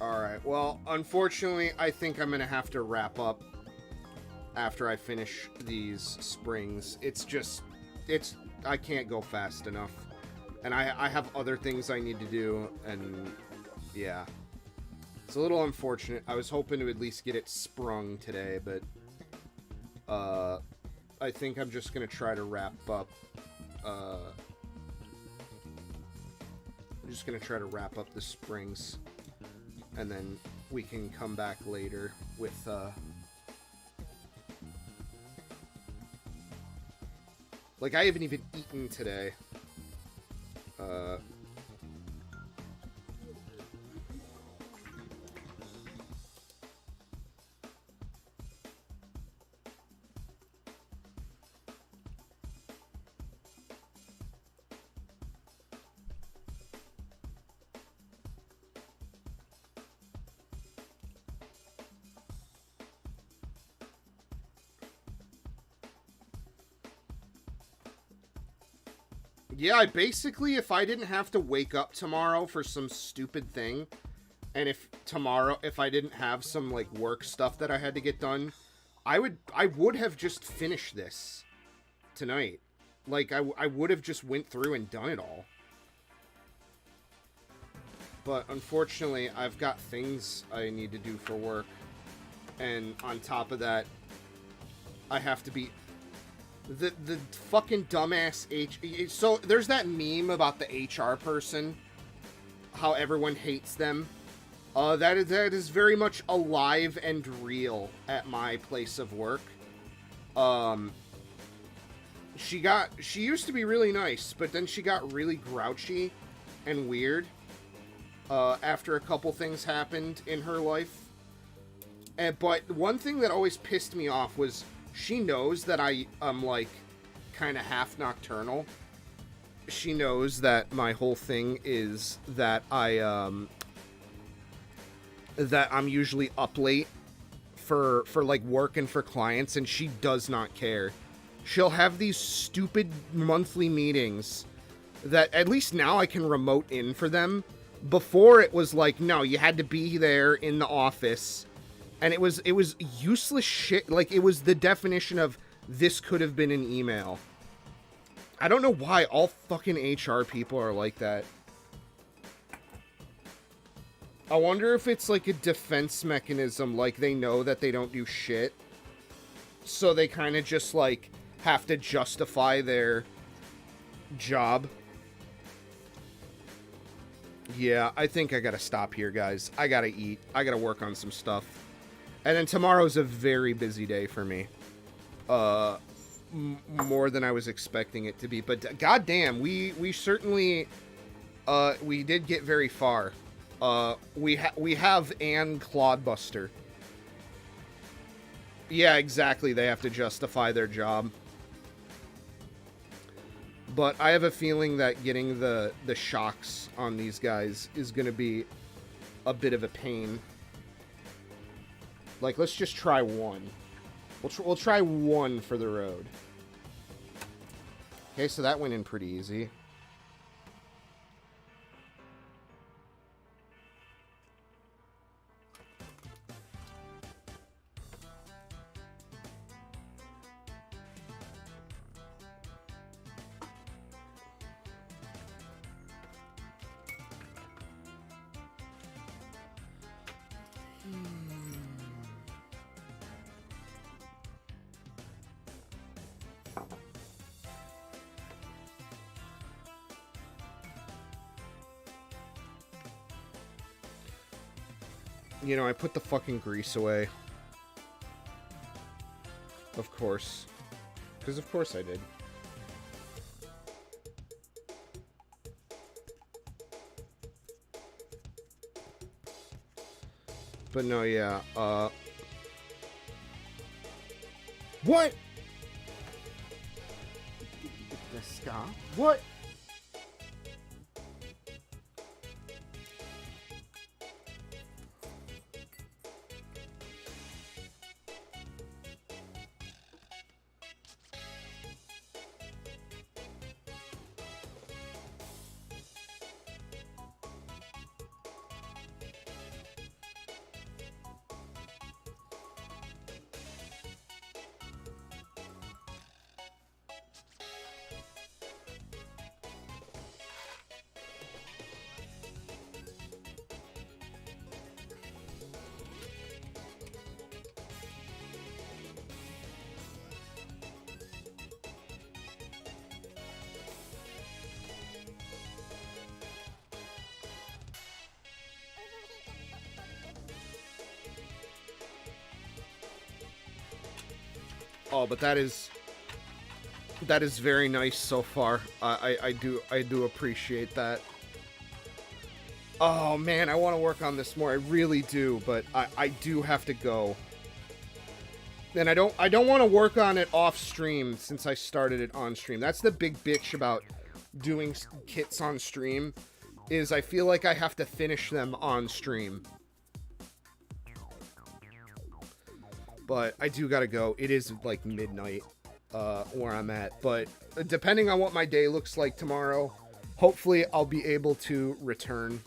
Alright, well, unfortunately, I think I'm gonna have to wrap up after I finish these springs. I can't go fast enough. And I have other things I need to do, and yeah. It's a little unfortunate. I was hoping to at least get it sprung today, but I think I'm just gonna try to wrap up, I'm just gonna try to wrap up the springs. And then we can come back later with, like, I haven't even eaten today. Yeah, basically, if I didn't have to wake up tomorrow for some stupid thing, and if I didn't have some, like, work stuff that I had to get done, I would have just finished this tonight. Like, I would have just went through and done it all. But, unfortunately, I've got things I need to do for work, and on top of that, I have to be... The fucking dumbass So, there's that meme about the HR person. How everyone hates them. That is very much alive and real at my place of work. She used to be really nice, but then she got really grouchy and weird. After a couple things happened in her life. But one thing that always pissed me off was... She knows that I am, like, kind of half nocturnal. She knows that my whole thing is that that I'm usually up late for like, work and for clients, and she does not care. She'll have these stupid monthly meetings that, at least now, I can remote in for them. Before, it was like, no, you had to be there in the office... And it was useless shit. Like, it was the definition of this could have been an email. I don't know why all fucking HR people are like that. I wonder if it's like a defense mechanism, like they know that they don't do shit. So they kind of just, like, have to justify their job. Yeah, I think I gotta stop here, guys. I gotta eat. I gotta work on some stuff. And then tomorrow's a very busy day for me. More than I was expecting it to be. But goddamn, we certainly we did get very far. We have an Clodbuster. Yeah, exactly. They have to justify their job. But I have a feeling that getting the shocks on these guys is going to be a bit of a pain. Like, let's just try one. We'll try one for the road. Okay, so that went in pretty easy. You know, I put the fucking grease away. Of course. Because of course I did. But no, yeah, What? The scar? What? Oh, but that is very nice so far. I do appreciate that. Oh man, I want to work on this more. I really do, but I do have to go. And I don't want to work on it off stream since I started it on stream. That's the big bitch about doing kits on stream, is I feel like I have to finish them on stream. But I do gotta go. It is like midnight where I'm at. But depending on what my day looks like tomorrow, hopefully I'll be able to return.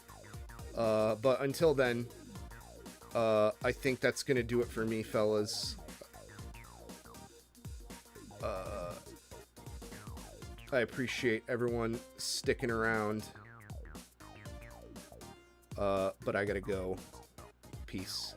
But until then, I think that's gonna do it for me, fellas. I appreciate everyone sticking around. But I gotta go. Peace.